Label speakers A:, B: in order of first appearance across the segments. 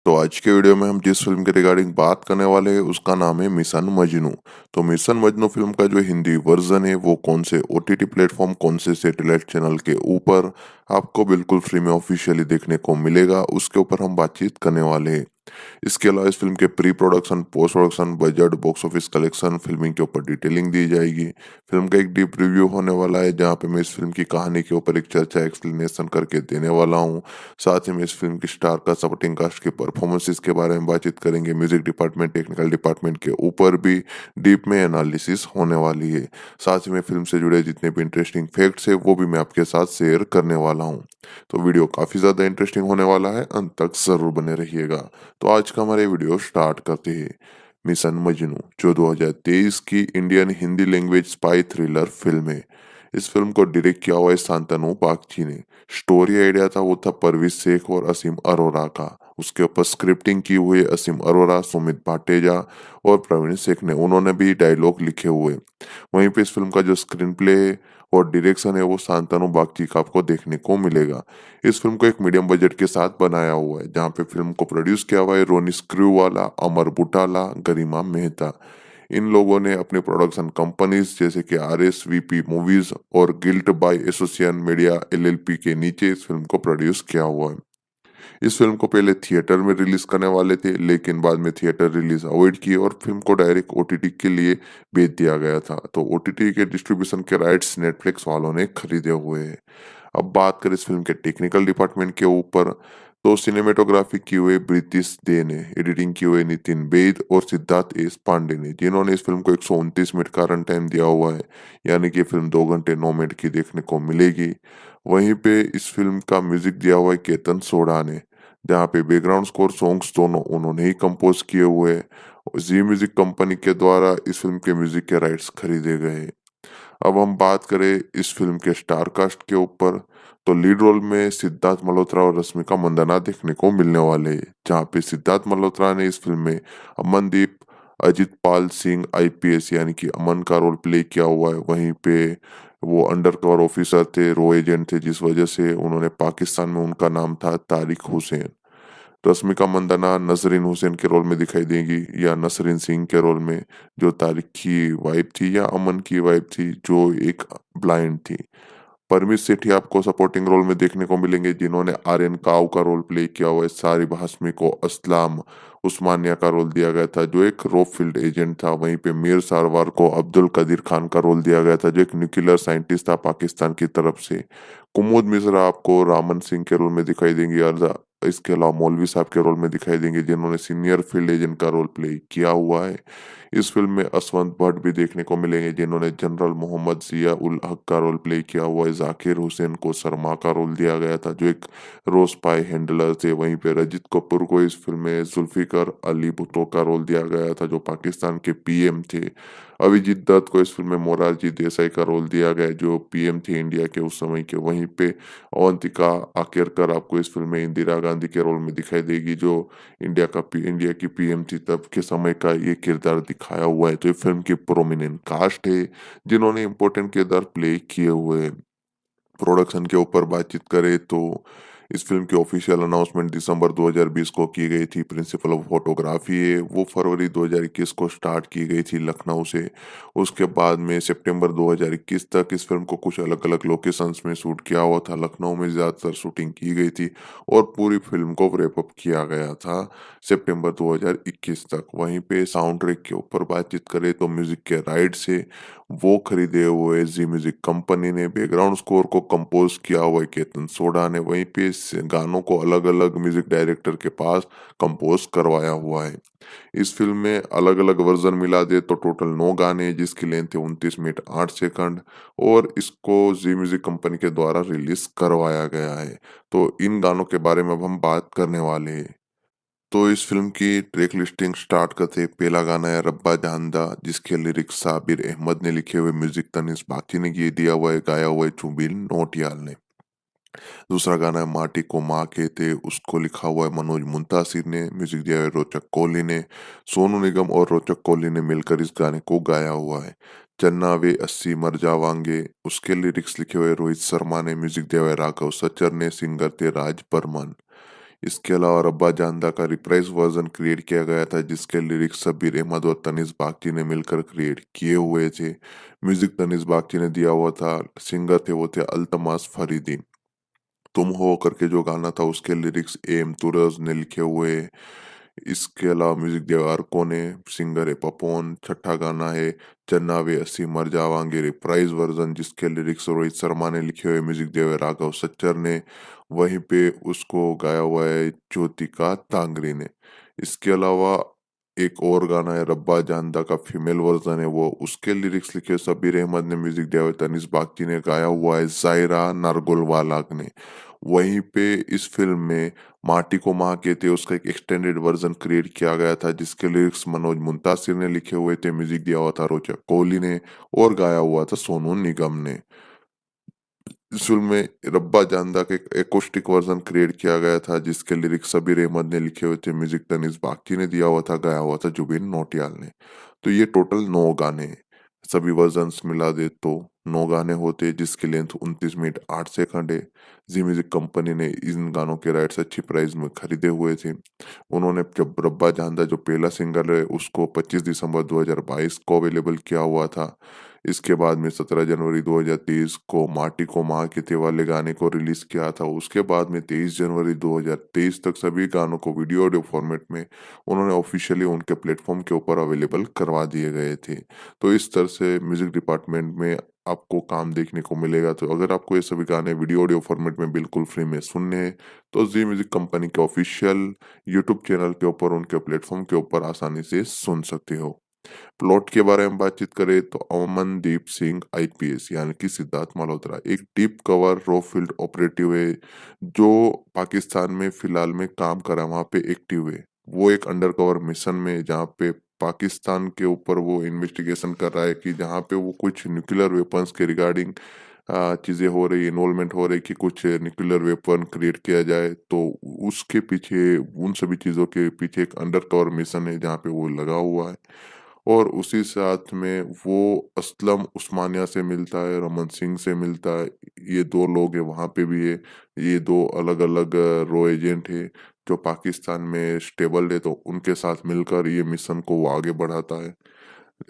A: तो आज के वीडियो में हम जिस फ़िल्म के रिगार्डिंग बात करने वाले हैं उसका नाम है मिशन मजनू। तो मिशन मजनू फ़िल्म का जो हिंदी वर्ज़न है वो कौन से ओटीटी प्लेटफ़ॉर्म, कौन से सैटेलाइट चैनल के ऊपर आपको बिल्कुल फ्री में ऑफ़िशियली देखने को मिलेगा, उसके ऊपर हम बातचीत करने वाले हैं। इसके अलावा इस फ़िल्म के pre production, post production, budget, box office collection, filming के ऊपर डिटेलिंग दी जाएगी। फ़िल्म का एक डीप रिव्यू होने वाला है जहाँ पे मैं इस फ़िल्म की कहानी के ऊपर एक चर्चा एक्सप्लेनेशन करके देने वाला हूँ। साथ ही में इस फ़िल्म की स्टार कास्ट, सपोर्टिंग कास्ट की परफॉर्मेंसेस के बारे में बातचीत करेंगे। म्यूज़िक डिपार्टमेंट, टेक्निकल डिपार्टमेंट के ऊपर भी डीप में एनालिसिस होने वाली है। साथ ही में फ़िल्म से जुड़े जितने भी इंटरेस्टिंग फैक्ट्स हैं वो भी मैं आपके साथ शेयर करने वाला हूँ। तो वीडियो काफ़ी ज़्यादा इंटरेस्टिंग होने वाला है, अंत तक ज़रूर बने रहिएगा। तो आज का हमारे वीडियो स्टार्ट करते हैं। मिशन मजनू जो 2023 की Indian Hindi language spy thriller film है। इस फिल्म को डायरेक्ट किया हुआ है शांतनु बागची ने। स्टोरी आइडिया था वो था परवेज शेख और असीम अरोरा का। उसके ऊपर स्क्रिप्टिंग की हुई है असीम अरोरा, सुमित भाटेजा और प्रवीण शेख ने। उन्होंने भी डायलॉग लिखे हुए। वहीं पे इस फिल्म का जो स्क्रीन प्ले है और डायरेक्शन है वो शांतनु बागची का आपको देखने को मिलेगा। इस फिल्म को एक मीडियम बजट के साथ बनाया हुआ है जहाँ पे फिल्म को प्रोड्यूस किया हुआ है रोनी स्क्रूवाला, अमर बुटाला, गरिमा मेहता। इन लोगों ने अपनी प्रोडक्शन कंपनीज जैसे कि आरएसवीपी मूवीज और guilt by association media LLP के नीचे इस फिल्म को प्रोड्यूस किया हुआ है। इस फिल्म को पहले थिएटर में रिलीज करने वाले थे लेकिन बाद में थिएटर रिलीज अवॉइड किए और फिल्म को डायरेक्ट ओटीटी के लिए भेज दिया गया था। तो ओटीटी के डिस्ट्रीब्यूशन के राइट्स नेटफ्लिक्स वालों ने खरीदे हुए हैं। अब बात करें इस फिल्म के टेक्निकल डिपार्टमेंट के ऊपर, तो सिनेमेटोग्राफी की हुई ब्रिटिश दे ने, एडिटिंग की हुई नितिन बेद और सिद्धार्थ एस पांडे ने, जिन्होंने इस फिल्म को 129 मिनट का रन टाइम दिया हुआ है। यानी कि फिल्म 2 घंटे 9 मिनट की देखने को मिलेगी। वहीं पे इस फिल्म का म्यूजिक दिया हुआ है केतन सोढ़ा ने, जहाँ पे बैकग्राउंड स्कोर सॉन्ग्स दोनों उन्होंने ही कंपोज किए हुए हैं। जी म्यूजिक कंपनी के द्वारा इस फिल्म के म्यूजिक के राइट्स खरीदे गए हैं। अब हम बात करें इस फिल्म के स्टार कास्ट के ऊपर, तो लीड रोल में सिद्धार्थ मल्होत्रा और रश्मिका मंदाना देखने को मिलने वाले हैं। जहाँ पे सिद्धार्थ मल्होत्रा ने इस फिल्म में अमनदीप अजित पाल सिंह आईपीएस यानी कि अमन का रोल प्ले किया हुआ है। वहीं पे वो अंडर कवर ऑफिसर थे, रो एजेंट थे, जिस वजह से उन्होंने पाकिस्तान में उनका नाम था तारिक हुसैन। रश्मिका मंदाना नसरीन हुसैन के रोल में दिखाई देंगी या नसरीन सिंह के रोल में, जो तारिक की वाइफ थी या अमन की वाइफ थी जो एक ब्लाइंड थी। परमित सेठी आपको सपोर्टिंग रोल में देखने को मिलेंगे जिन्होंने आर्यन काव का रोल प्ले किया हुआ है। सारिब हाशमी को असलाम उस्मानिया का रोल दिया गया था जो एक रॉ फील्ड एजेंट था। वहीं पे मीर सारवार को अब्दुल कदीर खान का रोल दिया गया था जो एक न्यूक्लियर साइंटिस्ट था पाकिस्तान की तरफ से। कुमुद मिश्रा आपको रामन सिंह के रोल में दिखाई देंगी और इसके अलावा मौलवी साहब के रोल में दिखाई देंगे जिन्होंने सीनियर फील्ड एजेंट का रोल प्ले किया हुआ है। इस फिल्म में असवंत भट्ट भी देखने को मिलेंगे जिन्होंने जनरल मोहम्मद जिया उल हक का रोल प्ले किया हुआ है। जाकिर हुसैन को शर्मा का रोल दिया गया था जो एक रोज पाई हैंडलर थे। वहीं पे रजित कपूर को इस फिल्म में जुल्फिकर अली भुट्टो का रोल दिया गया था जो पाकिस्तान के पीएम थे। अभिजीत दत्त को इस फिल्म में मोरारजी देसाई का रोल दिया गया जो पीएम थे इंडिया के उस समय के। वहीं पे अवंतिका आकेरकर आपको इस फिल्म में इंदिरा गांधी के रोल में दिखाई देगी जो इंडिया की पीएम थी तब के समय का ये किरदार दिखाया हुआ है। तो ये फिल्म की प्रोमिनेंट कास्ट है जिन्होंने इम्पोर्टेंट किरदार प्ले किए हुए हैं। प्रोडक्शन के ऊपर बातचीत करें तो इस फिल्म की ऑफिशियल अनाउंसमेंट दिसंबर 2020 को की गई थी। प्रिंसिपल ऑफ फोटोग्राफी है वो फरवरी 2021 को स्टार्ट की गई थी लखनऊ से। उसके बाद में सितंबर 2021 तक इस फिल्म को कुछ अलग अलग लोकेशंस में शूट किया हुआ था। लखनऊ में ज़्यादातर शूटिंग की गई थी और पूरी फिल्म को रैप अप किया गया था सितंबर 2021 तक। वहीं पे साउंड ट्रैक के ऊपर बातचीत करें तो म्यूजिक के राइट्स से वो खरीदे हुए जी म्यूजिक कंपनी ने। बैकग्राउंड स्कोर को कंपोज किया हुआ है केतन सोडा ने। वहीं पे इस गानों को अलग अलग म्यूजिक डायरेक्टर के पास कंपोज करवाया हुआ है। इस फिल्म में अलग अलग वर्जन मिला दे तो टोटल 9 गाने हैं जिसकी लेंथ है 29 मिनट 8 सेकंड और इसको जी म्यूजिक कंपनी के द्वारा रिलीज करवाया गया है। तो इन गानों के बारे में अब हम बात करने वाले हैं। तो इस फिल्म की ट्रैक लिस्टिंग स्टार्ट करते हैं। पहला गाना है रब्बा जानदा जिसके लिरिक्स साबिर अहमद ने लिखे हुए, म्यूजिक तनिष बाकी ने ये दिया हुआ है, गाया हुआ है चुबिल नौटियाल ने। दूसरा गाना है माटी को माँ कहते, उसको लिखा हुआ है मनोज मुंतासिर ने, म्यूजिक दिया है रोचक कोहली ने। सोनू निगम और रोचक कोहली ने मिलकर इस गाने को गाया हुआ है। चन्ना वे अस्सी मर जावांगे उसके लिरिक्स लिखे हुए रोहित शर्मा ने, म्यूजिक दिया हुआ है राघव सच्चर ने, सिंगर थे राज बर्मन। इसके अलावा रब्बा जानदा का रिप्राइज वर्जन क्रिएट किया गया था जिसके लिरिक्स शब्बीर अहमद और तनीष बागची ने मिलकर क्रिएट किए हुए थे। म्यूजिक तनीष बागची ने दिया हुआ था। सिंगर थे वो थे अल्तमास फरीदी। तुम हो करके जो गाना था उसके लिरिक्स एम तुरज ने लिखे हुए। इसके अलावा म्यूजिक दिया अर्को ने। सिंगर है पपोन। छठा गाना है चन्ना वे अस्सी मर जावांगे रिप्राइज वर्जन जिसके लिरिक्स रोहित शर्मा ने लिखे हुए। म्यूजिक दिया हुआ है राघव सच्चर ने। वहीं पे उसको गाया हुआ है ज्योतिका तांगरी ने। इसके अलावा एक और गाना है रब्बा जानदा का फीमेल वर्जन है वो उसके लिरिक्स लिखे शब्बीर अहमद ने। म्यूजिक दिया हुआ है तनिष बागची ने। गाया हुआ है जायरा नारगोलवालाग ने। वहीं पे इस फिल्म में माटी को माँ कहते उसका एक एक्सटेंडेड वर्जन क्रिएट किया गया था जिसके लिरिक्स मनोज मुंतासिर ने लिखे हुए थे। म्यूजिक दिया हुआ था रोचा कोहली ने और गाया हुआ था सोनू निगम ने। इस फिल्म में रब्बा जानदा का एक एकोस्टिक वर्जन क्रिएट किया गया था जिसके लिरिक्स सबीर अहमद ने लिखे हुए थे। म्यूजिक तनीष बागची ने दिया हुआ था। गाया हुआ था जुबिन नौटियाल ने। तो ये टोटल 9 गाने हैं। सभी वर्जन्स मिला दे तो 9 गाने होते जिसकी लेंथ 29 मिनट 8 सेकंड है। जी म्यूजिक कंपनी ने इन गानों के राइट्स अच्छी प्राइस में खरीदे हुए थे। उन्होंने जब रब्बा जानदा जो पहला सिंगल है उसको 25 दिसंबर 2022 को अवेलेबल किया हुआ था। इसके बाद में 17 जनवरी 2023 को माटी को माँ के थे वाले गाने को रिलीज किया था। उसके बाद में 23 जनवरी 2023 तक सभी गानों को वीडियो ऑडियो फॉर्मेट में उन्होंने ऑफिशियली उनके प्लेटफॉर्म के ऊपर अवेलेबल करवा दिए गए थे। तो इस तरह से म्यूजिक डिपार्टमेंट में आपको काम देखने को मिलेगा। तो अगर आपको ये सभी गाने वीडियो ऑडियो फॉर्मेट में बिल्कुल फ्री में सुनने हैं तो जी म्यूजिक कंपनी के ऑफिशियल यूट्यूब चैनल के ऊपर उनके प्लेटफॉर्म के ऊपर आसानी से सुन सकते हो। प्लॉट के बारे में बातचीत करें तो अमनदीप सिंह आईपीएस यानी कि सिद्धार्थ मल्होत्रा एक deep cover raw field operative है जो पाकिस्तान में फिलहाल में काम कर रहा है वहाँ पे एक्टिव है। वो एक अंडर कवर मिशन में है, जहाँ पे पाकिस्तान के ऊपर वो इन्वेस्टिगेशन कर रहा है कि जहाँ पे वो कुछ न्यूक्लियर वेपन्स के रिगार्डिंग चीज़ें हो रही इन्वॉल्वमेंट हो रही कि कुछ न्यूक्लियर वेपन क्रिएट किया जाए। तो उसके पीछे उन सभी चीज़ों के पीछे एक अंडर कवर मिशन है जहाँ पे वो लगा हुआ है। और उसी साथ में वो असलम उस्मानिया से मिलता है, रमन सिंह से मिलता है। ये 2 लोग हैं वहाँ पे भी है। ये 2 अलग-अलग रॉ एजेंट है जो पाकिस्तान में स्टेबल है तो उनके साथ मिलकर ये मिशन को वो आगे बढ़ाता है।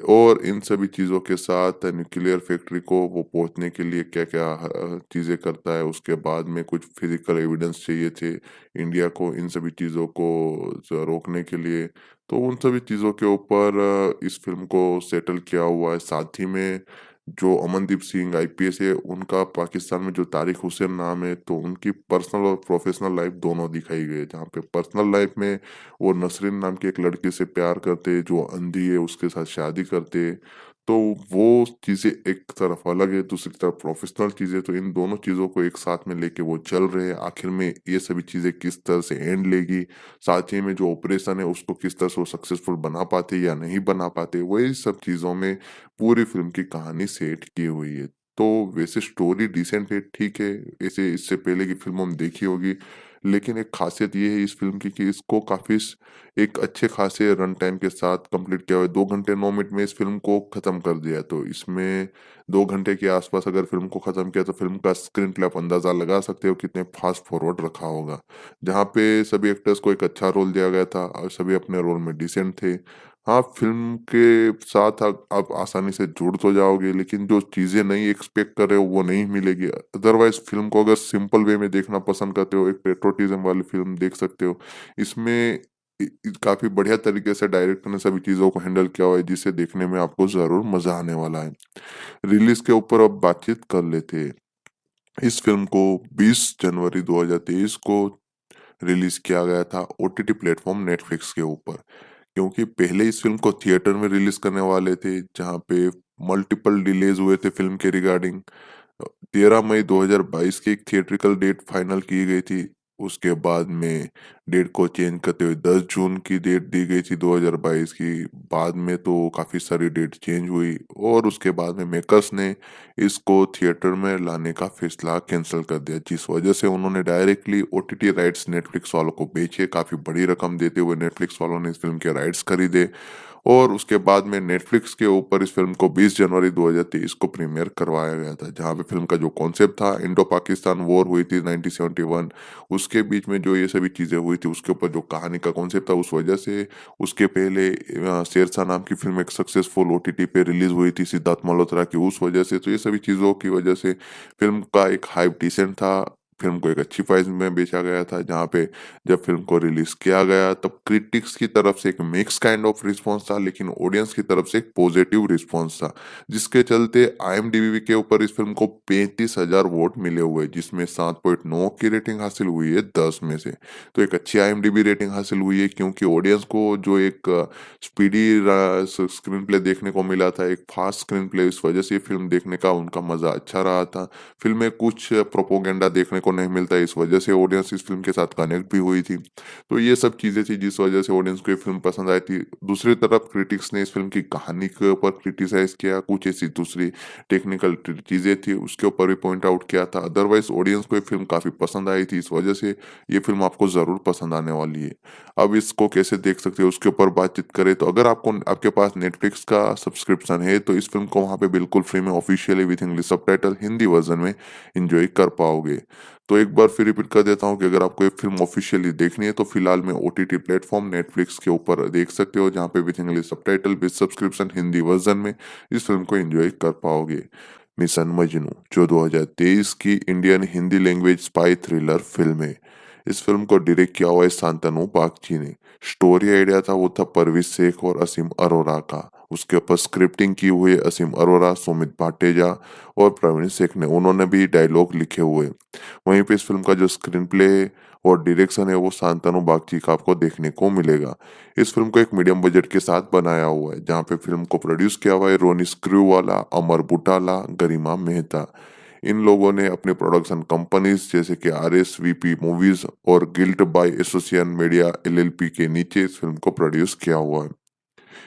A: और इन सभी चीज़ों के साथ न्यूक्लियर फैक्ट्री को वो पहुँचने के लिए क्या-क्या चीज़ें करता है। उसके बाद में कुछ फिज़िकल एविडेंस चाहिए थे इंडिया को इन सभी चीज़ों को रोकने के लिए। तो उन सभी चीज़ों के ऊपर इस फ़िल्म को सेटल किया हुआ है। साथ ही में जो अमनदीप सिंह आईपीएस है उनका पाकिस्तान में जो तारिक हुसैन नाम है तो उनकी पर्सनल और प्रोफ़ेशनल लाइफ़ दोनों दिखाई गई है। जहाँ पे पर्सनल लाइफ़ में वो नसरीन नाम की एक लड़की से प्यार करते, जो अंधी है उसके साथ शादी करते। तो वो चीज़ें एक तरफ अलग है, दूसरी तरफ प्रोफ़ेशनल चीज़ें तो इन दोनों चीज़ों को एक साथ में लेके वो चल रहे हैं। आखिर में ये सभी चीज़ें किस तरह से एंड लेगी, साथ ही में जो ऑपरेशन है उसको किस तरह से वो सक्सेसफुल बना पाते या नहीं बना पाते, वही सब चीज़ों में पूरी फ़िल्म की कहानी सेट की हुई है। तो वैसे स्टोरी डिसेंट है, ठीक है, ऐसे इससे पहले की फ़िल्म हम देखी होगी। लेकिन एक ख़ासियत ये है इस फ़िल्म की कि इसको काफ़ी एक अच्छे खासे रन टाइम के साथ कंप्लीट किया हुआ है। 2 घंटे 9 मिनट में इस फ़िल्म को ख़त्म कर दिया। तो इसमें 2 घंटे के आस-पास अगर फ़िल्म को ख़त्म किया तो फ़िल्म का स्क्रीन प्ले आप अंदाज़ा लगा सकते हो कितने फ़ास्ट फॉरवर्ड रखा होगा। जहाँ पे सभी एक्टर्स को एक अच्छा रोल दिया गया था और सभी अपने रोल में डिसेंट थे। हाँ, फ़िल्म के साथ आप आसानी से जुड़ तो जाओगे लेकिन जो चीज़ें नहीं एक्सपेक्ट कर रहे हो वो नहीं मिलेगी। अदरवाइज़ फ़िल्म को अगर सिंपल वे में देखना पसंद करते हो, एक पैट्रियोटिज़्म वाली फ़िल्म देख सकते हो। इसमें काफ़ी बढ़िया तरीके से डायरेक्टर ने सभी चीज़ों को हैंडल किया हुआ है जिसे देखने में आपको ज़रूर मज़ा आने वाला है। रिलीज़ के ऊपर अब बातचीत कर लेते हैं। इस फ़िल्म को 20 जनवरी 2023 को रिलीज़ किया गया था ओटीटी प्लेटफ़ॉर्म नेटफ्लिक्स के ऊपर। क्योंकि पहले इस फ़िल्म को थिएटर में रिलीज़ करने वाले थे, जहाँ पे मल्टीपल डिलेज़ हुए थे फ़िल्म के रिगार्डिंग। 13 मई 2022 की एक थिएट्रिकल डेट फाइनल की गई थी। उसके बाद में डेट को चेंज करते हुए 10 जून की डेट दी गई थी 2022 की। बाद में तो काफ़ी सारी डेट चेंज हुई और उसके बाद में मेकर्स ने इसको थिएटर में लाने का फैसला कैंसल कर दिया, जिस वजह से उन्होंने डायरेक्टली ओटीटी राइट्स नेटफ्लिक्स वालों को बेचे। काफ़ी बड़ी रकम देते हुए नेटफ्लिक्स वालों ने इस फ़िल्म के राइट्स खरीदे और उसके बाद में नेटफ्लिक्स के ऊपर इस फ़िल्म को 20 जनवरी 2023 को प्रीमियर करवाया गया था। जहाँ पे फ़िल्म का जो कॉन्सेप्ट था इंडो पाकिस्तान वॉर हुई थी 1971, उसके बीच में जो ये सभी चीज़ें हुई थी, उसके ऊपर जो कहानी का कॉन्सेप्ट था, उस वजह से उसके पहले शेरशाह नाम की फ़िल्म एक सक्सेसफुल ओटीटी पे रिलीज़ हुई थी सिद्धार्थ मल्होत्रा की, उस वजह से। तो ये सभी चीज़ों की वजह से फ़िल्म का एक हाइप डिसेंट था, फ़िल्म को एक अच्छी प्राइस में बेचा गया था, जहाँ पे जब फ़िल्म को रिलीज़ किया गया तब क्रिटिक्स की तरफ से एक मिक्स काइंड ऑफ रिस्पॉन्स था, लेकिन ऑडियंस की तरफ से एक पॉजिटिव रिस्पॉन्स था। जिसके चलते आईएमडीबी के ऊपर इस फ़िल्म को 35,000 वोट मिले हुए, जिसमें 7.9 की रेटिंग हासिल हुई है 10 में से। तो एक अच्छी आईएमडीबी रेटिंग हासिल हुई है, क्योंकि ऑडियंस को जो एक स्पीडी स्क्रीन प्ले देखने को मिला था, एक फास्ट स्क्रीन प्ले, इस वजह से ये फ़िल्म देखने का उनका मज़ा अच्छा रहा था। फ़िल्म में कुछ प्रोपेगेंडा देखने को नहीं मिलता, इस वजह से ऑडियंस इस फ़िल्म के साथ कनेक्ट भी हुई थी। तो ये सब चीज़ें थी जिस वजह से ऑडियंस को ये फ़िल्म पसंद आई थी। दूसरी तरफ क्रिटिक्स ने इस फ़िल्म की कहानी के ऊपर क्रिटिसाइज़ किया, कुछ ऐसी दूसरी टेक्निकल चीज़ें थी उसके ऊपर भी पॉइंट आउट किया था। अदरवाइज़ ऑडियंस को ये फ़िल्म काफ़ी पसंद आई थी, इस वजह से ये फ़िल्म आपको ज़रूर पसंद आने वाली है। अब इसको कैसे देख सकते हो उसके ऊपर बातचीत करें, तो अगर आपके पास नेटफ्लिक्स का सब्सक्रिप्शन है, तो इस फ़िल्म को वहाँ पे बिल्कुल फ्री में officially with English subtitle Hindi version में एन्जॉय कर पाओगे। तो एक बार फिर रिपीट कर देता हूँ कि अगर आपको ये फ़िल्म ऑफ़िशियली देखनी है, तो फ़िलहाल में ओटीटी प्लेटफ़ॉर्म नेटफ्लिक्स के ऊपर देख सकते हो, जहाँ पे with English subtitle with subscription Hindi version में इस फ़िल्म को एन्जॉय कर पाओगे। मिशन मजनू जो 2023 की Indian Hindi language spy thriller film है। इस फ़िल्म को डायरेक्ट किया हुआ है शांतनु बागची ने। स्टोरी आइडिया था वो था परवेज़ शेख और असीम अरोरा का। उसके ऊपर स्क्रिप्टिंग की हुई है असीम अरोरा, सुमित भाटेजा और प्रवीण शेख ने। उन्होंने भी डायलॉग लिखे हुए। वहीं पे इस फ़िल्म का जो स्क्रीन प्ले और डायरेक्शन है वो शांतनु बागची का आपको देखने को मिलेगा। इस फ़िल्म को एक मीडियम बजट के साथ बनाया हुआ है, जहाँ पे फ़िल्म को प्रोड्यूस किया हुआ है रोनी स्क्रूवाला, अमर बुटाला, गरिमा मेहता। इन लोगों ने अपनी प्रोडक्शन कंपनीज़ जैसे कि आरएसवीपी मूवीज़ और guild by association media LLP के नीचे इस फ़िल्म को प्रोड्यूस किया हुआ है।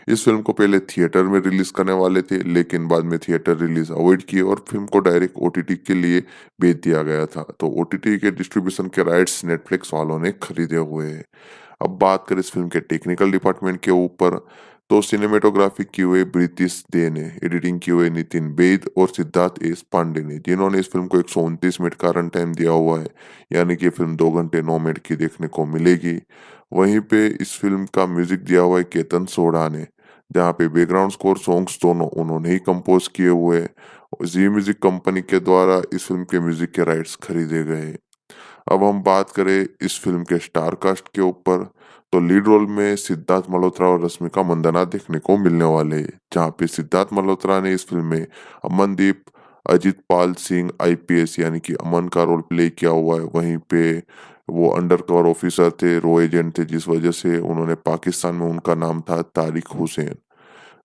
A: इस फ़िल्म को पहले थिएटर में रिलीज़ करने वाले थे, लेकिन बाद में थिएटर रिलीज़ अवॉइड किए और फ़िल्म को डायरेक्ट ओटीटी के लिए भेज दिया गया था। तो ओटीटी के डिस्ट्रीब्यूशन के राइट्स नेटफ्लिक्स वालों ने खरीदे हुए हैं। अब बात करें इस फ़िल्म के टेक्निकल डिपार्टमेंट के ऊपर, तो सिनेमेटोग्राफी की हुई ब्रितिश दे ने, एडिटिंग की हुई नितिन बेद और सिद्धार्थ एस पांडे ने, जिन्होंने इस फ़िल्म को 129 मिनट का रन टाइम दिया हुआ है, यानी कि फ़िल्म 2 घंटे 9 मिनट की देखने को मिलेगी। वहीं पे इस फ़िल्म का म्यूज़िक दिया हुआ है केतन सोढ़ा ने, जहाँ पे बैकग्राउंड स्कोर सॉन्ग्स दोनों उन्होंने ही कंपोज़ किए हुए हैं। ज़ी म्यूज़िक कंपनी के द्वारा इस फ़िल्म के म्यूज़िक के राइट्स खरीदे गए हैं। अब हम बात करें इस फ़िल्म के स्टार कास्ट के ऊपर, तो लीड रोल में सिद्धार्थ मल्होत्रा और रश्मिका मंदाना देखने को मिलने वाले हैं, जहाँ पे सिद्धार्थ मल्होत्रा ने इस फ़िल्म में अमनदीप अजित पाल सिंह आईपीएस यानी कि अमन का रोल प्ले किया हुआ है। वहीं पे वो अंडर कवर ऑफिसर थे, रो एजेंट थे, जिस वजह से उन्होंने पाकिस्तान में उनका नाम था तारिक हुसैन।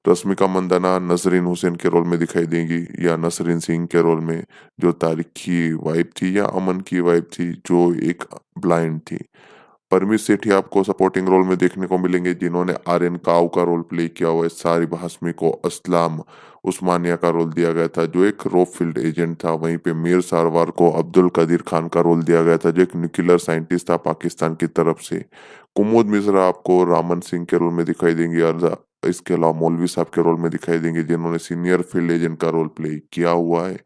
A: रश्मिका मंदाना नसरीन हुसैन के रोल में दिखाई देंगी, या नसरीन सिंह के रोल में, जो तारिक की वाइफ थी या अमन की वाइफ थी, जो एक ब्लाइंड थी। परमीत सेठी आपको सपोर्टिंग रोल में देखने को मिलेंगे, जिन्होंने आर्यन काव का रोल प्ले किया हुआ है। सारिब हाशमी को असलाम उस्मानिया का रोल दिया गया था, जो एक रॉ फील्ड एजेंट था। वहीं पे मीर सारवार को अब्दुल कदीर खान का रोल दिया गया था, जो एक न्यूक्लियर साइंटिस्ट था पाकिस्तान की तरफ से। कुमुद मिश्रा आपको रामन सिंह के रोल में दिखाई देंगी, और इसके अलावा मौलवी साहब के रोल में दिखाई देंगे, जिन्होंने सीनियर फील्ड एजेंट का रोल प्ले किया हुआ है।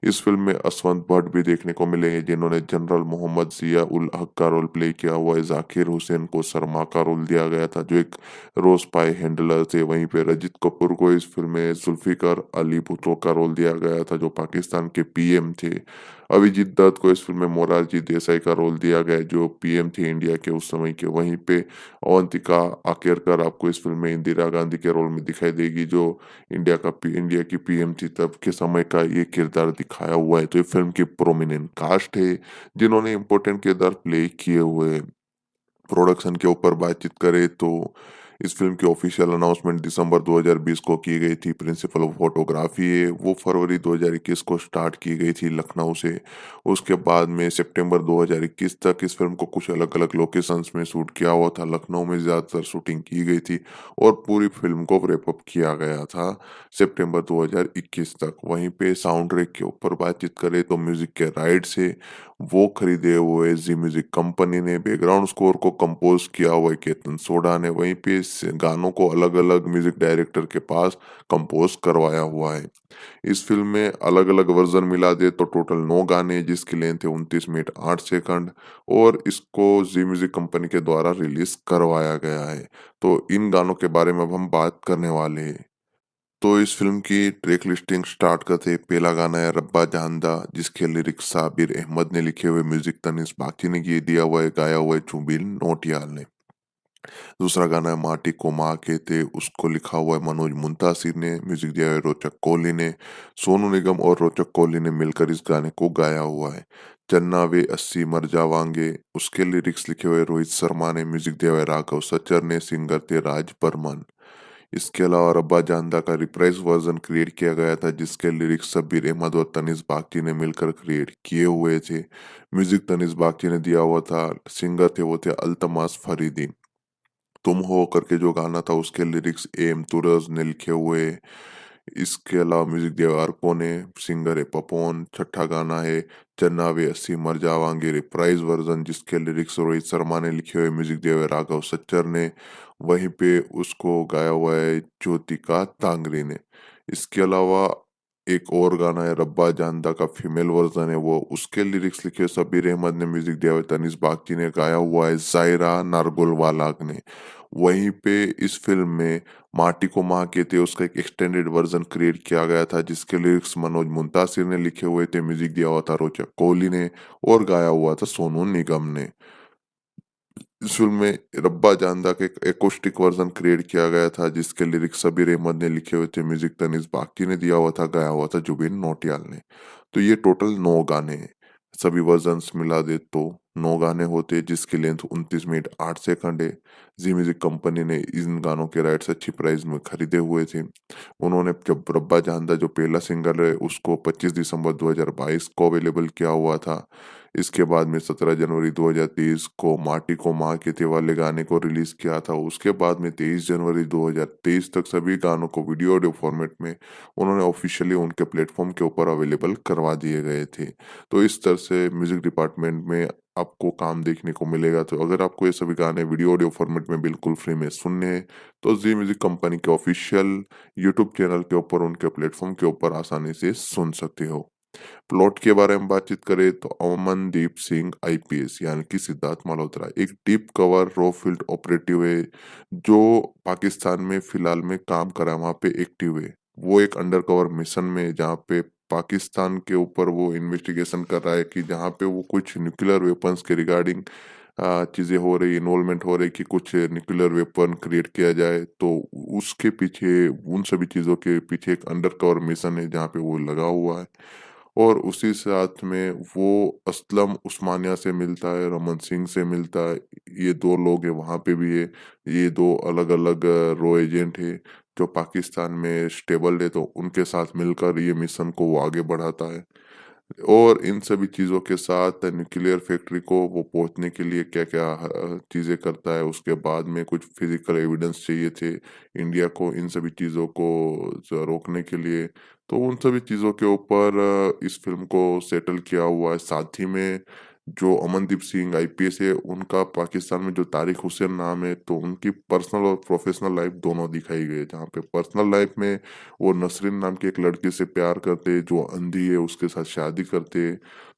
A: इस फ़िल्म में असवंत भट्ट भी देखने को मिलेंगे, जिन्होंने जनरल मोहम्मद ज़िया उल हक का रोल प्ले किया हुआ है। ज़ाकिर हुसैन को शर्मा का रोल दिया गया था, जो एक रो स्पाई हैंडलर थे। वहीं पे रजित कपूर को इस फ़िल्म में जुल्फ़िकार अली भुट्टो का रोल दिया गया था, जो पाकिस्तान के पीएम थे। अभिजीत दत्त को इस फ़िल्म में मोरारजी देसाई का रोल दिया गया है, जो पीएम थे इंडिया के उस समय के। वहीं पे अवंतिका आकेरकर आपको इस फ़िल्म में इंदिरा गांधी के रोल में दिखाई देगी, जो इंडिया की पीएम थी तब के समय का ये किरदार दिखाया हुआ है। तो ये फ़िल्म की प्रोमिनेंट कास्ट है, जिन्होंने इम्पोर्टेंट किरदार प्ले किए हुए हैं। प्रोडक्शन के ऊपर बातचीत करें, तो इस फ़िल्म की ऑफ़िशियल अनाउंसमेंट दिसंबर 2020 को की गई थी। प्रिंसिपल ऑफ फ़ोटोग्राफ़ी है, वो फरवरी 2021 को स्टार्ट की गई थी लखनऊ से। उसके बाद में सितंबर 2021 तक इस फ़िल्म को कुछ अलग-अलग लोकेशंस में शूट किया हुआ था। लखनऊ में ज़्यादातर शूटिंग की गई थी और पूरी फ़िल्म को रैप अप किया गया था सितंबर 2021 तक। वहीं पे साउंड ट्रैक के ऊपर बातचीत करें, तो म्यूज़िक के राइट्स है वो खरीदे हुए ज़ी म्यूज़िक कंपनी ने। बैकग्राउंड स्कोर को कंपोज़ किया हुआ है केतन सोढ़ा ने। वहीं पे इस गानों को अलग-अलग म्यूज़िक डायरेक्टर के पास कंपोज़ करवाया हुआ है। इस फ़िल्म में अलग-अलग वर्ज़न मिला दे तो टोटल 9 गाने जिसकी लेंथ है 29 मिनट 8 सेकंड और इसको ज़ी म्यूज़िक कंपनी के द्वारा रिलीज़ करवाया गया है। तो इन गानों के बारे में अब हम बात करने वाले हैं। तो इस फ़िल्म की ट्रैक लिस्टिंग स्टार्ट करते हैं। पहला गाना है रब्बा जानदा जिसके लिरिक्स साबिर अहमद ने लिखे हुए, म्यूज़िक तनिष्क बागची ने ये दिया हुआ है, गाया हुआ है जुबिन नौटियाल ने। दूसरा गाना है माटी को माँ कहते, उसको लिखा हुआ है मनोज मुंतासिर ने, म्यूजिक दिया है रोचक कोहली ने। सोनू निगम और रोचक कोहली ने मिलकर इस गाने को गाया हुआ है। चन्ना वे अस्सी मर जावांगे, उसके लिरिक्स लिखे हुए रोहित शर्मा ने, म्यूजिक दिया हुआ है राघव सच्चर ने, सिंगर थे राज बर्मन। इसके अलावा रब्बा जानदा का रिप्राइज वर्जन क्रिएट किया गया था जिसके लिरिक्स शब्बीर अहमद और तनिष्क बागची ने मिलकर क्रिएट किए हुए थे। म्यूजिक तनिष्क बागची ने दिया हुआ था, सिंगर थे वो थे अल्तमास फरीदी। तुम हो करके जो गाना था उसके लिरिक्स एम तुरज ने लिखे हुए। इसके अलावा म्यूजिक दिया अर्को ने, सिंगर है पपोन। छठा गाना है चन्ना वे अस्सी मर जावांगे रिप्राइज वर्जन जिसके लिरिक्स रोहित शर्मा ने लिखे हुए, म्यूजिक दिया हुआ है राघव सच्चर ने। वहीं पे उसको गाया हुआ है ज्योतिका तांगरी ने। इसके अलावा एक और गाना है रब्बा जानदा का फीमेल वर्जन है वो, उसके लिरिक्स लिखे शब्बीर अहमद ने, म्यूजिक दिया हुआ है तनिष्क बागची ने, गाया हुआ है जायरा नारगोलवाला ने। वहीं पे इस फ़िल्म में माटी को माँ कहते उसका एक एक्सटेंडेड वर्ज़न क्रिएट किया गया था जिसके लिरिक्स मनोज मुंतासिर ने लिखे हुए थे, म्यूज़िक दिया हुआ था रोचक कोहली ने और गाया हुआ था सोनू निगम ने। इस फ़िल्म में रब्बा जानदा का एक एकोस्टिक वर्ज़न क्रिएट किया गया था जिसके लिरिक्स शब्बीर अहमद ने लिखे हुए थे, म्यूज़िक तनिष्क बागची ने दिया हुआ था, गाया हुआ था जुबिन नौटियाल ने। तो ये टोटल 9 गाने हैं। सभी वर्जन्स मिला दे तो 9 गाने होते हैं जिसकी लेंथ 29 मिनट 8 सेकंड है। ज़ी म्यूज़िक कंपनी ने इन गानों के राइट्स अच्छी प्राइस में खरीदे हुए थे। उन्होंने जब रब्बा जानदा जो पहला सिंगल है उसको 25 दिसंबर 2022 को अवेलेबल किया हुआ था। इसके बाद में 17 जनवरी 2023 को माटी को माँ कहते वाले गाने को रिलीज़ किया था। उसके बाद में 23 जनवरी 2023 तक सभी गानों को वीडियो ऑडियो फॉर्मेट में उन्होंने ऑफ़िशियली उनके प्लेटफ़ॉर्म के ऊपर अवेलेबल करवा दिए गए थे। तो इस तरह से म्यूज़िक डिपार्टमेंट में आपको काम देखने को मिलेगा। तो अगर आपको ये सभी गाने वीडियो ऑडियो फॉर्मेट में बिल्कुल फ्री में सुनने हैं, तो ज़ी म्यूज़िक कंपनी के ऑफ़िशियल यूट्यूब चैनल के ऊपर, उनके प्लेटफ़ॉर्म के ऊपर आसानी से सुन सकते हो। प्लॉट के बारे में बातचीत करें तो अमनदीप सिंह आईपीएस यानी कि सिद्धार्थ मल्होत्रा एक deep cover raw field operative है जो पाकिस्तान में फिलहाल में काम कर रहा है, वहाँ पे एक्टिव है। वो एक अंडर कवर मिशन में है जहाँ पे पाकिस्तान के ऊपर वो इन्वेस्टिगेशन कर रहा है कि जहाँ पे वो कुछ न्यूक्लियर वेपन्स के रिगार्डिंग चीज़ें हो रही, इन्वॉल्वमेंट हो रही कि कुछ न्यूक्लियर वेपन क्रिएट किया जाए, तो उसके पीछे उन सभी चीज़ों के पीछे एक अंडर कवर मिशन है जहाँ पे वो लगा हुआ है। और उसी साथ में वो असलम उस्मानिया से मिलता है, रमन सिंह से मिलता है। ये 2 लोग हैं वहाँ पे भी है। ये 2 अलग-अलग रॉ एजेंट है जो पाकिस्तान में स्टेबल है, तो उनके साथ मिलकर ये मिशन को वो आगे बढ़ाता है। और इन सभी चीज़ों के साथ न्यूक्लियर फैक्ट्री को वो पहुँचने के लिए क्या-क्या चीज़ें करता है, उसके बाद में कुछ फिज़िकल एविडेंस चाहिए थे इंडिया को इन सभी चीज़ों को रोकने के लिए। तो उन सभी चीज़ों के ऊपर इस फ़िल्म को सेटल किया हुआ है। साथ ही में जो अमनदीप सिंह आईपीएस है, उनका पाकिस्तान में जो तारिक हुसैन नाम है, तो उनकी पर्सनल और प्रोफ़ेशनल लाइफ़ दोनों दिखाई गई है। जहाँ पे पर्सनल लाइफ़ में वो नसरीन नाम की एक लड़की से प्यार करते, जो अंधी है उसके साथ शादी करते।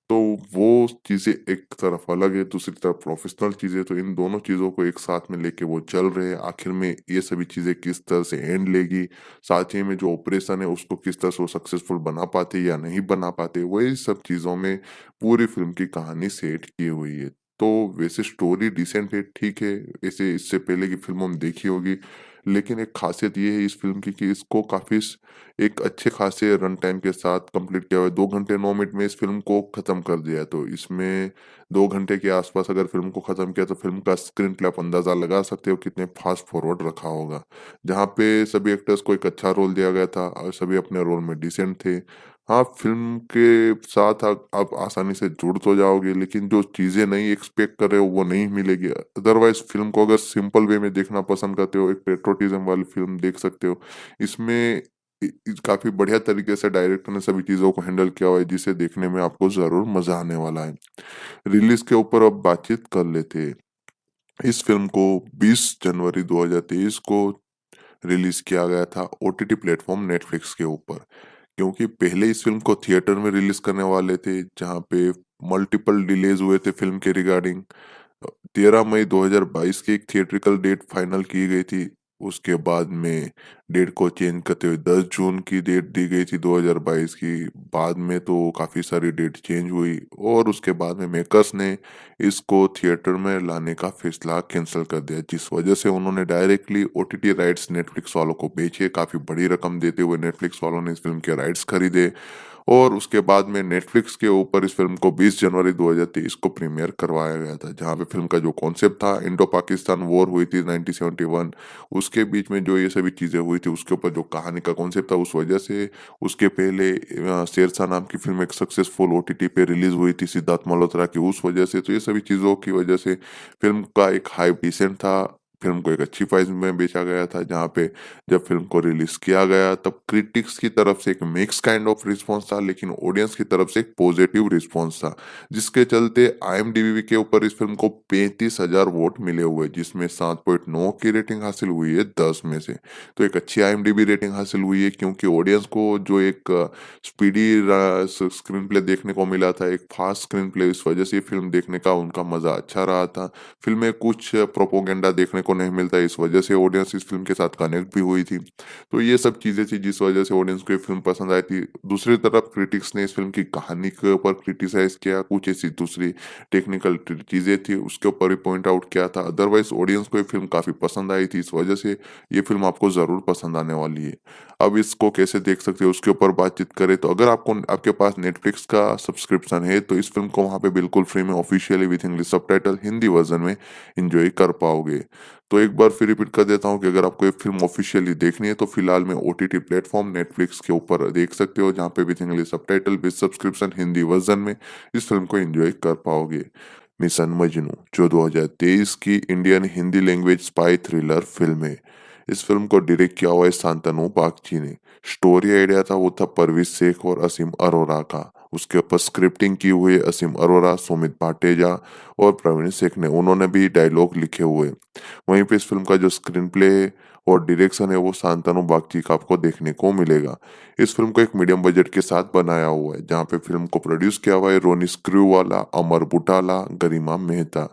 A: तो वो चीज़ें एक तरफ अलग है, दूसरी तरफ प्रोफ़ेशनल चीज़ें, तो इन दोनों चीज़ों को एक साथ में लेके वो चल रहे हैं। आखिर में ये सभी चीज़ें किस तरह से एंड लेगी, साथ ही में जो ऑपरेशन है उसको किस तरह से वो सक्सेसफुल बना पाते या नहीं बना पाते, वही सब चीज़ों में पूरी फ़िल्म की कहानी सेट की हुई है। तो वैसे स्टोरी डिसेंट है, ठीक है, ऐसे इससे पहले की फ़िल्म हम देखी होगी, लेकिन एक ख़ासियत ये है इस फ़िल्म की कि इसको काफ़ी एक अच्छे खासे रन टाइम के साथ कंप्लीट किया हुआ है। 2 घंटे 9 मिनट में इस फ़िल्म को ख़त्म कर दिया है। तो इसमें 2 घंटे के आस-पास अगर फ़िल्म को ख़त्म किया तो फ़िल्म का स्क्रीन प्ले आप अंदाज़ा लगा सकते हो कितने फ़ास्ट फॉरवर्ड रखा होगा। जहाँ पे सभी एक्टर्स को एक अच्छा रोल दिया गया था और सभी अपने रोल में डिसेंट थे। हाँ, फ़िल्म के साथ आप आसानी से जुड़ तो जाओगे, लेकिन जो चीज़ें नहीं एक्सपेक्ट कर रहे हो वो नहीं मिलेगी। अदरवाइज़ फ़िल्म को अगर सिंपल वे में देखना पसंद करते हो, एक पैट्रियोटिज़्म वाली फ़िल्म देख सकते हो। इसमें काफ़ी बढ़िया तरीके से डायरेक्टर ने सभी चीज़ों को हैंडल किया हुआ है जिसे देखने में आपको ज़रूर मज़ा आने वाला है। रिलीज़ के ऊपर अब बातचीत कर लेते हैं। इस फ़िल्म को 20 जनवरी 2023 को रिलीज़ किया गया था ओटीटी प्लेटफ़ॉर्म नेटफ्लिक्स के ऊपर। क्योंकि पहले इस फ़िल्म को थिएटर में रिलीज़ करने वाले थे, जहाँ पे मल्टीपल डिलेज़ हुए थे फ़िल्म के रिगार्डिंग। 13 मई 2022 की एक थिएट्रिकल डेट फाइनल की गई थी। उसके बाद में डेट को चेंज करते हुए 10 जून की डेट दी गई थी 2022 की। बाद में तो काफ़ी सारी डेट चेंज हुई और उसके बाद में मेकर्स ने इसको थिएटर में लाने का फैसला कैंसल कर दिया, जिस वजह से उन्होंने डायरेक्टली ओटीटी राइट्स नेटफ्लिक्स वालों को बेचे। काफ़ी बड़ी रकम देते हुए नेटफ्लिक्स वालों ने इस फ़िल्म के राइट्स खरीदे और उसके बाद में नेटफ्लिक्स के ऊपर इस फ़िल्म को 20 जनवरी 2023 को प्रीमियर करवाया गया था। जहाँ पे फ़िल्म का जो कॉन्सेप्ट था, इंडो-पाकिस्तान वॉर हुई थी 1971, उसके बीच में जो ये सभी चीज़ें हुई थी, उसके ऊपर जो कहानी का कॉन्सेप्ट था, उस वजह से उसके पहले शेरशाह नाम की फ़िल्म एक सक्सेसफुल ओटीटी पे रिलीज़ हुई थी सिद्धार्थ मल्होत्रा की, उस वजह से। तो ये सभी चीज़ों की वजह से फ़िल्म का एक हाइप डिसेंट था। फ़िल्म को एक अच्छी प्राइस में बेचा गया था, जहाँ पे जब फ़िल्म को रिलीज़ किया गया तब क्रिटिक्स की तरफ से एक मिक्स काइंड ऑफ रिस्पॉन्स था, लेकिन ऑडियंस की तरफ से एक पॉजिटिव रिस्पॉन्स था। जिसके चलते आईएमडीबी के ऊपर इस फ़िल्म को 35,000 वोट मिले हुए, जिसमें 7.9 की रेटिंग हासिल हुई है 10 में से। तो एक अच्छी आईएमडीबी रेटिंग हासिल हुई है, क्योंकि ऑडियंस को जो एक स्पीडी स्क्रीन प्ले देखने को मिला था, एक फास्ट स्क्रीन प्ले, इस वजह से ये फ़िल्म देखने का उनका मज़ा अच्छा रहा था। फ़िल्म में कुछ प्रोपेगेंडा देखने को नहीं मिलता, इस वजह से ऑडियंस इस फ़िल्म के साथ कनेक्ट भी हुई थी। तो ये सब चीज़ें थी जिस वजह से ऑडियंस को ये फ़िल्म पसंद आई थी। दूसरी तरफ क्रिटिक्स ने इस फ़िल्म की कहानी के ऊपर क्रिटिसाइज़ किया, कुछ ऐसी दूसरी टेक्निकल चीज़ें थी उसके ऊपर भी पॉइंट आउट किया था। अदरवाइज़ ऑडियंस को ये फ़िल्म काफ़ी पसंद आई थी, इस वजह से ये फ़िल्म आपको ज़रूर पसंद आने वाली है। अब इसको कैसे देख सकते हो उसके ऊपर बातचीत करें, तो अगर आपको आपके पास नेटफ्लिक्स का सब्सक्रिप्शन है, तो इस फ़िल्म को वहाँ पे बिल्कुल फ्री में officially with English subtitle Hindi version में एन्जॉय कर पाओगे। तो एक बार फिर रिपीट कर देता हूँ कि अगर आपको ये फ़िल्म ऑफ़िशियली देखनी है, तो फ़िलहाल में ओटीटी प्लेटफ़ॉर्म नेटफ्लिक्स के ऊपर देख सकते हो, जहाँ पे with English subtitle with subscription Hindi version में इस फ़िल्म को एन्जॉय कर पाओगे। मिशन मजनू जो 2023 की Indian Hindi language spy thriller film है। इस फ़िल्म को डायरेक्ट किया हुआ है शांतनु बागची ने। स्टोरी आइडिया था वो था परवेज़ शेख और असीम अरोरा का। उसके ऊपर स्क्रिप्टिंग की हुई है असीम अरोरा, सुमित पाटेजा और प्रवीण शेख ने। उन्होंने भी डायलॉग लिखे हुए। वहीं पे इस फ़िल्म का जो स्क्रीन प्ले और डायरेक्शन है वो शांतनु बागची का आपको देखने को मिलेगा। इस फ़िल्म को एक मीडियम बजट के साथ बनाया हुआ है, जहाँ पे फ़िल्म को प्रोड्यूस किया हुआ है रोनी स्क्रूवाला, अमर बुटाला, गरिमा मेहता।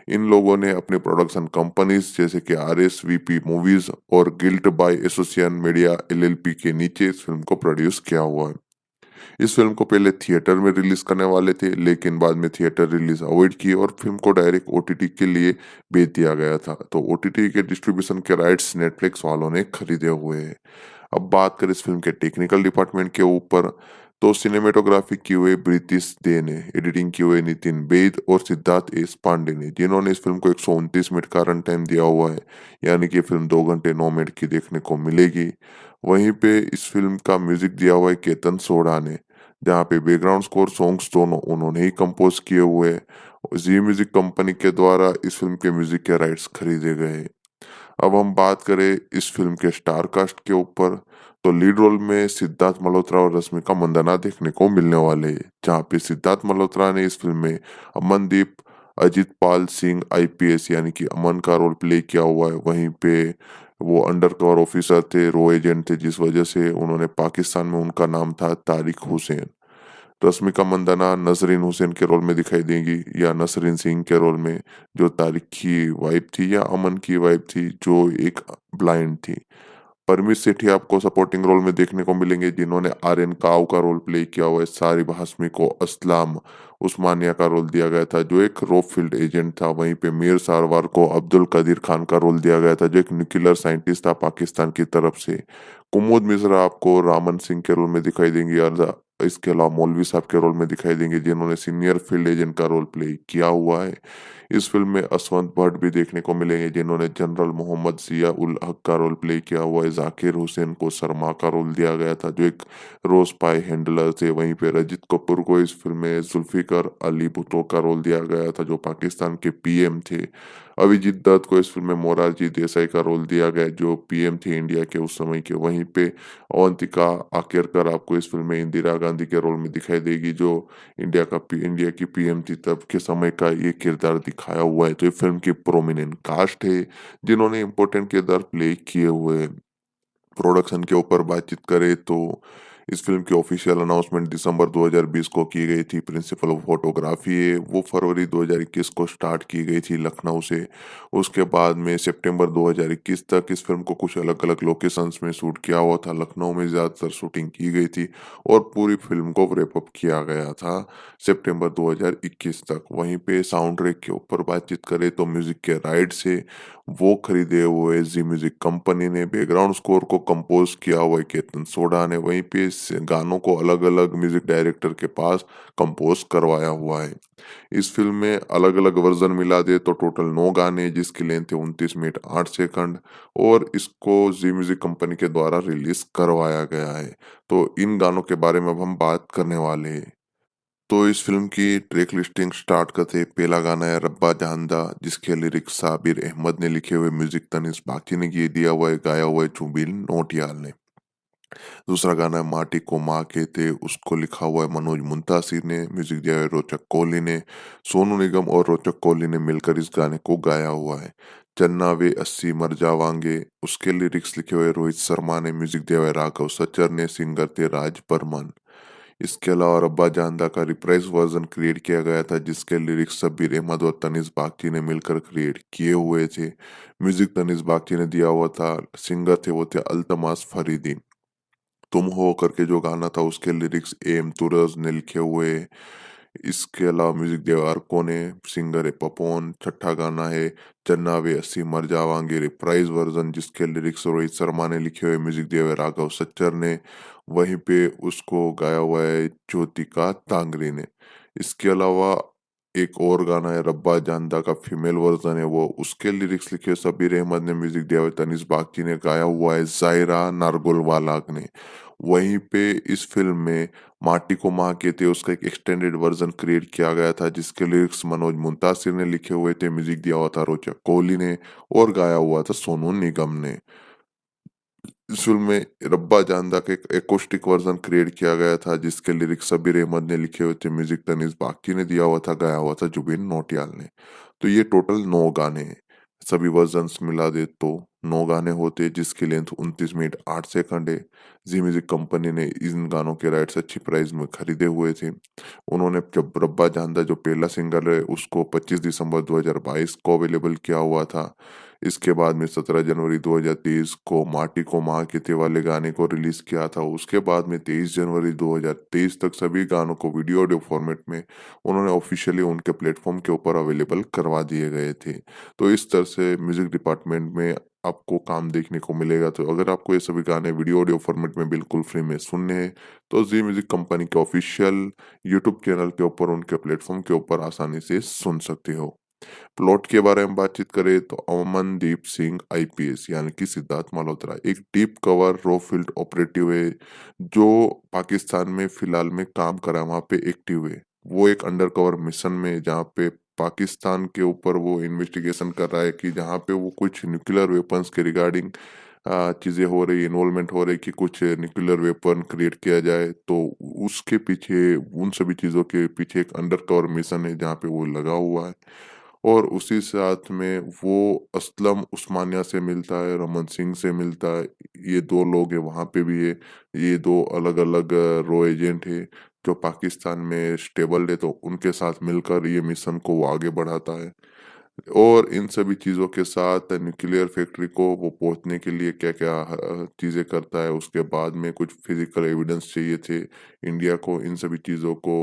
A: इन लोगों ने अपनी प्रोडक्शन कंपनीज़ जैसे कि आरएसवीपी मूवीज़ और guilt by association media LLP के नीचे इस फ़िल्म को प्रोड्यूस किया हुआ है। इस फ़िल्म को पहले थिएटर में रिलीज़ करने वाले थे, लेकिन बाद में थिएटर रिलीज़ अवॉइड की और फ़िल्म को डायरेक्ट ओटीटी के लिए भेज दिया गया था। तो ओटीटी के डिस्ट्रीब्यूशन के राइट्स नेटफ्लिक्स वालों ने खरीदे हुए हैं। अब बात करें इस फ़िल्म के टेक्निकल डिपार्टमेंट के ऊपर, तो सिनेमेटोग्राफी की हुई ब्रितिश दे ने, एडिटिंग की हुई नितिन बेद और सिद्धार्थ एस पांडे ने, जिन्होंने इस फ़िल्म को 129 मिनट का रन टाइम दिया हुआ है, यानी कि फ़िल्म 2 घंटे 9 मिनट की देखने को मिलेगी। वहीं पे इस फ़िल्म का म्यूज़िक दिया हुआ है केतन सोढ़ा ने, जहाँ पे बैकग्राउंड स्कोर सॉन्ग्स दोनों उन्होंने ही कंपोज़ किए हुए हैं। ज़ी म्यूज़िक कंपनी के द्वारा इस फ़िल्म के म्यूज़िक के राइट्स खरीदे गए हैं। अब हम बात करें इस फ़िल्म के स्टार कास्ट के ऊपर, तो लीड रोल में सिद्धार्थ मल्होत्रा और रश्मिका मंदाना देखने को मिलने वाले हैं। जहाँ पे सिद्धार्थ मल्होत्रा ने इस फ़िल्म में अमनदीप अजित पाल सिंह आईपीएस यानी कि अमन का रोल प्ले किया हुआ है। वहीं पे वो अंडर कवर ऑफिसर थे, रो एजेंट थे, जिस वजह से उन्होंने पाकिस्तान में उनका नाम था तारिक हुसैन। रश्मिका मंदाना नसरीन हुसैन के रोल में दिखाई देंगी, या नसरीन सिंह के रोल में, जो तारिक की वाइफ थी, या अमन की वाइफ थी जो एक ब्लाइंड थी। परमीत सेठी आपको सपोर्टिंग रोल में देखने को मिलेंगे, जिन्होंने आर्यन काव का रोल प्ले किया हुआ है। सारिब हाशमी को असलाम उस्मानिया का रोल दिया गया था, जो एक रॉ फील्ड एजेंट था। वहीं पे मीर सारवार को अब्दुल कदीर खान का रोल दिया गया था, जो एक न्यूक्लियर साइंटिस्ट था पाकिस्तान की तरफ से। कुमुद मिश्रा आपको रामन सिंह के रोल में दिखाई देंगी, और इसके अलावा मौलवी साहब के रोल में दिखाई देंगे, जिन्होंने सीनियर फील्ड एजेंट का रोल प्ले किया हुआ है। इस फ़िल्म में असवंत भट्ट भी देखने को मिलेंगे, जिन्होंने जनरल मोहम्मद ज़िया उल हक का रोल प्ले किया हुआ है। ज़ाकिर हुसैन को सरमा का रोल दिया गया था, जो एक रो स्पाई हैंडलर थे। वहीं पे रजित कपूर को इस फ़िल्म में जुल्फ़िकार अली भुट्टो का रोल दिया गया था, जो पाकिस्तान के पीएम थे। अभिजीत दत्त को इस फ़िल्म में मोरारजी देसाई का रोल दिया गया है, जो पीएम थे इंडिया के उस समय के। वहीं पे अवंतिका आकेरकर आपको इस फ़िल्म में इंदिरा गांधी के रोल में दिखाई देगी, जो इंडिया की पीएम थी तब के समय का ये किरदार दिखाया हुआ है। तो ये फ़िल्म की प्रोमिनेंट कास्ट है, जिन्होंने इम्पोर्टेंट किरदार प्ले किए हुए हैं। प्रोडक्शन के ऊपर बातचीत करें तो इस फ़िल्म की ऑफ़िशियल अनाउंसमेंट दिसंबर 2020 को की गई थी। प्रिंसिपल ऑफ फ़ोटोग्राफ़ी है, वो फरवरी 2021 को स्टार्ट की गई थी लखनऊ से। उसके बाद में सितंबर 2021 तक इस फ़िल्म को कुछ अलग-अलग लोकेशंस में शूट किया हुआ था। लखनऊ में ज़्यादातर शूटिंग की गई थी और पूरी फ़िल्म को रैप अप किया गया था सितंबर 2021 तक। वहीं पे साउंड ट्रैक के ऊपर बातचीत करें तो म्यूज़िक के राइट्स है, वो खरीदे हुए ज़ी म्यूज़िक कंपनी ने। बैकग्राउंड स्कोर को कंपोज़ किया हुआ है केतन सोढा ने। वहीं पे इस गानों को अलग-अलग म्यूज़िक डायरेक्टर के पास कंपोज़ करवाया हुआ है। इस फ़िल्म में अलग-अलग वर्ज़न मिला दे तो टोटल 9 गाने, जिसकी लेंथ है 29 मिनट 8 सेकंड, और इसको ज़ी म्यूज़िक कंपनी के द्वारा रिलीज़ करवाया गया है। तो इन गानों के बारे में अब हम बात करने वाले हैं। तो इस फ़िल्म की ट्रैक लिस्टिंग स्टार्ट करते हैं। पहला गाना है रब्बा जानदा, जिसके लिरिक्स साबिर अहमद ने लिखे हुए, म्यूजिक तनिष्क बागची ने ये दिया हुआ है, गाया हुआ है जुबिन नौटियाल ने। दूसरा गाना है माटी को माँ कहते, उसको लिखा हुआ है मनोज मुंतासिर ने, म्यूजिक दिया है रोचक कोहली ने। सोनू निगम और रोचक कोहली ने मिलकर इस गाने को गाया हुआ है। चन्ना वे अस्सी मर जावांगे, उसके लिरिक्स लिखे हुए रोहित शर्मा ने, म्यूजिक दिया हुआ है राघव सच्चर ने, सिंगर थे राज बर्मन। इसके अलावा रब्बा जानदा का रिप्राइज वर्जन क्रिएट किया गया था, जिसके लिरिक्स शब्बीर अहमद और तनिष्क बागची ने मिलकर क्रिएट किए हुए थे। म्यूजिक तनिष्क बागची ने दिया हुआ था, सिंगर थे वो थे अल्तमास फरीदी। तुम हो करके जो गाना था उसके लिरिक्स एम तुरज ने लिखे हुए। इसके अलावा म्यूजिक देवारको ने, सिंगर है पपोन। छठा गाना है चन्ना वे अस्सी मर जावांगे, रिप्राइज वर्जन, जिसके लिरिक्स रोहित शर्मा ने लिखे हुए, म्यूजिक दिया हुआ है राघव सच्चर ने। वहीं पे उसको गाया हुआ है ज्योतिका तांगरी ने। इसके अलावा एक और गाना है रब्बा जानदा का फीमेल वर्जन है वो, उसके लिरिक्स लिखे शब्बीर अहमद ने, म्यूजिक दिया हुआ है तनिष्क बागची ने, गाया हुआ है जायरा नारगोलवाला ने। वहीं पे इस फ़िल्म में माटी को माँ कहते उसका एक एक्सटेंडेड वर्ज़न क्रिएट किया गया था, जिसके लिरिक्स मनोज मुंतासिर ने लिखे हुए थे, म्यूज़िक दिया हुआ था रोचक कोहली ने और गाया हुआ था सोनू निगम ने। इस फ़िल्म में रब्बा जानदा का एक एकोस्टिक वर्ज़न क्रिएट किया गया था, जिसके लिरिक्स शब्बीर अहमद ने लिखे हुए थे, म्यूज़िक तनिष्क बागची ने दिया हुआ था, गाया हुआ था जुबिन नौटियाल ने। तो ये टोटल 9 गाने हैं। सभी वर्जन्स मिला दे तो 9 गाने होते हैं, जिसकी लेंथ 29 मिनट 8 सेकंड है। ज़ी म्यूज़िक कंपनी ने इन गानों के राइट्स अच्छी प्राइस में खरीदे हुए थे। उन्होंने जब रब्बा जानदा जो पहला सिंगल है उसको 25 दिसंबर 2022 को अवेलेबल किया हुआ था। इसके बाद में 17 जनवरी 2023 को माटी को माँ कहते वाले गाने को रिलीज़ किया था। उसके बाद में 23 जनवरी 2023 तक सभी गानों को वीडियो ऑडियो फॉर्मेट में उन्होंने ऑफ़िशियली उनके प्लेटफ़ॉर्म के ऊपर अवेलेबल करवा दिए गए थे। तो इस तरह से म्यूज़िक डिपार्टमेंट में आपको काम देखने को मिलेगा। तो अगर आपको ये सभी गाने वीडियो ऑडियो फॉर्मेट में बिल्कुल फ्री में सुनने हैं, तो ज़ी म्यूज़िक कंपनी के ऑफ़िशियल यूट्यूब चैनल के ऊपर, उनके प्लेटफ़ॉर्म के ऊपर आसानी से सुन सकते हो। प्लॉट के बारे में बातचीत करें तो अमनदीप सिंह आईपीएस यानी कि सिद्धार्थ मल्होत्रा एक डीप कवर रो फील्ड ऑपरेटिव है, जो पाकिस्तान में फिलहाल में काम कर रहा है, वहाँ पे एक्टिव है। वो एक अंडर कवर मिशन में है, जहाँ पे पाकिस्तान के ऊपर वो इन्वेस्टिगेशन कर रहा है कि जहाँ पे वो कुछ न्यूक्लियर वेपन्स के रिगार्डिंग चीज़ें हो रही, इन्वॉल्वमेंट हो रही कि कुछ न्यूक्लियर वेपन क्रिएट किया जाए। तो उसके पीछे, उन सभी चीज़ों के पीछे एक अंडर कवर मिशन है, जहाँ पे वो लगा हुआ है। और उसी साथ में वो असलम उस्मानिया से मिलता है, रमन सिंह से मिलता है। ये 2 लोग हैं, वहाँ पे भी है। ये 2 अलग-अलग रॉ एजेंट है, जो पाकिस्तान में स्टेबल है, तो उनके साथ मिलकर ये मिशन को वो आगे बढ़ाता है। और इन सभी चीज़ों के साथ न्यूक्लियर फैक्ट्री को वो पहुँचने के लिए क्या-क्या चीज़ें करता है। उसके बाद में कुछ फिज़िकल एविडेंस चाहिए थे इंडिया को इन सभी चीज़ों को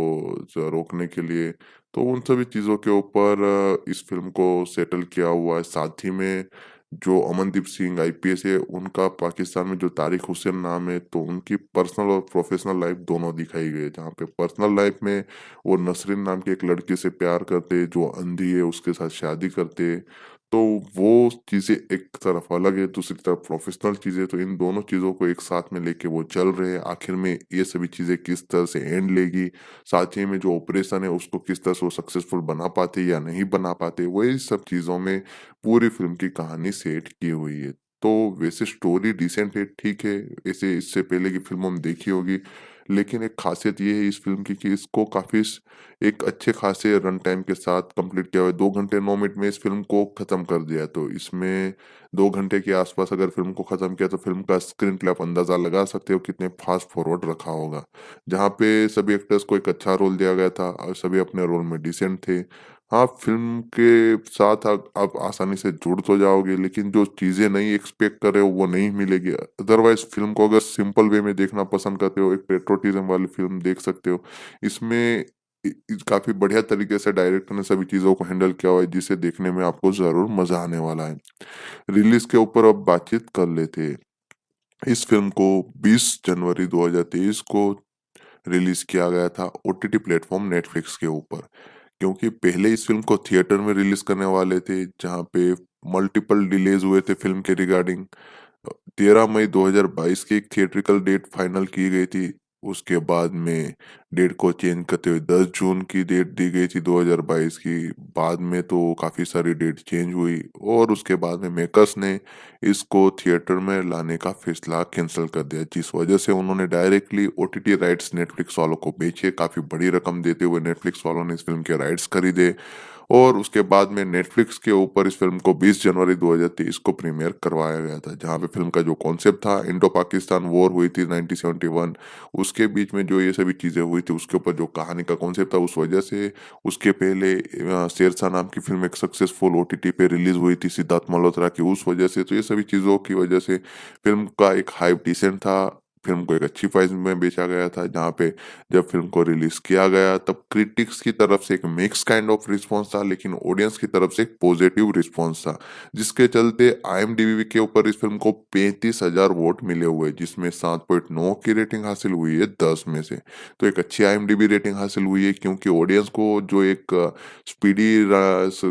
A: रोकने के लिए। तो उन सभी चीज़ों के ऊपर इस फ़िल्म को सेटल किया हुआ है। साथ ही में जो अमनदीप सिंह आईपीएस है, उनका पाकिस्तान में जो तारिक हुसैन नाम है, तो उनकी पर्सनल और प्रोफ़ेशनल लाइफ़ दोनों दिखाई गई है। जहाँ पे पर्सनल लाइफ़ में वो नसरीन नाम की एक लड़की से प्यार करते, जो अंधी है, उसके साथ शादी करते। तो वो चीज़ें एक तरफ अलग है, दूसरी तरफ प्रोफ़ेशनल चीज़ें, तो इन दोनों चीज़ों को एक साथ में लेके वो चल रहे हैं। आखिर में ये सभी चीज़ें किस तरह से एंड लेगी, साथ ही में जो ऑपरेशन है उसको किस तरह से वो सक्सेसफुल बना पाते या नहीं बना पाते, वही सब चीज़ों में पूरी फ़िल्म की कहानी सेट की हुई है। तो वैसे स्टोरी डिसेंट है, ठीक है, ऐसे इससे पहले की फ़िल्म हम देखी होगी, लेकिन एक ख़ासियत ये है इस फ़िल्म की कि इसको काफ़ी एक अच्छे खासे रन टाइम के साथ कंप्लीट किया हुआ है। 2 घंटे 9 मिनट में इस फ़िल्म को ख़त्म कर दिया। तो इसमें 2 घंटे के आस-पास अगर फ़िल्म को ख़त्म किया तो फ़िल्म का स्क्रीन प्ले आप अंदाज़ा लगा सकते हो कितने फ़ास्ट फॉरवर्ड रखा होगा। जहाँ पे सभी एक्टर्स को एक अच्छा रोल दिया गया था और सभी अपने रोल में डिसेंट थे। हाँ, फ़िल्म के साथ आप आसानी से जुड़ तो जाओगे, लेकिन जो चीज़ें नहीं एक्सपेक्ट कर रहे हो वो नहीं मिलेगी। अदरवाइज़ फ़िल्म को अगर सिंपल वे में देखना पसंद करते हो, एक पैट्रियोटिज़्म वाली फ़िल्म देख सकते हो। इसमें काफ़ी बढ़िया तरीके से डायरेक्टर ने सभी चीज़ों को हैंडल किया हुआ है, जिसे देखने में आपको ज़रूर मज़ा आने वाला है। रिलीज़ के ऊपर अब बातचीत कर लेते हैं। इस फ़िल्म को 20 जनवरी 2023 को रिलीज़ किया गया था ओटीटी प्लेटफ़ॉर्म नेटफ्लिक्स के ऊपर। क्योंकि पहले इस फ़िल्म को थिएटर में रिलीज़ करने वाले थे, जहाँ पे मल्टीपल डिलेज़ हुए थे फ़िल्म के रिगार्डिंग। 13 मई 2022 की एक थिएट्रिकल डेट फाइनल की गई थी। उसके बाद में डेट को चेंज करते हुए 10 जून की डेट दी गई थी 2022 की। बाद में तो काफ़ी सारी डेट चेंज हुई और उसके बाद में मेकर्स ने इसको थिएटर में लाने का फैसला कैंसल कर दिया, जिस वजह से उन्होंने डायरेक्टली ओटीटी राइट्स नेटफ्लिक्स वालों को बेचे। काफ़ी बड़ी रकम देते हुए नेटफ्लिक्स वालों ने इस फ़िल्म के राइट्स खरीदे और उसके बाद में नेटफ्लिक्स के ऊपर इस फ़िल्म को 20 जनवरी 2023 को प्रीमियर करवाया गया था। जहाँ पे फ़िल्म का जो कॉन्सेप्ट था, इंडो पाकिस्तान वॉर हुई थी 1971, उसके बीच में जो ये सभी चीज़ें हुई थी, उसके ऊपर जो कहानी का कॉन्सेप्ट था, उस वजह से उसके पहले शेरशाह नाम की फ़िल्म एक सक्सेसफुल ओटीटी पे रिलीज़ हुई थी सिद्धार्थ मल्होत्रा की, उस वजह से। तो ये सभी चीज़ों की वजह से फ़िल्म का एक हाइप डिसेंट था। फ़िल्म को एक अच्छी प्राइस में बेचा गया था, जहाँ पे जब फ़िल्म को रिलीज़ किया गया तब क्रिटिक्स की तरफ से एक मिक्स काइंड ऑफ रिस्पॉन्स था, लेकिन ऑडियंस की तरफ से एक पॉजिटिव रिस्पॉन्स था। जिसके चलते आईएमडीबी के ऊपर इस फ़िल्म को 35,000 वोट मिले हुए, जिसमें 7.9 की रेटिंग हासिल हुई है 10 में से। तो एक अच्छी आईएमडीबी रेटिंग हासिल हुई है, क्योंकि ऑडियंस को जो एक स्पीडी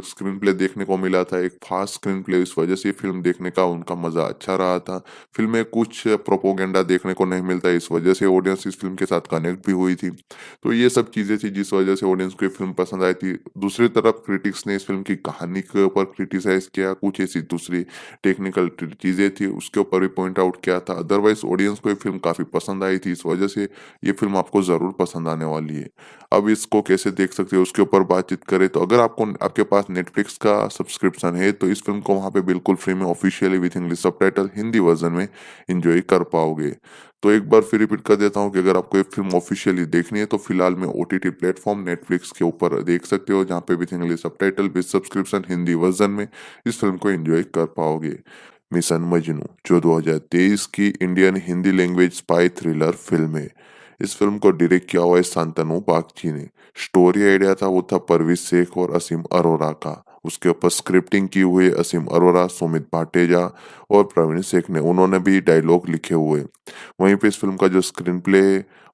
A: स्क्रीन प्ले देखने को मिला था, एक फास्ट स्क्रीन प्ले, इस वजह से फ़िल्म देखने का उनका मज़ा अच्छा रहा था। फ़िल्म में कुछ प्रोपेगेंडा देखने को नहीं मिलता, इस वजह से ऑडियंस इस फ़िल्म के साथ कनेक्ट भी हुई थी। तो ये सब चीज़ें थी जिस वजह से ऑडियंस को ये फ़िल्म पसंद आई थी। दूसरी तरफ क्रिटिक्स ने इस फ़िल्म की कहानी के ऊपर क्रिटिसाइज़ किया, कुछ ऐसी दूसरी टेक्निकल चीज़ें थी उसके ऊपर भी पॉइंट आउट किया था। अदरवाइज़ ऑडियंस को ये फ़िल्म काफ़ी पसंद आई थी, इस वजह से ये फ़िल्म आपको ज़रूर पसंद आने वाली है। अब इसको कैसे देख सकते हो उसके ऊपर बातचीत करें, तो अगर आपके पास नेटफ्लिक्स का सब्सक्रिप्शन है तो इस फ़िल्म को वहाँ पे बिल्कुल फ्री में officially with English subtitle Hindi version में एन्जॉय कर पाओगे। तो एक बार फिर रिपीट कर देता हूँ कि अगर आपको ये फ़िल्म ऑफ़िशियली देखनी है तो फ़िलहाल में ओटीटी प्लेटफ़ॉर्म नेटफ्लिक्स के ऊपर देख सकते हो, जहाँ पे with English subtitle with subscription Hindi version में इस फ़िल्म को एन्जॉय कर पाओगे। मिशन मजनू जो 2023 की Indian Hindi language spy thriller film है। इस फ़िल्म को डायरेक्ट किया हुआ है शांतनु बागची ने। स्टोरी आइडिया था वो था परवेज़ शेख और असीम अरोरा का। उसके ऊपर स्क्रिप्टिंग की हुई है असीम अरोरा, सुमित भाटेजा और प्रवीण शेख ने। उन्होंने भी डायलॉग लिखे हुए। वहीं पे इस फ़िल्म का जो स्क्रीन प्ले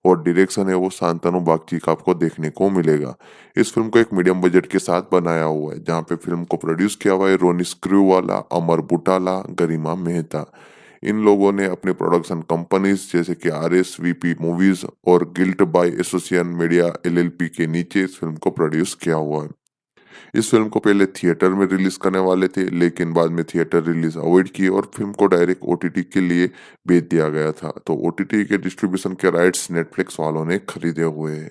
A: और डायरेक्शन है वो शांतनु बागची का आपको देखने को मिलेगा। इस फ़िल्म को एक मीडियम बजट के साथ बनाया हुआ है, जहाँ पे फ़िल्म को प्रोड्यूस किया हुआ है रोनी स्क्रूवाला, अमर बुटाला, गरिमा मेहता। इन लोगों ने अपने प्रोडक्शन कंपनीज़ जैसे कि आरएसवीपी मूवीज़ और guilt by association media LLP के नीचे इस फ़िल्म को प्रोड्यूस किया हुआ है। इस फ़िल्म को पहले थिएटर में रिलीज़ करने वाले थे, लेकिन बाद में थिएटर रिलीज़ अवॉइड की और फ़िल्म को डायरेक्ट ओटीटी के लिए बेच दिया गया था। तो ओटीटी के डिस्ट्रीब्यूशन के राइट्स नेटफ्लिक्स वालों ने खरीदे हुए हैं।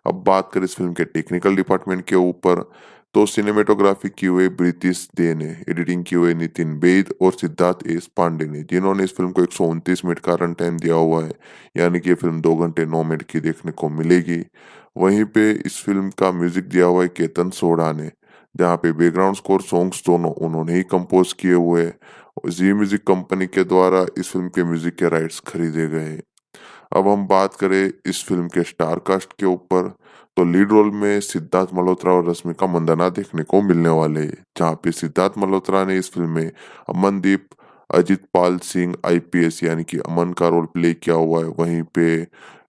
A: अब बात करें इस फ़िल्म के टेक्निकल डिपार्टमेंट के ऊपर, तो सिनेमेटोग्राफी की हुई ब्रितिश दे ने, एडिटिंग की हुई नितिन बेद और सिद्धार्थ एस पांडे ने, जिन्होंने इस फ़िल्म को 129 मिनट का रन टाइम दिया हुआ है, यानी कि ये फ़िल्म 2 घंटे 9 मिनट की देखने को मिलेगी। वहीं पे इस फ़िल्म का म्यूज़िक दिया हुआ है केतन सोढ़ा ने, जहाँ पे बैकग्राउंड स्कोर सॉन्ग्स दोनों उन्होंने ही कंपोज़ किए हुए हैं। ज़ी म्यूज़िक कंपनी के द्वारा इस फ़िल्म के म्यूज़िक के राइट्स खरीदे गए हैं। अब हम बात करें इस फ़िल्म के स्टार कास्ट के ऊपर, तो लीड रोल में सिद्धार्थ मल्होत्रा और रश्मिका मंदाना देखने को मिलने वाले हैं। जहाँ पे सिद्धार्थ मल्होत्रा ने इस फ़िल्म में अमनदीप अजितपाल सिंह आईपीएस यानी कि अमन का रोल प्ले किया हुआ है। वहीं पे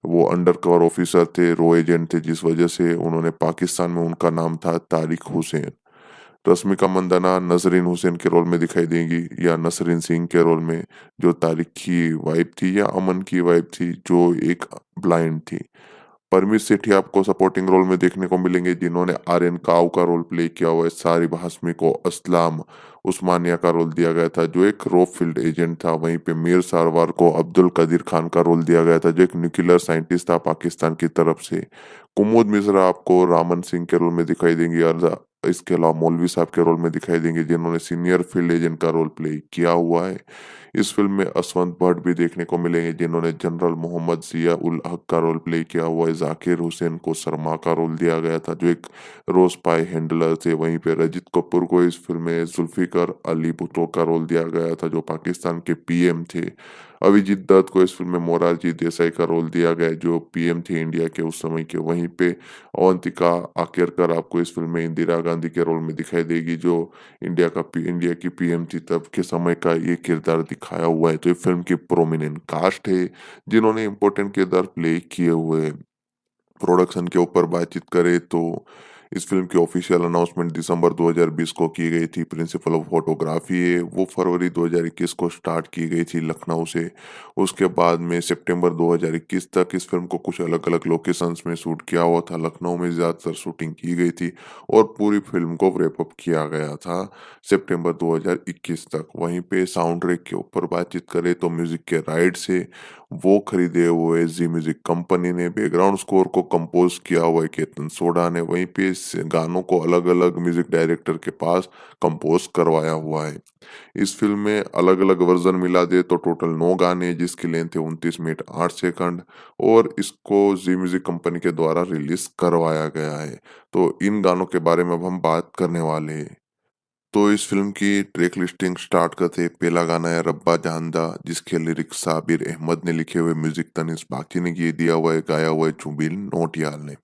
A: वो अंडर कवर ऑफिसर थे, रो एजेंट थे, जिस वजह से उन्होंने पाकिस्तान में उनका नाम था तारिक हुसैन। रश्मिका मंदाना नसरीन हुसैन के रोल में दिखाई देंगी या नसरीन सिंह के रोल में, जो तारिक की वाइफ थी या अमन की वाइफ थी जो एक ब्लाइंड थी। परमीत सेठी आपको सपोर्टिंग रोल में देखने को मिलेंगे जिन्होंने आर्यन काव का रोल प्ले किया हुआ है। सारिब हाशमी को असलाम उस्मानिया का रोल दिया गया था जो एक रॉ फील्ड एजेंट था। वहीं पे मीर सारवार को अब्दुल कदीर खान का रोल दिया गया था जो एक न्यूक्लियर साइंटिस्ट था पाकिस्तान की तरफ से। कुमुद मिश्रा आपको रामन सिंह के रोल में दिखाई देंगी और इसके अलावा मौलवी साहब के रोल में दिखाई देंगे जिन्होंने सीनियर फील्ड एजेंट का रोल प्ले किया हुआ है। इस फिल्म में असवंत भट्ट भी देखने को मिलेंगे जिन्होंने जनरल मोहम्मद जिया उल हक का रोल प्ले किया हुआ है। जाकिर हुसैन को सरमा का रोल दिया गया था जो एक रोज पाई हैंडलर थे। वहीं पे रजित कपूर को इस फिल्म में जुल्फिकर अली भुट्टो का रोल दिया गया था जो पाकिस्तान के पीएम थे। अभिजीत दत्त को इस फिल्म में मोरारजी देसाई का रोल दिया गया जो पीएम थे इंडिया के उस समय के। वहीं पे अवंतिका आकेरकर आपको इस फिल्म में इंदिरा गांधी के रोल में दिखाई देगी जो इंडिया की पीएम थी तब के समय का ये किरदार दिखाया हुआ है। तो ये फिल्म की प्रोमिनेंट कास्ट है जिन्होंने इम्पोर्टेंट किरदार प्ले किए हुए हैं। प्रोडक्शन के ऊपर बातचीत करें तो इस फिल्म की ऑफिशियल अनाउंसमेंट दिसंबर 2020 को की गई थी। प्रिंसिपल ऑफ फोटोग्राफी है वो फरवरी 2021 को स्टार्ट की गई थी लखनऊ से। उसके बाद में सितंबर 2021 तक इस फिल्म को कुछ अलग अलग लोकेशंस में शूट किया हुआ था। लखनऊ में ज़्यादातर शूटिंग की गई थी और पूरी फिल्म को wrap अप किया गया था सितंबर 2021 तक। वहीं पे साउंड ट्रैक के ऊपर बातचीत करें तो म्यूजिक के राइट्स है वो खरीदे हुए जी म्यूजिक कंपनी ने। बैकग्राउंड स्कोर को कंपोज किया हुआ है केतन सोडा ने। वहीं पे इस गानों को अलग अलग म्यूजिक डायरेक्टर के पास कंपोज करवाया हुआ है। इस फिल्म में अलग अलग वर्जन मिला दे तो टोटल 9 गाने हैं, जिसकी लेंथ है 29 मिनट 8 सेकंड और इसको जी म्यूजिक कंपनी के द्वारा रिलीज करवाया गया है। तो इन गानों के बारे में अब हम बात करने वाले हैं। तो इस फिल्म की ट्रैक लिस्टिंग स्टार्ट करते हैं। पहला गाना है रब्बा जानदा जिसके लिरिक्स साबिर अहमद ने लिखे हुए, म्यूजिक तनिष बागची ने ये दिया हुआ है, गाया हुआ है जुबिन नौटियाल ने।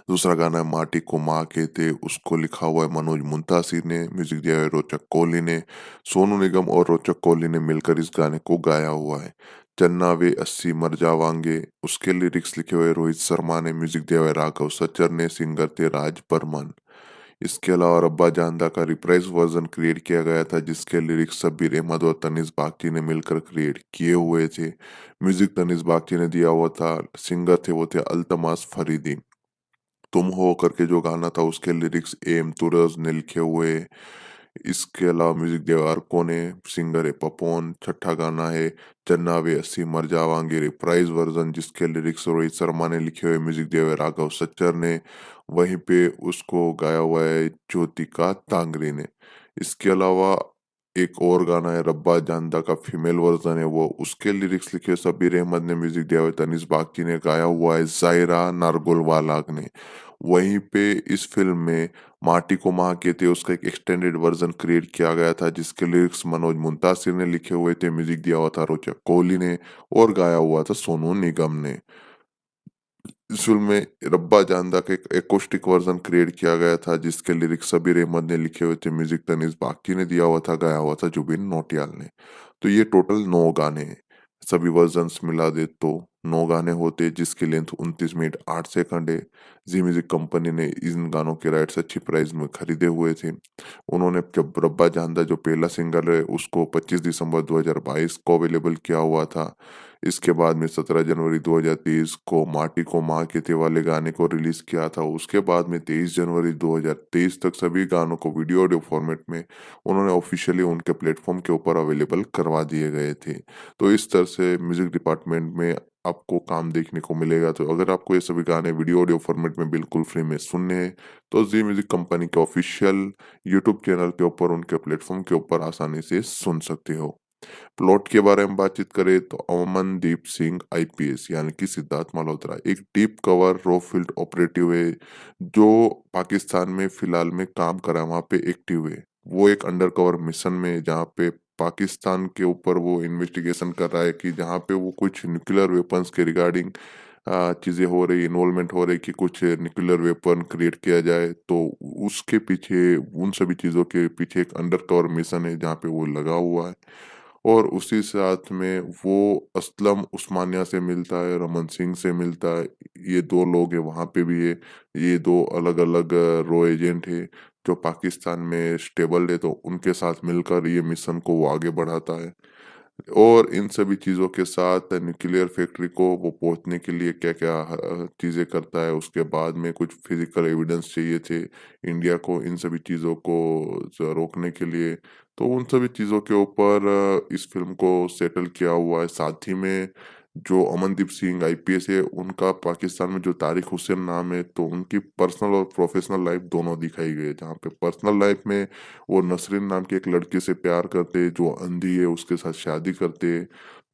A: दूसरा गाना है माटी को माँ कहते, उसको लिखा हुआ है मनोज मुंतासिर ने, म्यूजिक दिया है रोचक कोहली ने। सोनू निगम और रोचक कोहली ने मिलकर इस गाने को गाया हुआ है। चन्ना वे अस्सी मर जावांगे उसके लिरिक्स लिखे हुए रोहित शर्मा ने, म्यूजिक दिया हुआ है राघव सच्चर ने, सिंगर थे राज बर्मन। इसके अलावा रब्बा जानदा का रिप्राइज वर्जन क्रिएट किया गया था जिसके लिरिक्स शब्बीर अहमद और तनिष बागची ने मिलकर क्रिएट किए हुए थे। म्यूजिक तनिष बागची ने दिया हुआ था, सिंगर थे वो थे अल्तमास फरीदी। तुम हो करके जो गाना था उसके लिरिक्स एम तुरज ने लिखे हुए। इसके अलावा म्यूजिक देवारको ने, सिंगर है पपोन। छठा गाना है चन्ना वे अस्सी मर जावांगे रिप्राइज वर्जन जिसके लिरिक्स रोहित शर्मा ने लिखे हुए, म्यूजिक दिया हुआ है राघव सच्चर ने। वहीं पे उसको गाया हुआ है ज्योतिका तांगरे ने। इसके अलावा एक और गाना है रब्बा जानदा का फीमेल वर्जन है वो, उसके लिरिक्स लिखे शब्बीर अहमद ने, म्यूजिक दिया हुआ है तनिष बागची ने, गाया हुआ है जायरा नारगोलवालाग ने। वहीं पे इस फिल्म में माटी को माँ कहते उसका एक एक्सटेंडेड वर्जन क्रिएट किया गया था जिसके लिरिक्स मनोज मुंतासिर ने लिखे हुए थे, म्यूजिक दिया हुआ था रोचक कोहली ने और गाया हुआ था सोनू निगम ने। इस फिल्म में रब्बा जानदा का एक एकोस्टिक वर्जन क्रिएट किया गया था जिसके लिरिक्स सबीर अहमद ने लिखे हुए थे, म्यूजिक तनिष बागची ने दिया हुआ था, गाया हुआ था जुबिन नौटियाल ने। तो ये टोटल 9 गाने हैं। सभी वर्जन्स मिला दे तो 9 गाने होते जिसकी लेंथ 29 मिनट 8 सेकंड है। जी म्यूजिक कंपनी ने इन गानों के राइट्स अच्छी प्राइस में खरीदे हुए थे। उन्होंने जब रब्बा जानदा जो पहला सिंगल है उसको 25 दिसंबर 2022 को अवेलेबल किया हुआ था। इसके बाद में 17 जनवरी 2023 को माटी को माँ कहते वाले गाने को रिलीज किया था। उसके बाद में 23 जनवरी 2023 तक सभी गानों को वीडियो ऑडियो फॉर्मेट में उन्होंने ऑफिशियली उनके प्लेटफॉर्म के ऊपर अवेलेबल करवा दिए गए थे। तो इस तरह से म्यूजिक डिपार्टमेंट में आपको काम देखने को मिलेगा। तो अगर आपको ये सभी गाने वीडियो ऑडियो फॉर्मेट में बिल्कुल फ्री में सुनने हैं तो जी म्यूजिक कंपनी के ऑफिशियल यूट्यूब चैनल के ऊपर उनके प्लेटफॉर्म के ऊपर आसानी से सुन सकते हो। प्लॉट के बारे में बातचीत करें तो अमनदीप सिंह आईपीएस यानी कि सिद्धार्थ मल्होत्रा एक deep cover raw field operative है जो पाकिस्तान में फिलहाल में काम कर रहा है, वहाँ पे एक्टिव है। वो एक अंडर कवर मिशन में है जहाँ पे पाकिस्तान के ऊपर वो इन्वेस्टिगेशन कर रहा है कि जहाँ पे वो कुछ न्यूक्लियर वेपन्स के रिगार्डिंग चीज़ें हो रही, इन्वॉल्वमेंट हो रही कि कुछ न्यूक्लियर वेपन क्रिएट किया जाए। तो उसके पीछे उन सभी चीज़ों के पीछे एक अंडर कवर मिशन है जहाँ पे वो लगा हुआ है। और उसी साथ में वो असलम उस्मानिया से मिलता है, रमन सिंह से मिलता है। ये 2 लोग हैं वहाँ पे भी है। ये 2 अलग-अलग रॉ एजेंट है। जो पाकिस्तान में स्टेबल है, तो उनके साथ मिलकर ये मिशन को वो आगे बढ़ाता है। और इन सभी चीज़ों के साथ न्यूक्लियर फैक्ट्री को वो पहुँचने के लिए क्या-क्या चीज़ें करता है, उसके बाद में कुछ फिज़िकल एविडेंस चाहिए थे इंडिया को इन सभी चीज़ों को रोकने के लिए। तो उन सभी चीज़ों के ऊपर इस फ़िल्म को सेटल किया हुआ है। साथ ही में जो अमनदीप सिंह आईपीएस है, उनका पाकिस्तान में जो तारिक हुसैन नाम है, तो उनकी पर्सनल और प्रोफ़ेशनल लाइफ़ दोनों दिखाई गई है। जहाँ पे पर्सनल लाइफ़ में वो नसरीन नाम की एक लड़की से प्यार करते, जो अंधी है उसके साथ शादी करते।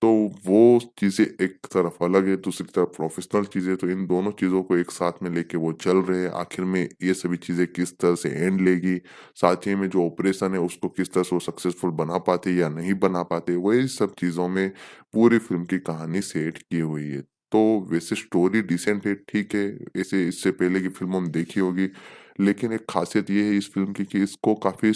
A: तो वो चीज़ें एक तरफ अलग है, दूसरी तरफ प्रोफ़ेशनल चीज़ें, तो इन दोनों चीज़ों को एक साथ में लेके वो चल रहे हैं। आखिर में ये सभी चीज़ें किस तरह से एंड लेगी, साथ ही में जो ऑपरेशन है उसको किस तरह से वो सक्सेसफुल बना पाते या नहीं बना पाते, वही सब चीज़ों में पूरी फ़िल्म की कहानी सेट की हुई है। तो वैसे स्टोरी डिसेंट है, ठीक है, ऐसे इससे पहले की फ़िल्म हम देखी होगी, लेकिन एक ख़ासियत ये है इस फ़िल्म की कि इसको काफ़ी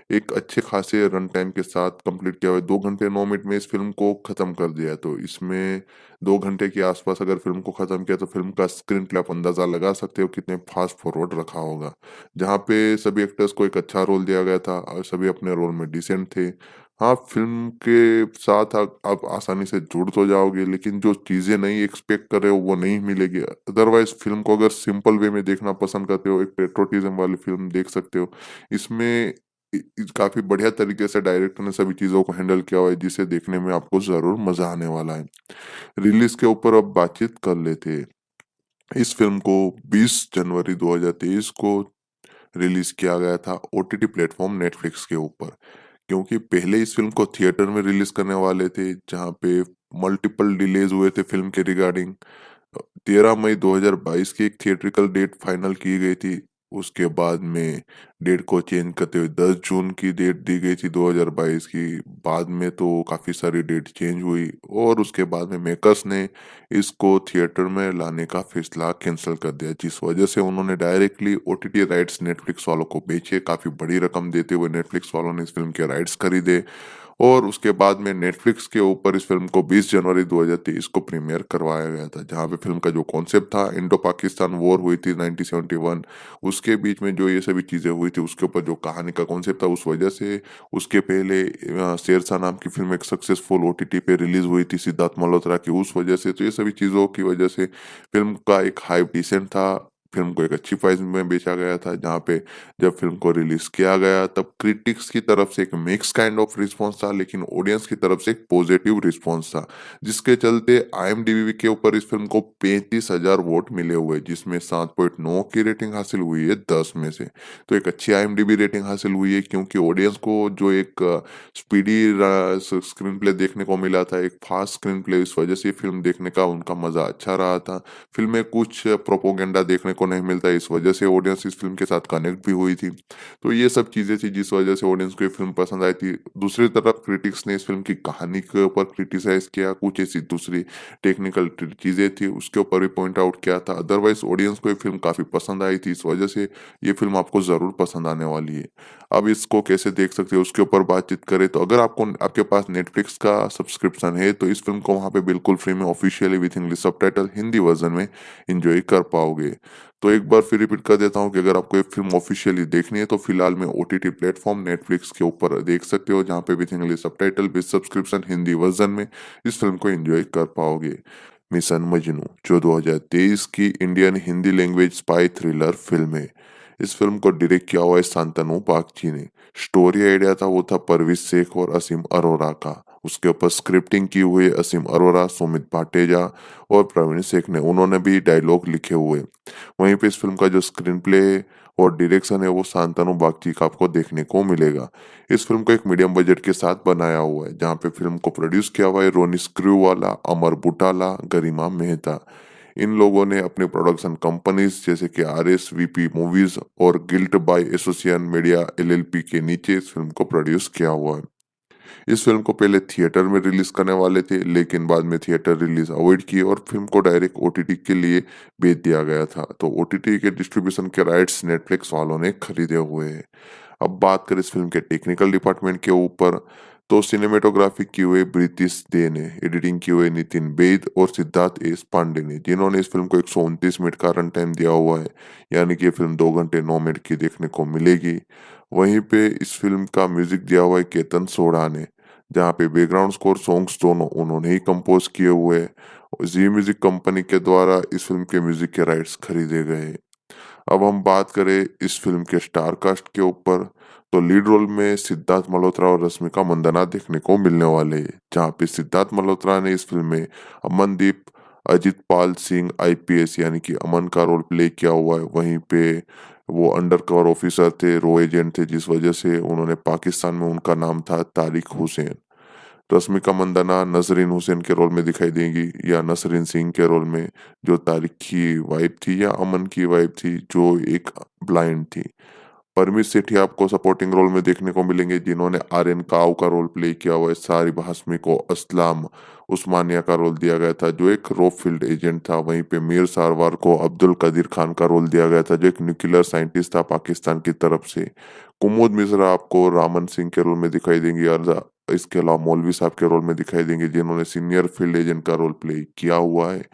A: एक अच्छे खासे रन टाइम के साथ कंप्लीट किया हुआ है। 2 घंटे 9 मिनट में इस फ़िल्म को ख़त्म कर दिया है। तो इसमें 2 घंटे के आस-पास अगर फ़िल्म को ख़त्म किया तो फ़िल्म का स्क्रीन प्ले आप अंदाज़ा लगा सकते हो कितने फ़ास्ट फॉरवर्ड रखा होगा। जहाँ पे सभी एक्टर्स को एक अच्छा रोल दिया गया था और सभी अपने रोल में डिसेंट थे। हाँ, फ़िल्म के साथ आप आसानी से जुड़ तो जाओगे, लेकिन जो चीज़ें नहीं एक्सपेक्ट कर रहे हो वो नहीं मिलेगी। अदरवाइज़ फ़िल्म को अगर सिंपल वे में देखना पसंद करते हो, एक पैट्रियोटिज़्म वाली फ़िल्म देख सकते हो। इसमें काफ़ी बढ़िया तरीके से डायरेक्टर ने सभी चीज़ों को हैंडल किया हुआ है, जिसे देखने में आपको ज़रूर मज़ा आने वाला है। रिलीज़ के ऊपर अब बातचीत कर लेते हैं। इस फ़िल्म को 20 जनवरी 2023 को रिलीज़ किया गया था ओटीटी प्लेटफ़ॉर्म नेटफ्लिक्स के ऊपर। क्योंकि पहले इस फ़िल्म को थिएटर में रिलीज़ करने वाले थे, जहाँ पे मल्टीपल डिलेज़ हुए थे फ़िल्म के रिगार्डिंग। 13 मई 2022 की एक थिएट्रिकल डेट फाइनल की गई थी। उसके बाद में डेट को चेंज करते हुए 10 जून की डेट दी गई थी 2022 की। बाद में तो काफ़ी सारी डेट चेंज हुई और उसके बाद में मेकर्स ने इसको थिएटर में लाने का फैसला कैंसल कर दिया, जिस वजह से उन्होंने डायरेक्टली ओटीटी राइट्स नेटफ्लिक्स वालों को बेचे। काफ़ी बड़ी रकम देते हुए नेटफ्लिक्स वालों ने इस फ़िल्म के राइट्स खरीदे और उसके बाद में नेटफ्लिक्स के ऊपर इस फ़िल्म को 20 जनवरी 2023 को प्रीमियर करवाया गया था। जहाँ पे फ़िल्म का जो कॉन्सेप्ट था, इंडो पाकिस्तान वॉर हुई थी 1971, उसके बीच में जो ये सभी चीज़ें हुई थी, उसके ऊपर जो कहानी का कॉन्सेप्ट था, उस वजह से उसके पहले शेरशाह नाम की फ़िल्म एक सक्सेसफुल ओटीटी पे रिलीज़ हुई थी सिद्धार्थ मल्होत्रा की, उस वजह से। तो ये सभी चीज़ों की वजह से फ़िल्म का एक हाइप डिसेंट था। फ़िल्म को एक अच्छी प्राइस में बेचा गया था, जहाँ पे जब फ़िल्म को रिलीज़ किया गया तब क्रिटिक्स की तरफ से एक मिक्स काइंड ऑफ रिस्पॉन्स था, लेकिन ऑडियंस की तरफ से एक पॉजिटिव रिस्पॉन्स था। जिसके चलते आईएमडीबी के ऊपर इस फ़िल्म को 35,000 वोट मिले हुए, जिसमें 7.9 की रेटिंग हासिल हुई है 10 में से। तो एक अच्छी आईएमडीबी रेटिंग हासिल हुई है, क्योंकि ऑडियंस को जो एक स्पीडी स्क्रीन प्ले देखने को मिला था, एक फास्ट स्क्रीन प्ले, इस वजह से ये फ़िल्म देखने का उनका मज़ा अच्छा रहा था। फ़िल्म में कुछ प्रोपेगेंडा देखने को नहीं मिलता, इस वजह से ऑडियंस इस फ़िल्म के साथ कनेक्ट भी हुई थी। तो ये सब चीज़ें थी जिस वजह से ऑडियंस को ये फ़िल्म पसंद आई थी। दूसरी तरफ क्रिटिक्स ने इस फ़िल्म की कहानी के ऊपर क्रिटिसाइज़ किया, कुछ ऐसी दूसरी टेक्निकल चीज़ें थी उसके ऊपर भी पॉइंट आउट किया था। अदरवाइज़ ऑडियंस को ये फ़िल्म काफ़ी पसंद आई थी, इस वजह से ये फ़िल्म आपको ज़रूर पसंद आने वाली है। अब इसको कैसे देख सकते हो उसके ऊपर बातचीत करें, तो अगर आपके पास नेटफ्लिक्स का सब्सक्रिप्शन है, तो इस फ़िल्म को वहाँ पे बिल्कुल फ्री में officially with English subtitle Hindi version में एन्जॉय कर पाओगे। तो एक बार फिर रिपीट कर देता हूँ कि अगर आपको ये फ़िल्म ऑफ़िशियली देखनी है, तो फ़िलहाल में ओटीटी प्लेटफ़ॉर्म नेटफ्लिक्स के ऊपर देख सकते हो, जहाँ पे with English subtitle with subscription Hindi version में इस फ़िल्म को एन्जॉय कर पाओगे। मिशन मजनू जो 2023 की Indian Hindi language spy thriller film है। इस फ़िल्म को डायरेक्ट किया हुआ है शांतनु बागची ने। स्टोरी आइडिया था वो था परवेज़ शेख और असीम अरोरा का। उसके ऊपर स्क्रिप्टिंग की हुई है असीम अरोरा, सुमित पाटेजा और प्रवीण शेख ने। उन्होंने भी डायलॉग लिखे हुए। वहीं पे इस फ़िल्म का जो स्क्रीन प्ले और डायरेक्शन है वो शांतनु बागची का आपको देखने को मिलेगा। इस फ़िल्म को एक मीडियम बजट के साथ बनाया हुआ है, जहाँ पे फ़िल्म को प्रोड्यूस किया हुआ है रोनी स्क्रूवाला, अमर बुटाला, गरिमा मेहता। इन लोगों ने अपनी प्रोडक्शन कंपनीज़ जैसे कि आरएसवीपी मूवीज़ और guilt by association media LLP के नीचे इस फ़िल्म को प्रोड्यूस किया हुआ है। इस फ़िल्म को पहले थिएटर में रिलीज़ करने वाले थे, लेकिन बाद में थिएटर रिलीज़ अवॉइड किए और फ़िल्म को डायरेक्ट ओटीटी के लिए बेच दिया गया था। तो ओटीटी के डिस्ट्रीब्यूशन के राइट्स नेटफ्लिक्स वालों ने खरीदे हुए हैं। अब बात करें इस फ़िल्म के टेक्निकल डिपार्टमेंट के ऊपर, तो सिनेमेटोग्राफी की हुई ब्रिटिश डे ने, एडिटिंग की हुई नितिन बेद और सिद्धार्थ एस पांडे ने, जिन्होंने इस फिल्म को 129 मिनट का रन टाइम दिया हुआ है, यानी कि ये फिल्म 2 घंटे 9 मिनट की देखने को मिलेगी। वहीं पे इस फिल्म का म्यूजिक दिया हुआ है केतन सोढ़ा ने, जहाँ पे बैकग्राउंड स्कोर सॉन्ग्स दोनों उन्होंने ही कंपोज किए हुए हैं। जी म्यूजिक कंपनी के द्वारा इस फिल्म के म्यूजिक के राइट्स खरीदे गए हैं। अब हम बात करें इस फिल्म के स्टार कास्ट के ऊपर, तो लीड रोल में सिद्धार्थ मल्होत्रा और रश्मिका मंदाना देखने को मिलने वाले हैं, जहाँ पे सिद्धार्थ मल्होत्रा ने इस फिल्म में अमनदीप अजित पाल सिंह आईपीएस यानी कि अमन का रोल प्ले किया हुआ है। वहीं पे वो अंडर कवर ऑफिसर थे, रो एजेंट थे, जिस वजह से उन्होंने पाकिस्तान में उनका नाम था तारिक हुसैन। रश्मिका मंदाना नसरीन हुसैन के रोल में दिखाई देंगी, या नसरीन सिंह के रोल में, जो तारिक की वाइफ थी या अमन की वाइफ थी जो एक ब्लाइंड थी। परमीत सेठी आपको सपोर्टिंग रोल में देखने को मिलेंगे, जिन्होंने आर्यन काव का रोल प्ले किया हुआ है। सारिब हाशमी को असलाम उस्मानिया का रोल दिया गया था, जो एक रॉ फील्ड एजेंट था। वहीं पे मीर सारवार को अब्दुल कदीर खान का रोल दिया गया था, जो एक न्यूक्लियर साइंटिस्ट था पाकिस्तान की तरफ से। कुमुद मिश्रा आपको रामन सिंह के रोल में दिखाई देंगी, और इसके अलावा मौलवी साहब के रोल में दिखाई देंगे, जिन्होंने सीनियर फील्ड एजेंट का रोल प्ले किया हुआ है।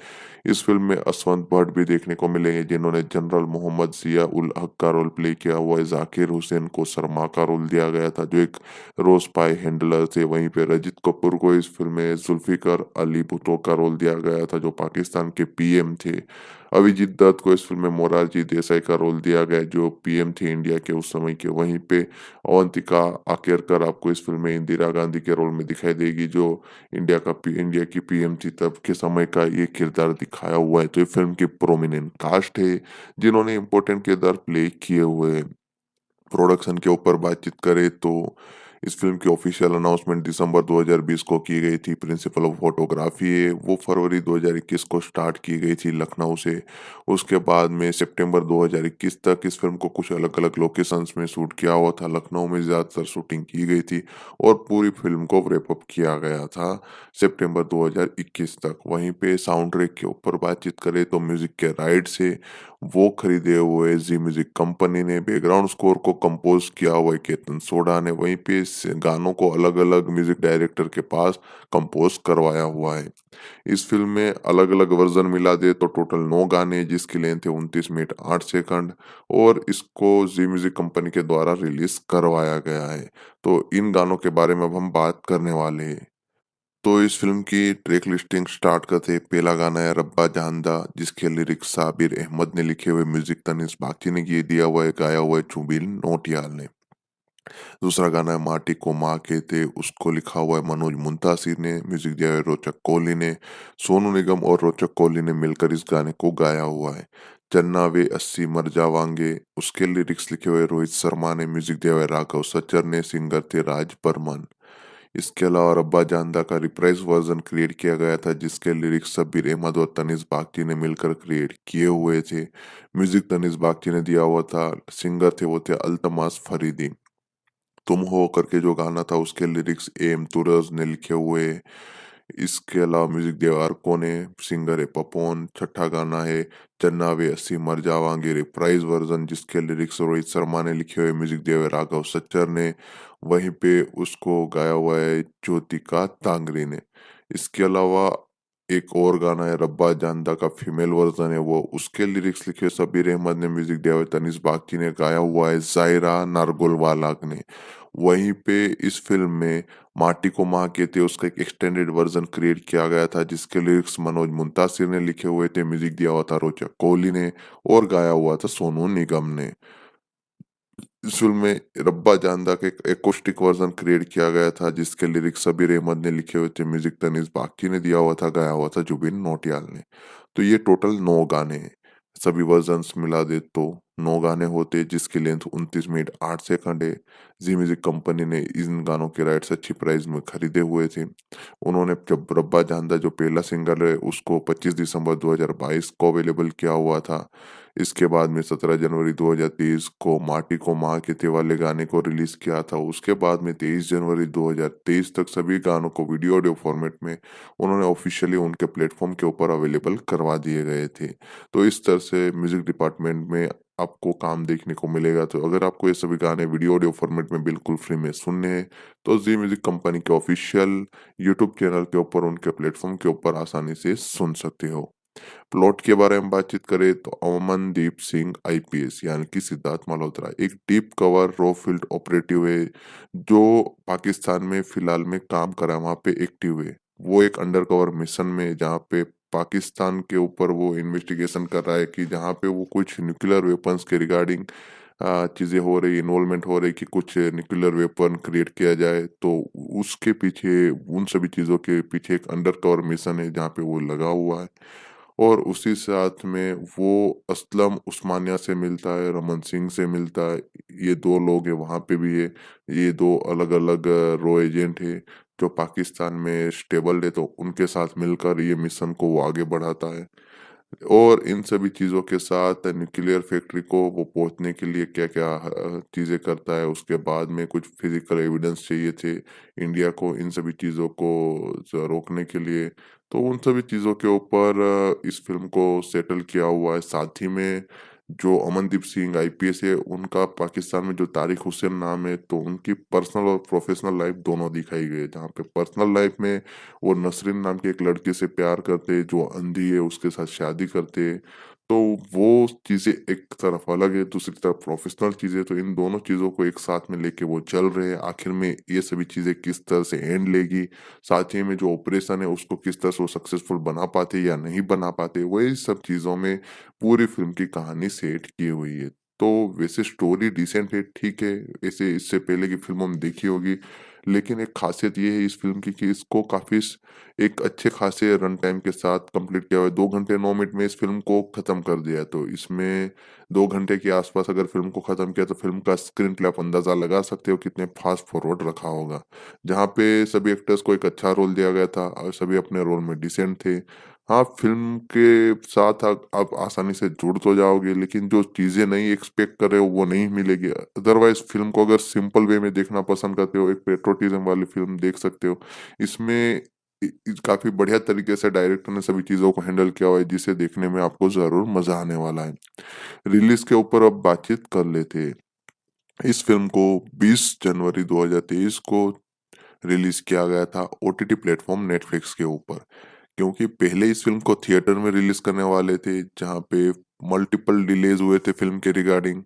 A: इस फिल्म में असवंत भट्ट भी देखने को मिलेंगे, जिन्होंने जनरल मोहम्मद जिया उल हक का रोल प्ले किया हुआ है। जाकिर हुसैन को शर्मा का रोल दिया गया था, जो एक रो स्पाई हैंडलर थे। वहीं पे रजित कपूर को इस फिल्म में जुल्फिकर अली भुट्टो का रोल दिया गया था, जो पाकिस्तान के पीएम थे। अभिजीत दत्त को इस फिल्म में मोरारजी देसाई का रोल दिया गया, जो पीएम थे इंडिया के उस समय के। वहीं पे अवंतिका आकेरकर आपको इस फिल्म में इंदिरा गांधी के रोल में दिखाई देगी, जो इंडिया की पीएम थी तब के समय का ये किरदार दिखाया हुआ है। तो ये फिल्म की प्रोमिनेंट कास्ट है, जिन्होंने इम्पोर्टेंट किरदार प्ले किए हुए हैं। प्रोडक्शन के ऊपर बातचीत करें तो इस फिल्म की ऑफिशियल अनाउंसमेंट दिसंबर 2020 को की गई थी। प्रिंसिपल ऑफ फोटोग्राफी है वो फरवरी 2021 को स्टार्ट की गई थी लखनऊ से। उसके बाद में सितंबर 2021 तक इस फिल्म को कुछ अलग अलग लोकेशंस में शूट किया हुआ था। लखनऊ में ज़्यादातर शूटिंग की गई थी और पूरी फिल्म को wrap अप किया गया था सितंबर 2021 तक। वहीं पे साउंड ट्रैक के ऊपर बातचीत करें तो म्यूजिक के राइट्स है वो खरीदे हुए जी म्यूजिक कंपनी ने। बैकग्राउंड स्कोर को कंपोज किया हुआ है केतन सोढ़ा ने। वहीं पे इस गानों को अलग अलग म्यूजिक डायरेक्टर के पास कंपोज करवाया हुआ है। इस फिल्म में अलग अलग वर्जन मिला दे तो टोटल 9 गाने, जिसकी लेंथ है 29 मिनट 8 सेकंड, और इसको जी म्यूजिक कंपनी के द्वारा रिलीज करवाया गया है। तो इन गानों के बारे में अब हम बात करने वाले हैं। तो इस फिल्म की ट्रैक लिस्टिंग स्टार्ट करते हैं। पहला गाना है रब्बा जानदा, जिसके लिरिक्स साबिर अहमद ने लिखे हुए, म्यूजिक तनिष्क बागची ने ये दिया हुआ है, गाया हुआ है चुबिल नौटियाल ने। दूसरा गाना है माटी को माँ कहते, उसको लिखा हुआ है मनोज मुंतासिर ने, म्यूजिक दिया है रोचक कोहली ने। सोनू निगम और रोचक कोहली ने मिलकर इस गाने को गाया हुआ है। चन्ना वे अस्सी मर जावांगे, उसके लिरिक्स लिखे हुए रोहित शर्मा ने, म्यूजिक दिया हुआ है राघव सच्चर ने, सिंगर थे राज बर्मन। इसके अलावा रब्बा जानदा का रिप्राइज वर्जन क्रिएट किया गया था, जिसके लिरिक्स शब्बीर अहमद और तनिष्क बागची ने मिलकर क्रिएट किए हुए थे। म्यूजिक तनिष्क बागची ने दिया हुआ था, सिंगर थे वो थे अल्तमास फरीदी। तुम हो करके जो गाना था उसके लिरिक्स एम तुरज ने लिखे हुए। इसके अलावा म्यूजिक दिया को ने, सिंगर है पपोन। छठा गाना है चन्ना वे अस्सी मर जावांगे, रिप्राइज वर्जन, जिसके लिरिक्स रोहित शर्मा ने लिखे हुए, म्यूजिक दिया हुआ राघव सच्चर ने। वहीं पे उसको गाया हुआ है ज्योतिका तांगरी ने। इसके अलावा एक और गाना है रब्बा जानदा का फीमेल वर्जन है वो, उसके लिरिक्स लिखे सबीर अहमद ने, म्यूजिक दिया हुआ है तनिष्क बागची ने, गाया हुआ है जायरा नारगोलवाला ने। वहीं पे इस फिल्म में माटी को माँ कहते उसका एक एक्सटेंडेड वर्जन क्रिएट किया गया था, जिसके लिरिक्स मनोज मुंतासिर ने लिखे हुए थे, म्यूजिक दिया हुआ था रोचक कोहली ने, और गाया हुआ था सोनू निगम ने। इस फिल्म में रब्बा जानदा का एक एकोस्टिक वर्जन क्रिएट किया गया था, जिसके लिरिक्स सबीर अहमद ने लिखे हुए थे, म्यूजिक तनिष्क बागची ने दिया हुआ था, गाया हुआ था जुबिन नौटियाल ने। तो ये टोटल 9 गाने हैं। सभी वर्जन्स मिला दे तो 9 गाने होते, जिसकी लेंथ 29 मिनट 8 सेकंड है। जी म्यूजिक कंपनी ने इन गानों के राइट्स अच्छी प्राइस में खरीदे हुए थे। उन्होंने जब रब्बा जानदा जो पहला सिंगल है उसको 25 दिसंबर 2022 को अवेलेबल किया हुआ था। इसके बाद में 17 जनवरी 2023 को माटी को माँ कहते वाले गाने को रिलीज किया था। उसके बाद में 23 जनवरी 2023 तक सभी गानों को वीडियो ऑडियो फॉर्मेट में उन्होंने ऑफिशियली उनके प्लेटफॉर्म के ऊपर अवेलेबल करवा दिए गए थे। तो इस तरह से म्यूजिक डिपार्टमेंट में आपको काम देखने को मिलेगा। तो अगर आपको ये सभी गाने वीडियो ऑडियो फॉर्मेट में बिल्कुल फ्री में सुनने हैं, तो ज़ी म्यूज़िक कंपनी के ऑफ़िशियल यूट्यूब चैनल के ऊपर, उनके प्लेटफ़ॉर्म के ऊपर आसानी से सुन सकते हो। प्लॉट के बारे में बातचीत करें तो अमनदीप सिंह आईपीएस यानी कि सिद्धार्थ मल्होत्रा एक deep cover raw field operative है जो पाकिस्तान में फिलहाल में काम कर रहा है, वहाँ पे एक्टिव है। वो एक अंडर कवर मिशन में जहाँ पे पाकिस्तान के ऊपर वो इन्वेस्टिगेशन कर रहा है कि जहाँ पे वो कुछ न्यूक्लियर वेपन्स के रिगार्डिंग चीज़ें हो रही, इन्वॉल्वमेंट हो रही कि कुछ न्यूक्लियर वेपन क्रिएट किया जाए, तो उसके पीछे उन सभी चीज़ों के पीछे एक अंडर कवर मिशन है जहाँ पे वो लगा हुआ है। और उसी साथ में वो असलम उस्मानिया से मिलता है, रमन सिंह से मिलता है। ये 2 लोग हैं, वहाँ पे भी है। ये 2 अलग-अलग रॉ एजेंट हैं, जो पाकिस्तान में स्टेबल है, तो उनके साथ मिलकर ये मिशन को वो आगे बढ़ाता है। और इन सभी चीज़ों के साथ न्यूक्लियर फैक्ट्री को वो पहुँचने के लिए क्या-क्या चीज़ें करता है, उसके बाद में कुछ फिज़िकल एविडेंस चाहिए थे इंडिया को इन सभी चीज़ों को रोकने के लिए। तो उन सभी चीज़ों के ऊपर इस फ़िल्म को सेटल किया हुआ है। साथ ही में जो अमनदीप सिंह आईपीएस है, उनका पाकिस्तान में जो तारिक हुसैन नाम है, तो उनकी पर्सनल और प्रोफ़ेशनल लाइफ़ दोनों दिखाई गई है। जहाँ पे पर्सनल लाइफ़ में वो नसरीन नाम की एक लड़की से प्यार करते, जो अंधी है उसके साथ शादी करते। तो वो चीज़ें एक तरफ अलग है, दूसरी तरफ प्रोफ़ेशनल चीज़ें, तो इन दोनों चीज़ों को एक साथ में लेके वो चल रहे हैं। आखिर में ये सभी चीज़ें किस तरह से एंड लेगी, साथ ही में जो ऑपरेशन है उसको किस तरह से वो सक्सेसफुल बना पाते या नहीं बना पाते, वही सब चीज़ों में पूरी फ़िल्म की कहानी सेट की हुई है। तो वैसे स्टोरी डिसेंट है, ठीक है, ऐसे इससे पहले की फ़िल्म हम देखी होगी, लेकिन एक ख़ासियत ये है इस फ़िल्म की कि इसको काफ़ी एक अच्छे खासे रन टाइम के साथ कंप्लीट किया हुआ है। 2 घंटे 9 मिनट में इस फ़िल्म को ख़त्म कर दिया है। तो इसमें 2 घंटे के आस-पास अगर फ़िल्म को ख़त्म किया तो फ़िल्म का स्क्रीन प्ले आप अंदाज़ा लगा सकते हो कितने फ़ास्ट फॉरवर्ड रखा होगा। जहाँ पे सभी एक्टर्स को एक अच्छा रोल दिया गया था और सभी अपने रोल में डिसेंट थे। हाँ, फ़िल्म के साथ आप आसानी से जुड़ तो जाओगे, लेकिन जो चीज़ें नहीं एक्सपेक्ट कर रहे हो वो नहीं मिलेगी। अदरवाइज़ फ़िल्म को अगर सिंपल वे में देखना पसंद करते हो, एक पैट्रियोटिज़्म वाली फ़िल्म देख सकते हो। इसमें काफ़ी बढ़िया तरीके से डायरेक्टर ने सभी चीज़ों को हैंडल किया हुआ है, जिसे देखने में आपको ज़रूर मज़ा आने वाला है। रिलीज़ के ऊपर अब बातचीत कर लेते हैं। इस फ़िल्म को 20 जनवरी 2023 को रिलीज़ किया गया था ओटीटी प्लेटफ़ॉर्म नेटफ्लिक्स के ऊपर। क्योंकि पहले इस फ़िल्म को थिएटर में रिलीज़ करने वाले थे, जहाँ पे मल्टीपल डिलेज़ हुए थे फ़िल्म के रिगार्डिंग।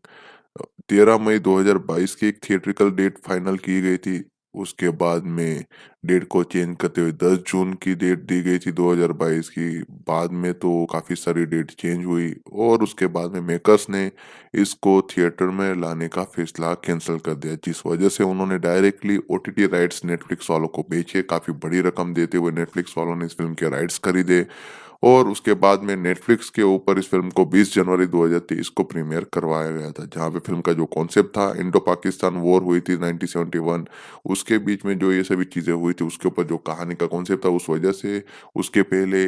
A: 13 मई 2022 की एक थिएट्रिकल डेट फाइनल की गई थी। उसके बाद में डेट को चेंज करते हुए 10 जून की डेट दी गई थी 2022 की। बाद में तो काफ़ी सारी डेट चेंज हुई और उसके बाद में मेकर्स ने इसको थिएटर में लाने का फैसला कैंसल कर दिया, जिस वजह से उन्होंने डायरेक्टली ओटीटी राइट्स नेटफ्लिक्स वालों को बेचे। काफ़ी बड़ी रकम देते हुए नेटफ्लिक्स वालों ने इस फ़िल्म के राइट्स खरीदे और उसके बाद में नेटफ्लिक्स के ऊपर इस फ़िल्म को 20 जनवरी 2023 को प्रीमियर करवाया गया था। जहाँ पे फ़िल्म का जो कॉन्सेप्ट था, इंडो पाकिस्तान वॉर हुई थी 1971, उसके बीच में जो ये सभी चीज़ें हुई थी, उसके ऊपर जो कहानी का कॉन्सेप्ट था, उस वजह से उसके पहले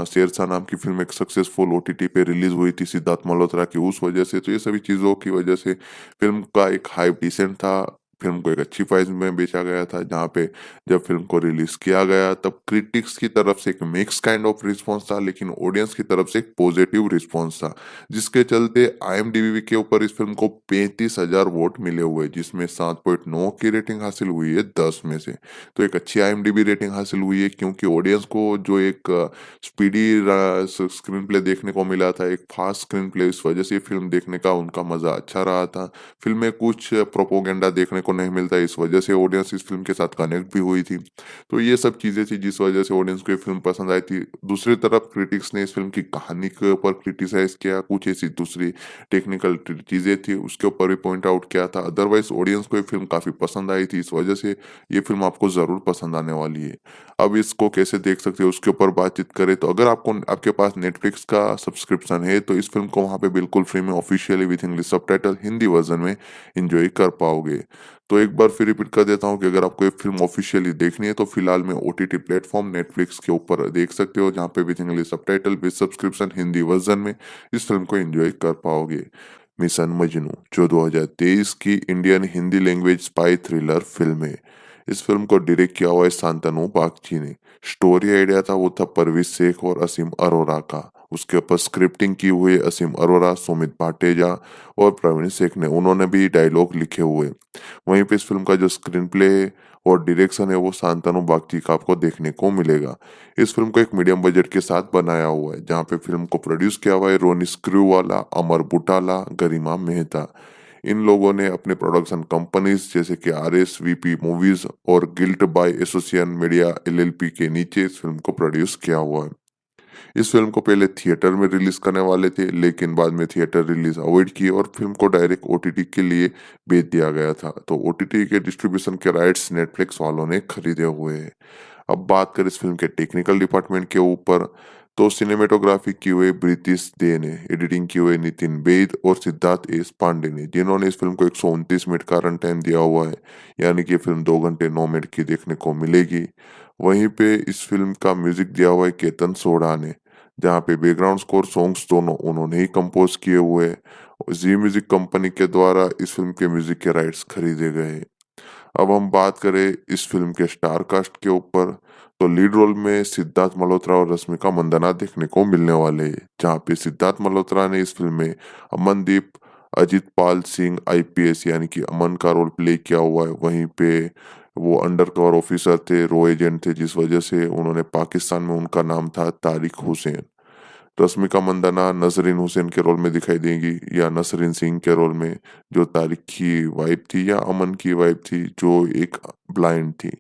A: शेरशाह नाम की फ़िल्म एक सक्सेसफुल ओटीटी पे रिलीज़ हुई थी सिद्धार्थ मल्होत्रा की, उस वजह से। तो ये सभी चीज़ों की वजह से फ़िल्म का एक हाइप डिसेंट था। फ़िल्म को एक अच्छी प्राइस में बेचा गया था, जहाँ पे जब फ़िल्म को रिलीज़ किया गया तब क्रिटिक्स की तरफ से एक मिक्स काइंड ऑफ रिस्पॉन्स था, लेकिन ऑडियंस की तरफ से एक पॉजिटिव रिस्पॉन्स था। जिसके चलते आईएमडीबी के ऊपर इस फ़िल्म को 35,000 वोट मिले हुए, जिसमें 7.9 की रेटिंग हासिल हुई है 10 में से। तो एक अच्छी आईएमडीबी रेटिंग हासिल हुई है, क्योंकि ऑडियंस को जो एक स्पीडी स्क्रीन प्ले देखने को मिला था, एक फास्ट स्क्रीन प्ले, इस वजह से ये फ़िल्म देखने का उनका मज़ा अच्छा रहा था। फ़िल्म में कुछ प्रोपेगेंडा देखने को नहीं मिलता, इस वजह से ऑडियंस इस फ़िल्म के साथ कनेक्ट भी हुई थी। तो ये सब चीज़ें थी जिस वजह से ऑडियंस को ये फ़िल्म पसंद आई थी। दूसरी तरफ क्रिटिक्स ने इस फ़िल्म की कहानी के ऊपर क्रिटिसाइज़ किया, कुछ ऐसी दूसरी टेक्निकल चीज़ें थी उसके ऊपर भी पॉइंट आउट किया था। अदरवाइज़ ऑडियंस को ये फ़िल्म काफ़ी पसंद आई थी, इस वजह से ये फ़िल्म आपको ज़रूर पसंद आने वाली है। अब इसको कैसे देख सकते हो उसके ऊपर बातचीत करें, तो अगर आपके पास नेटफ्लिक्स का सब्सक्रिप्शन है, तो इस फ़िल्म को वहाँ पे बिल्कुल फ्री में officially with English subtitle Hindi version में एन्जॉय कर पाओगे। तो एक बार फिर रिपीट कर देता हूँ कि अगर आपको ये फ़िल्म ऑफ़िशियली देखनी है, तो फ़िलहाल में ओटीटी प्लेटफ़ॉर्म नेटफ्लिक्स के ऊपर देख सकते हो, जहाँ पे with English subtitle with subscription Hindi version में इस फ़िल्म को एन्जॉय कर पाओगे। मिशन मजनू जो 2023 की Indian Hindi language spy thriller film है। इस फ़िल्म को डायरेक्ट किया हुआ है शांतनु बागची ने। स्टोरी आइडिया था वो था परवेज़ शेख और असीम अरोरा का। उसके ऊपर स्क्रिप्टिंग की हुई असीम अरोरा, सुमित भाटेजा और प्रवीण सेठ ने, उन्होंने भी डायलॉग लिखे हुए। वहीं पे इस फ़िल्म का जो स्क्रीन प्ले और डायरेक्शन है वो शांतनु बागची का आपको देखने को मिलेगा। इस फ़िल्म को एक मीडियम बजट के साथ बनाया हुआ है, जहाँ पे फ़िल्म को प्रोड्यूस किया हुआ है रोनी स्क्रूवाला, अमर बुटाला, गरिमा मेहता। इन लोगों ने अपने प्रोडक्शन कंपनीज़ जैसे कि आरएसवीपी मूवीज़ और guilt by association media LLP के नीचे इस फ़िल्म को प्रोड्यूस किया हुआ है। इस फ़िल्म को पहले थिएटर में रिलीज़ करने वाले थे, लेकिन बाद में थिएटर रिलीज़ अवॉइड की और फ़िल्म को डायरेक्ट ओटीटी के लिए बेच दिया गया था। तो ओटीटी के डिस्ट्रीब्यूशन के राइट्स नेटफ्लिक्स वालों ने खरीदे हुए हैं। अब बात करें इस फ़िल्म के टेक्निकल डिपार्टमेंट के ऊपर, तो सिनेमेटोग्राफी की हुई ब्रितिश दे ने, एडिटिंग की हुई नितिन बेद और सिद्धार्थ एस पांडे ने, जिन्होंने इस फ़िल्म को 129 मिनट का रन टाइम दिया हुआ है, यानी कि फ़िल्म 2 घंटे 9 मिनट की देखने को मिलेगी। वहीं पे इस फ़िल्म का म्यूज़िक दिया हुआ है केतन सोढ़ा ने, जहाँ पे बैकग्राउंड स्कोर सॉन्ग्स दोनों उन्होंने ही कंपोज़ किए हुए हैं। ज़ी म्यूज़िक कंपनी के द्वारा इस फ़िल्म के म्यूज़िक के राइट्स खरीदे गए हैं। अब हम बात करें इस फ़िल्म के स्टार कास्ट के ऊपर, तो लीड रोल में सिद्धार्थ मल्होत्रा और रश्मिका मंदाना देखने को मिलने वाले हैं, जहाँ पे सिद्धार्थ मल्होत्रा ने इस फ़िल्म में अमनदीप अजित पाल सिंह आईपीएस यानी कि अमन का रोल प्ले किया हुआ है। वहीं पे वो अंडर कवर ऑफिसर थे, रो एजेंट थे, जिस वजह से उन्होंने पाकिस्तान में उनका नाम था तारिक हुसैन। रश्मिका मंदाना नसरीन हुसैन के रोल में दिखाई देंगी या नसरीन सिंह के रोल में, जो तारिक की वाइफ थी या अमन की वाइफ थी जो एक ब्लाइंड थी।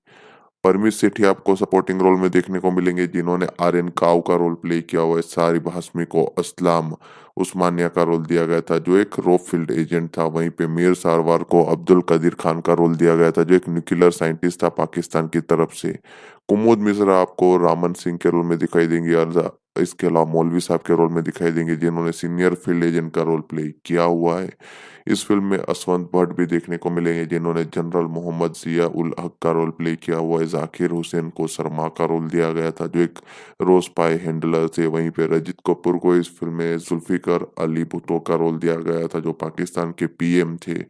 A: परमीत सेठी आपको सपोर्टिंग रोल में देखने को मिलेंगे, जिन्होंने आर्यन काव का रोल प्ले किया हुआ है। सारिब हाशमी को असलाम उस्मानिया का रोल दिया गया था, जो एक रॉ फील्ड एजेंट था। वहीं पे मीर सारवार को अब्दुल कदीर खान का रोल दिया गया था, जो एक न्यूक्लियर साइंटिस्ट था पाकिस्तान की तरफ से। कुमुद मिश्रा आपको रामन सिंह के रोल में दिखाई देंगी और इसके अलावा मौलवी साहब के रोल में दिखाई देंगे, जिन्होंने सीनियर फील्ड एजेंट का रोल प्ले किया हुआ है। इस फ़िल्म में असवंत भट्ट भी देखने को मिलेंगे, जिन्होंने जनरल मोहम्मद ज़िया उल हक का रोल प्ले किया हुआ है। ज़ाकिर हुसैन को शर्मा का रोल दिया गया था, जो एक रो स्पाई हैंडलर थे। वहीं पे रजित कपूर को इस फ़िल्म में जुल्फ़िकार अली भुट्टो का रोल दिया गया था, जो पाकिस्तान के पीएम थे।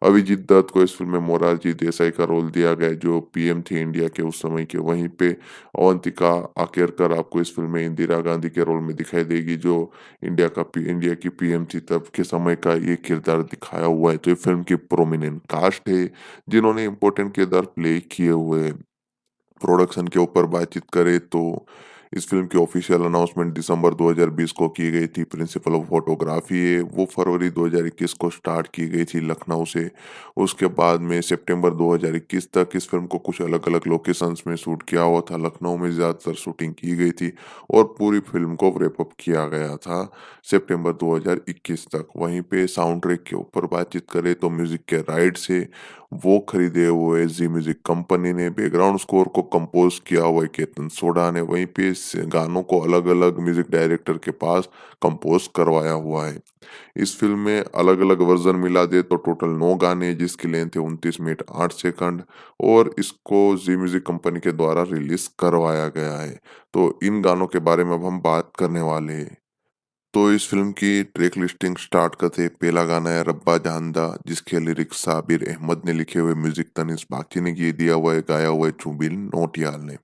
A: अभिजीत दत्त को इस फ़िल्म में मोरारजी देसाई का रोल दिया गया है, जो पीएम थे इंडिया के उस समय के। वहीं पे अवंतिका आकेरकर आपको इस फ़िल्म में इंदिरा गांधी के रोल में दिखाई देगी, जो इंडिया की पीएम थी तब के समय का ये किरदार दिखाया हुआ है। तो ये फ़िल्म की प्रोमिनेंट कास्ट है, जिन्होंने इम्पोर्टेंट किरदार प्ले किए हुए हैं। प्रोडक्शन के ऊपर बातचीत करें तो इस फ़िल्म की ऑफ़िशियल अनाउंसमेंट दिसंबर 2020 को की गई थी। प्रिंसिपल ऑफ फ़ोटोग्राफ़ी है, वो फरवरी 2021 को स्टार्ट की गई थी लखनऊ से। उसके बाद में सितंबर 2021 तक इस फ़िल्म को कुछ अलग-अलग लोकेशंस में शूट किया हुआ था। लखनऊ में ज़्यादातर शूटिंग की गई थी और पूरी फ़िल्म को रैप अप किया गया था सितंबर 2021 तक। वहीं पे साउंड ट्रैक के ऊपर बातचीत करें तो म्यूज़िक के राइट्स है वो खरीदे हुए ज़ी म्यूज़िक कंपनी ने। बैकग्राउंड स्कोर को कंपोज़ किया हुआ है केतन सोढ़ा ने। वहीं पे इस गानों को अलग-अलग म्यूज़िक डायरेक्टर के पास कंपोज़ करवाया हुआ है। इस फ़िल्म में अलग-अलग वर्ज़न मिला दे तो टोटल 9 गाने हैं, जिसकी लेंथ है 29 मिनट 8 सेकंड और इसको ज़ी म्यूज़िक कंपनी के द्वारा रिलीज़ करवाया गया है। तो इन गानों के बारे में अब हम बात करने वाले हैं। तो इस फ़िल्म की ट्रैक लिस्टिंग स्टार्ट करते हैं। पहला गाना है रब्बा जानदा, जिसके लिरिक्स साबिर अहमद ने लिखे हुए, म्यूजिक तनिष्क बागची ने ये दिया हुआ है, गाया हुआ है जुबिन नौटियाल ने।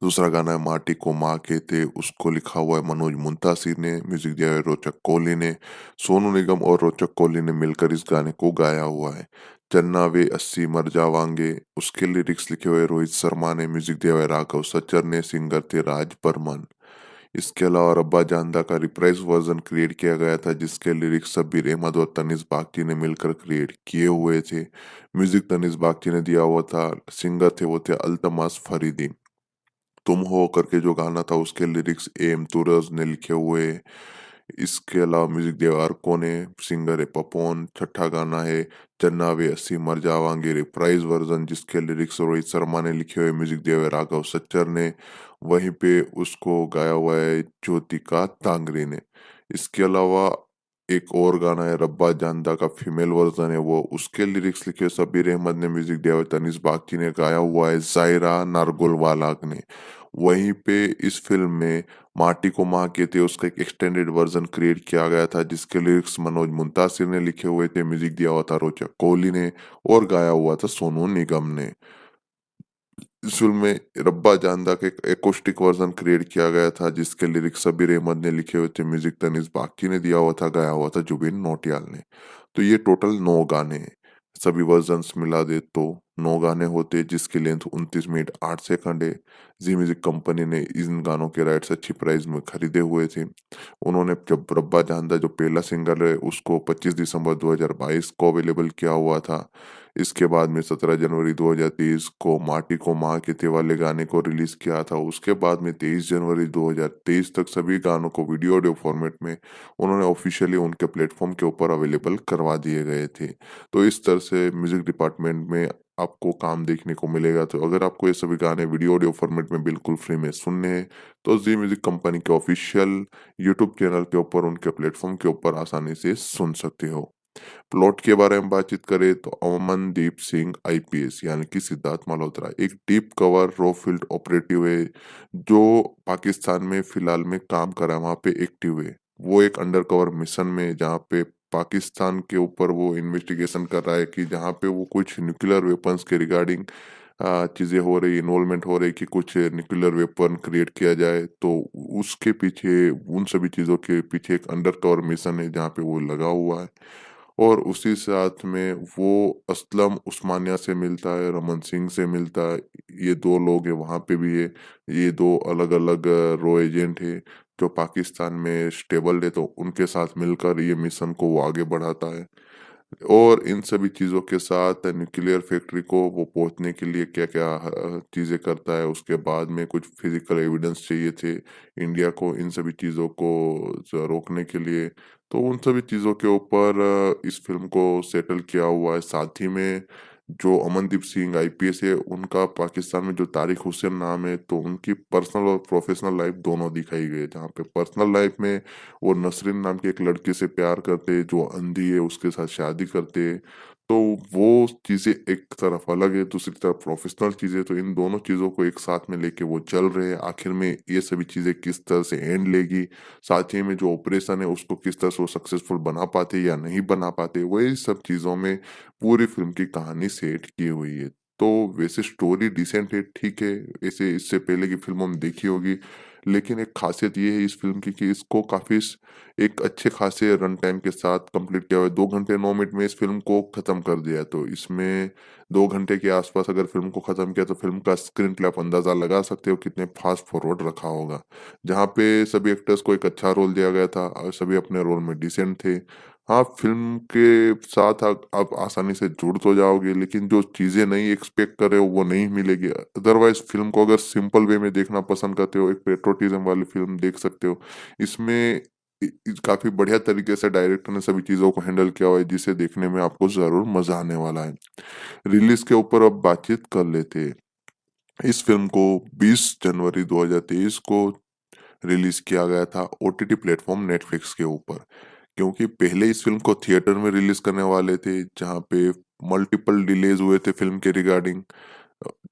A: दूसरा गाना है माटी को माँ कहते, उसको लिखा हुआ है मनोज मुंतासिर ने, म्यूजिक दिया है रोचक कोहली ने। सोनू निगम और रोचक कोहली ने मिलकर इस गाने को गाया हुआ है। चन्ना वे अस्सी मर जावांगे, उसके लिरिक्स लिखे हुए रोहित शर्मा ने, म्यूजिक दिया हुआ है राघव सच्चर ने, सिंगर थे राज बर्मन। इसके अलावा रब्बा जानदा का रिप्राइज वर्जन क्रिएट किया गया था, जिसके लिरिक्स शब्बीर अहमद और तनिष्क बागची ने मिलकर क्रिएट किए हुए थे। म्यूजिक तनिष्क बागची ने दिया हुआ था, सिंगर थे वो थे अल्तमास फरीदी। तुम हो करके जो गाना था उसके लिरिक्स एम तुरज ने लिखे हुए। इसके अलावा म्यूजिक दिया अर्को ने, सिंगर है पपोन। छठा गाना है चन्ना वे अस्सी मर जावांगे, रिप्राइज वर्जन, जिसके लिरिक्स रोहित शर्मा ने लिखे हुए, म्यूजिक दिया हुआ है राघव सच्चर ने। वहीं पे उसको गाया हुआ है ज्योतिका तांगरी ने। इसके अलावा एक और गाना है रब्बा जानदा का फीमेल वर्जन है वो, उसके लिरिक्स लिखे शब्बीर अहमद ने, म्यूजिक दिया हुआ है तनिष्क बागची ने, गाया हुआ है जायरा नारगोलवालाग ने। वहीं पे इस फ़िल्म में माटी को माँ कहते उसका एक एक्सटेंडेड वर्ज़न क्रिएट किया गया था, जिसके लिरिक्स मनोज मुंतासिर ने लिखे हुए थे, म्यूज़िक दिया हुआ था रोचक कोहली ने और गाया हुआ था सोनू निगम ने। इस फ़िल्म में रब्बा जानदा का एक एकोस्टिक वर्ज़न क्रिएट किया गया था, जिसके लिरिक्स सबीर अहमद ने लिखे हुए थे, म्यूज़िक तनीज़ बाकी ने दिया हुआ था, गाया हुआ था जुबिन नौटियाल ने। तो ये टोटल 9 गाने हैं। सभी वर्ज़न्स मिला दे तो 9 गाने होते, जिसकी लेंथ 29 मिनट 8 सेकंड है। ज़ी म्यूज़िक कंपनी ने इन गानों के राइट्स अच्छी प्राइस में खरीदे हुए थे। उन्होंने जब रब्बा जानदा जो पहला सिंगल है, उसको 25 दिसंबर 2022 को अवेलेबल किया हुआ था। इसके बाद में 17 जनवरी 2023 को माटी को माँ कहते वाले गाने को रिलीज़ किया था। उसके बाद में 23 जनवरी 2023 तक सभी गानों को वीडियो ऑडियो फॉर्मेट में उन्होंने ऑफ़िशियली उनके प्लेटफ़ॉर्म के ऊपर अवेलेबल करवा दिए गए थे। तो इस तरह से म्यूज़िक डिपार्टमेंट में आपको काम देखने को मिलेगा। तो अगर आपको ये सभी गाने वीडियो ऑडियो फॉर्मेट में बिल्कुल फ्री में सुनने हैं, तो ज़ी म्यूज़िक कंपनी के ऑफ़िशियल यूट्यूब चैनल के ऊपर, उनके प्लेटफ़ॉर्म के ऊपर आसानी से सुन सकते हो। प्लॉट के बारे में बातचीत करें तो अमनदीप सिंह आईपीएस यानी कि सिद्धार्थ मल्होत्रा एक deep cover raw field operative है, जो पाकिस्तान में फिलहाल में काम कर रहा है, वहाँ पे एक्टिव है। वो एक अंडर कवर मिशन में, जहाँ पे पाकिस्तान के ऊपर वो इन्वेस्टिगेशन कर रहा है कि जहाँ पे वो कुछ न्यूक्लियर वेपन्स के रिगार्डिंग चीज़ें हो रही, इन्वॉल्वमेंट हो रही कि कुछ न्यूक्लियर वेपन क्रिएट किया जाए, तो उसके पीछे, उन सभी चीज़ों के पीछे एक अंडर कवर मिशन है जहाँ पे वो लगा हुआ है। और उसी साथ में वो असलम उस्मानिया से मिलता है, रमन सिंह से मिलता है। ये 2 लोग हैं, वहाँ पे भी है। ये 2 अलग-अलग रॉ एजेंट है, जो पाकिस्तान में स्टेबल है, तो उनके साथ मिलकर ये मिशन को वो आगे बढ़ाता है। और इन सभी चीज़ों के साथ न्यूक्लियर फैक्ट्री को वो पहुँचने के लिए क्या-क्या चीज़ें करता है, उसके बाद में कुछ फिज़िकल एविडेंस चाहिए थे इंडिया को इन सभी चीज़ों को रोकने के लिए। तो उन सभी चीज़ों के ऊपर इस फ़िल्म को सेटल किया हुआ है। साथ ही में जो अमनदीप सिंह आईपीएस है, उनका पाकिस्तान में जो तारिक हुसैन नाम है, तो उनकी पर्सनल और प्रोफ़ेशनल लाइफ़ दोनों दिखाई गई है। जहाँ पे पर्सनल लाइफ़ में वो नसरीन नाम की एक लड़की से प्यार करते, जो अंधी है, उसके साथ शादी करते। तो वो चीज़ें एक तरफ अलग है, दूसरी तरफ प्रोफ़ेशनल चीज़ें, तो इन दोनों चीज़ों को एक साथ में लेके वो चल रहे हैं। आखिर में ये सभी चीज़ें किस तरह से एंड लेगी, साथ ही में जो ऑपरेशन है उसको किस तरह से वो सक्सेसफुल बना पाते या नहीं बना पाते, वही सब चीज़ों में पूरी फ़िल्म की कहानी सेट की हुई है। तो वैसे स्टोरी डिसेंट है, ठीक है, ऐसे इससे पहले की फ़िल्म हम देखी होगी, लेकिन एक ख़ासियत ये है इस फ़िल्म की कि इसको काफ़ी एक अच्छे खासे रन टाइम के साथ कंप्लीट किया हुआ है। 2 घंटे 9 मिनट में इस फ़िल्म को ख़त्म कर दिया है। तो इसमें 2 घंटे के आस-पास अगर फ़िल्म को ख़त्म किया, तो फ़िल्म का स्क्रीन प्ले आप अंदाज़ा लगा सकते हो कितने फ़ास्ट फॉरवर्ड रखा होगा। जहाँ पे सभी एक्टर्स को एक अच्छा रोल दिया गया था और सभी अपने रोल में डिसेंट थे। हाँ, फ़िल्म के साथ आप आसानी से जुड़ तो जाओगे, लेकिन जो चीज़ें नहीं एक्सपेक्ट कर रहे हो वो नहीं मिलेगी। अदरवाइज़ फ़िल्म को अगर सिंपल वे में देखना पसंद करते हो, एक पैट्रियोटिज़्म वाली फ़िल्म देख सकते हो। इसमें काफ़ी बढ़िया तरीके से डायरेक्टर ने सभी चीज़ों को हैंडल किया हुआ है, जिसे देखने में आपको ज़रूर मज़ा आने वाला है। रिलीज़ के ऊपर अब बातचीत कर लेते हैं। इस फ़िल्म को 20 जनवरी 2023 को रिलीज़ किया गया था ओटीटी प्लेटफ़ॉर्म नेटफ्लिक्स के ऊपर। क्योंकि पहले इस फ़िल्म को थिएटर में रिलीज़ करने वाले थे, जहाँ पे मल्टीपल डिलेज़ हुए थे फ़िल्म के रिगार्डिंग।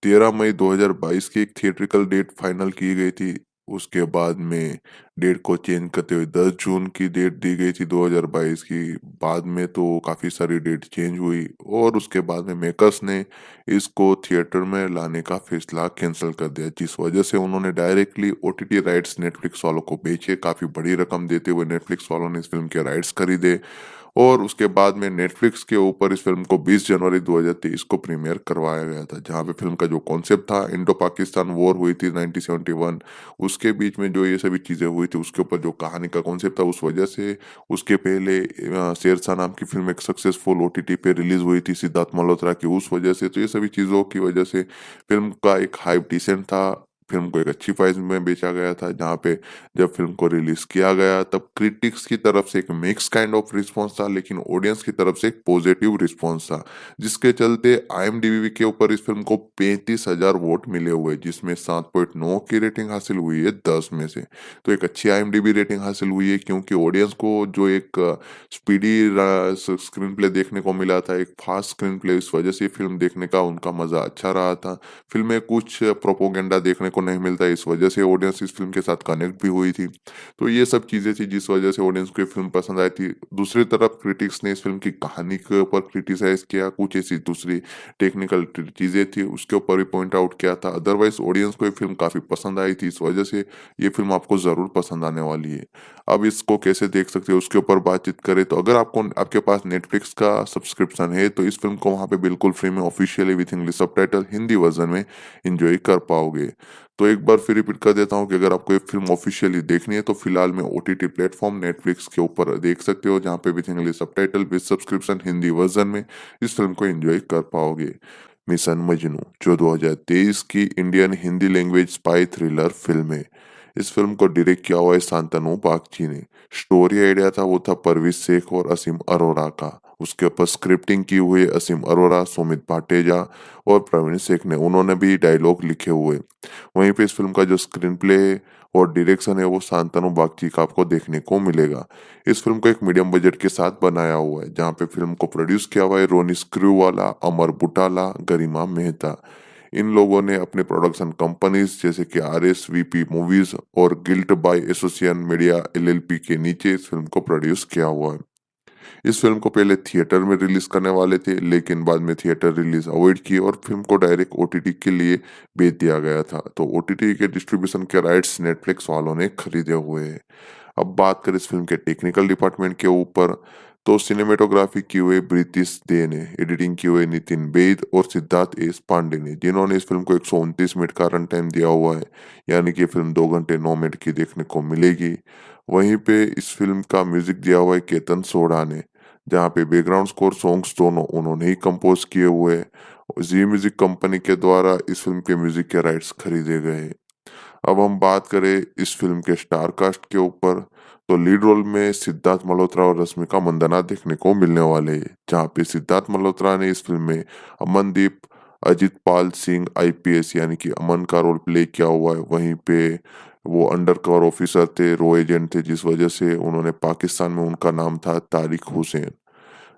A: 13 मई 2022 की एक थिएट्रिकल डेट फाइनल की गई थी। उसके बाद में डेट को चेंज करते हुए 10 जून की डेट दी गई थी 2022 की। बाद में तो काफ़ी सारी डेट चेंज हुई और उसके बाद में मेकर्स ने इसको थिएटर में लाने का फैसला कैंसल कर दिया, जिस वजह से उन्होंने डायरेक्टली ओटीटी राइट्स नेटफ्लिक्स वालों को बेचे। काफ़ी बड़ी रकम देते हुए नेटफ्लिक्स वालों ने इस फ़िल्म के राइट्स खरीदे और उसके बाद में नेटफ्लिक्स के ऊपर इस फ़िल्म को 20 जनवरी 2023 को प्रीमियर करवाया गया था। जहाँ पे फ़िल्म का जो कॉन्सेप्ट था, इंडो पाकिस्तान वॉर हुई थी 1971, उसके बीच में जो ये सभी चीज़ें हुई थी, उसके ऊपर जो कहानी का कॉन्सेप्ट था, उस वजह से उसके पहले शेरशाह नाम की फ़िल्म एक सक्सेसफुल ओटीटी पे रिलीज़ हुई थी सिद्धार्थ मल्होत्रा की, उस वजह से। तो ये सभी चीज़ों की वजह से फ़िल्म का एक हाइप डिसेंट था। फ़िल्म को एक अच्छी प्राइस में बेचा गया था, जहाँ पे जब फ़िल्म को रिलीज़ किया गया, तब क्रिटिक्स की तरफ से एक मिक्स काइंड ऑफ रिस्पॉन्स था, लेकिन ऑडियंस की तरफ से एक पॉजिटिव रिस्पॉन्स था। जिसके चलते आईएमडीबी के ऊपर इस फ़िल्म को 35,000 वोट मिले हुए, जिसमें 7.9 की रेटिंग हासिल हुई है 10 में से। तो एक अच्छी आईएमडीबी रेटिंग हासिल हुई है, क्योंकि ऑडियंस को जो एक स्पीडी स्क्रीन प्ले देखने को मिला था, एक फास्ट स्क्रीन प्ले, इस वजह से फ़िल्म देखने का उनका मज़ा अच्छा रहा था। फ़िल्म में कुछ प्रोपेगेंडा देखने को नहीं मिलता है, इस वजह से ऑडियंस इस फ़िल्म के साथ कनेक्ट भी हुई थी। तो ये सब चीज़ें थी जिस वजह से ऑडियंस को ये फ़िल्म पसंद आई थी। दूसरी तरफ क्रिटिक्स ने इस फ़िल्म की कहानी के ऊपर क्रिटिसाइज़ किया, कुछ ऐसी दूसरी टेक्निकल ट चीज़ें थी उसके ऊपर भी पॉइंट आउट किया था। अदरवाइज़ ऑडियंस को ये फ़िल्म काफ़ी पसंद आई थी, इस वजह से ये फ़िल्म आपको ज़रूर पसंद आने वाली है। अब इसको कैसे देख सकते हो उसके ऊपर बातचीत करें तो अगर आपको आपके पास नेटफ्लिक्स का सब्सक्रिप्शन है तो इस फ़िल्म को वहाँ पे बिल्कुल फ्री में officially with English subtitle Hindi version में एन्जॉय कर पाओगे। तो एक बार फिर रिपीट कर देता हूँ कि अगर आपको ये फ़िल्म ऑफ़िशियली देखनी है तो फ़िलहाल में ओटीटी प्लेटफ़ॉर्म नेटफ्लिक्स के ऊपर देख सकते हो जहाँ पे with English subtitle with subscription Hindi version में इस फ़िल्म को एन्जॉय कर पाओगे। मिशन मजनू जो 2023 की Indian Hindi language spy thriller film है। इस फ़िल्म को डायरेक्ट किया हुआ है शांतनु बागची ने। स्टोरी आइडिया था वो था परवेज़ शेख और असीम अरोड़ा का। उसके ऊपर स्क्रिप्टिंग की हुई है असीम अरोड़ा, सुमित पाटेजा और प्रवीण शेख ने। उन्होंने भी डायलॉग लिखे हुए। वहीं पे इस फ़िल्म का जो स्क्रीन प्ले है और डायरेक्शन है वो शांतनु बागची का आपको देखने को मिलेगा। इस फ़िल्म को एक मीडियम बजट के साथ बनाया हुआ है, जहाँ पे फ़िल्म को प्रोड्यूस किया हुआ है रोनी स्क्रूवाला, अमर बुटाला, गरिमा मेहता। इन लोगों ने अपने प्रोडक्शन कंपनीज़ जैसे कि आरएसवीपी मूवीज़ और guilt by association media LLP के नीचे इस फ़िल्म को प्रोड्यूस किया हुआ है। इस फ़िल्म को पहले थिएटर में रिलीज़ करने वाले थे, लेकिन बाद में थिएटर रिलीज़ अवॉइड की और फ़िल्म को डायरेक्ट ओटीटी के लिए भेज दिया गया था। तो ओटीटी के डिस्ट्रीब्यूशन के राइट्स नेटफ्लिक्स वालों ने खरीदे हुए हैं। अब बात करें इस फ़िल्म के टेक्निकल डिपार्टमेंट के ऊपर, तो सिनेमेटोग्राफी की हुई ब्रितिश दे ने, एडिटिंग की हुई नितिन बेद और सिद्धार्थ एस पांडे ने, जिन्होंने इस फ़िल्म को 129 मिनट का रन टाइम दिया हुआ है, यानी कि फ़िल्म 2 घंटे 9 मिनट की देखने को मिलेगी। वहीं पे इस फ़िल्म का म्यूज़िक दिया हुआ है केतन सोढ़ा ने, जहाँ पे बैकग्राउंड स्कोर सॉन्ग्स दोनों उन्होंने ही कंपोज़ किए हुए हैं। ज़ी म्यूज़िक कंपनी के द्वारा इस फ़िल्म के म्यूज़िक के राइट्स खरीदे गए हैं। अब हम बात करें इस फ़िल्म के स्टार कास्ट के ऊपर, तो लीड रोल में सिद्धार्थ मल्होत्रा और रश्मिका मंदाना देखने को मिलने वाले हैं, जहाँ पे सिद्धार्थ मल्होत्रा ने इस फ़िल्म में अमनदीप अजित पाल सिंह आईपीएस यानी कि अमन का रोल प्ले किया हुआ है। वहीं पे वो अंडर कवर ऑफिसर थे, रो एजेंट थे, जिस वजह से उन्होंने पाकिस्तान में उनका नाम था तारिक हुसैन।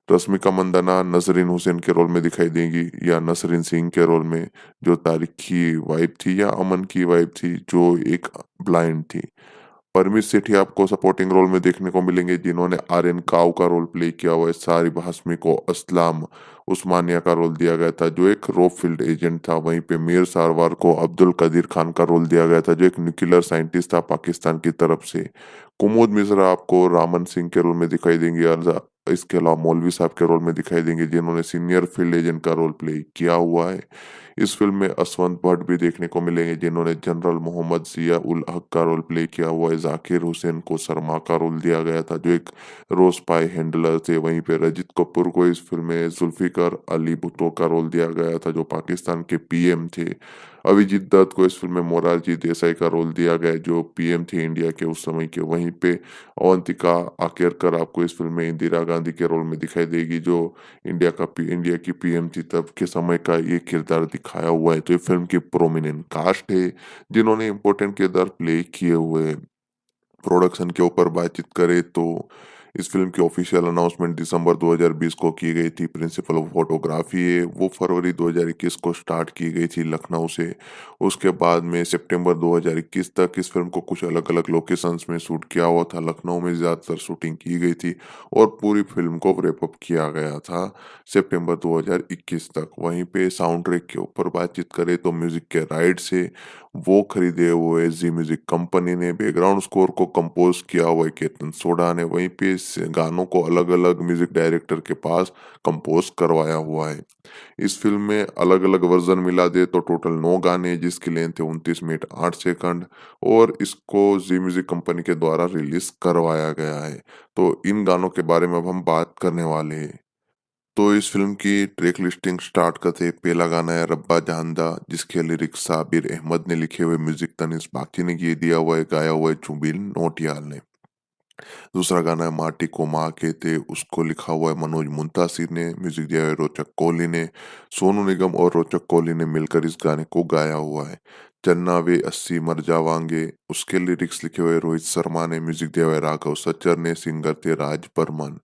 A: रश्मिका मंदाना नसरीन हुसैन के रोल में दिखाई देंगी या नसरीन सिंह के रोल में, जो तारिक की वाइफ थी या अमन की वाइफ थी जो एक ब्लाइंड थी। परमीत सेठी आपको सपोर्टिंग रोल में देखने को मिलेंगे, जिन्होंने आर्यन काव का रोल प्ले किया हुआ है। सारिब हाशमी को असलाम उस्मानिया का रोल दिया गया था, जो एक रॉ फील्ड एजेंट था। वहीं पे मीर सारवार को अब्दुल कदीर खान का रोल दिया गया था, जो एक न्यूक्लियर साइंटिस्ट था पाकिस्तान की तरफ से। कुमुद मिश्रा आपको रामन सिंह के रोल में दिखाई देंगे और इसके अलावा मौलवी साहब के रोल में दिखाई देंगे, जिन्होंने सीनियर फील्ड एजेंट का रोल प्ले किया हुआ है। इस फ़िल्म में असवंत भट्ट भी देखने को मिलेंगे, जिन्होंने जनरल मोहम्मद ज़िया उल हक का रोल प्ले किया हुआ है। ज़ाकिर हुसैन को शर्मा का रोल दिया गया था, जो एक रो स्पाई हैंडलर थे। वहीं पे रजित कपूर को इस फ़िल्म में जुल्फ़िकार अली भुट्टो का रोल दिया गया था, जो पाकिस्तान के पीएम थे। अभिजीत दत्त को इस फ़िल्म में मोरारजी देसाई का रोल दिया गया है, जो पीएम थे इंडिया के उस समय के। वहीं पे अवंतिका आकेरकर आपको इस फ़िल्म में इंदिरा गांधी के रोल में दिखाई देगी, जो इंडिया की पीएम थी तब के समय का ये किरदार दिखाया हुआ है। तो ये फ़िल्म की प्रोमिनेंट कास्ट है, जिन्होंने इम्पोर्टेंट किरदार प्ले किए हुए हैं। प्रोडक्शन के ऊपर बातचीत करें तो इस फ़िल्म की ऑफ़िशियल अनाउंसमेंट दिसंबर 2020 को की गई थी। प्रिंसिपल ऑफ फ़ोटोग्राफ़ी है, वो फरवरी 2021 को स्टार्ट की गई थी लखनऊ से। उसके बाद में सितंबर 2021 तक इस फ़िल्म को कुछ अलग-अलग लोकेशंस में शूट किया हुआ था। लखनऊ में ज़्यादातर शूटिंग की गई थी और पूरी फ़िल्म को रैप अप किया गया था सितंबर 2021 तक। वहीं पे साउंड ट्रैक के ऊपर बातचीत करें तो म्यूज़िक के राइट्स है वो खरीदे हुए ज़ी म्यूज़िक कंपनी ने। बैकग्राउंड स्कोर को कंपोज़ किया हुआ है केतन सोढ़ा ने। वहीं पे इस गानों को अलग-अलग म्यूज़िक डायरेक्टर के पास कंपोज़ करवाया हुआ है। इस फ़िल्म में अलग-अलग वर्ज़न मिला दे तो टोटल 9 गाने हैं, जिसकी लेंथ है 29 मिनट 8 सेकंड और इसको ज़ी म्यूज़िक कंपनी के द्वारा रिलीज़ करवाया गया है। तो इन गानों के बारे में अब हम बात करने वाले हैं। तो इस फ़िल्म की ट्रैक लिस्टिंग स्टार्ट करते हैं। पहला गाना है रब्बा जानदा, जिसके लिरिक्स साबिर अहमद ने लिखे हुए, म्यूजिक तनिष्क बागची ने ये दिया हुआ है, गाया हुआ है जुबिन नौटियाल ने। दूसरा गाना है माटी को माँ कहते, उसको लिखा हुआ है मनोज मुंतासिर ने, म्यूजिक दिया है रोचक कोहली ने। सोनू निगम और रोचक कोहली ने मिलकर इस गाने को गाया हुआ है। चन्ना वे अस्सी मर जावांगे, उसके लिरिक्स लिखे हुए रोहित शर्मा ने, म्यूजिक दिया हुआ है राघव सच्चर ने, सिंगर थे राज बर्मन।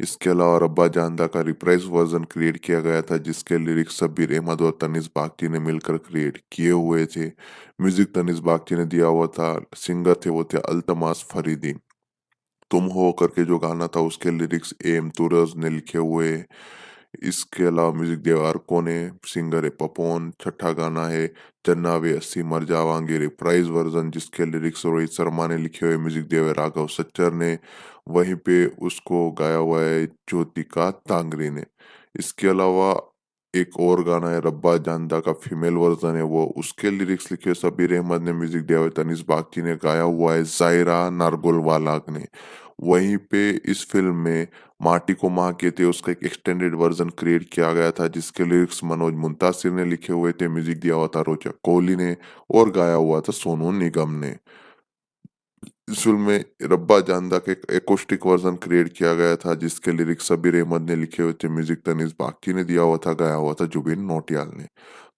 A: इसके अलावा रब्बा जानदा का रिप्राइज वर्जन क्रिएट किया गया था जिसके लिरिक्स शब्बीर अहमद और तनिष्क बागची ने मिलकर क्रिएट किए हुए थे। म्यूजिक तनिष्क बागची ने दिया हुआ था। सिंगर थे वो थे अल्तमास फरीदी। तुम हो करके जो गाना था उसके लिरिक्स एम तुरज ने लिखे हुए। इसके अलावा म्यूजिक देवारको ने, सिंगर है पपोन। छठा गाना है चन्ना वे अस्सी मर जावांगे रिप्राइज वर्जन जिसके लिरिक्स रोहित शर्मा ने लिखे हुए, म्यूजिक दिया हुआ है राघव सच्चर ने। वहीं पे उसको गाया हुआ है ज्योतिका तांगरी ने। इसके अलावा एक और गाना है रब्बा जानदा का फीमेल वर्जन है वो, उसके लिरिक्स लिखे शबीर अहमद ने, म्यूजिक दिया हुआ है तनिष्क बागची ने, गाया हुआ है जायरा नारगोलवाला ने। वहीं पे इस फिल्म में माटी को माँ कहते उसका एक एक्सटेंडेड वर्जन क्रिएट किया गया था जिसके लिरिक्स मनोज मुंतासिर ने लिखे हुए थे, म्यूजिक दिया हुआ था रोचक कोहली ने और गाया हुआ था सोनू निगम ने। इस फिल्म में रब्बा जानदा के एक एकोस्टिक वर्जन क्रिएट किया गया था जिसके लिरिक्स सबीर अहमद ने लिखे हुए थे, म्यूजिक तनिष्क बागची ने दिया हुआ था, गाया हुआ था जुबिन नौटियाल ने।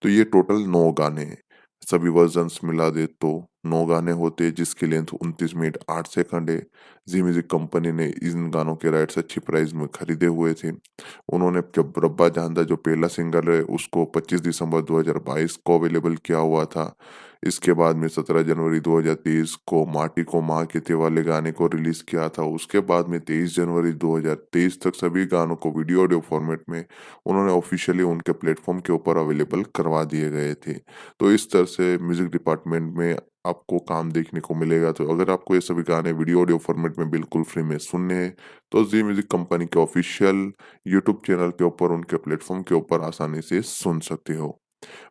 A: तो ये टोटल 9 गाने हैं। सभी वर्जन्स मिला दे तो 9 गाने होते जिसकी लेंथ 29 मिनट 8 सेकंड है। जी म्यूजिक कंपनी ने इन गानों के राइट्स अच्छी प्राइस में खरीदे हुए थे। उन्होंने जब रब्बा जानदा जो पहला सिंगल है उसको 25 दिसंबर 2022 को अवेलेबल किया हुआ था। इसके बाद में 17 जनवरी 2023 को माटी को माँ कहते वाले गाने को रिलीज किया था। उसके बाद में 23 जनवरी 2023 तक सभी गानों को वीडियो ऑडियो फॉर्मेट में उन्होंने ऑफिशियली उनके प्लेटफॉर्म के ऊपर अवेलेबल करवा दिए गए थे। तो इस तरह से म्यूजिक डिपार्टमेंट में आपको काम देखने को मिलेगा। तो अगर आपको ये सभी गाने वीडियो ऑडियो फॉर्मेट में बिल्कुल फ्री में सुनने हैं तो जी म्यूजिक कंपनी के ऑफिशियल यूट्यूब चैनल के ऊपर उनके प्लेटफॉर्म के ऊपर आसानी से सुन सकते हो।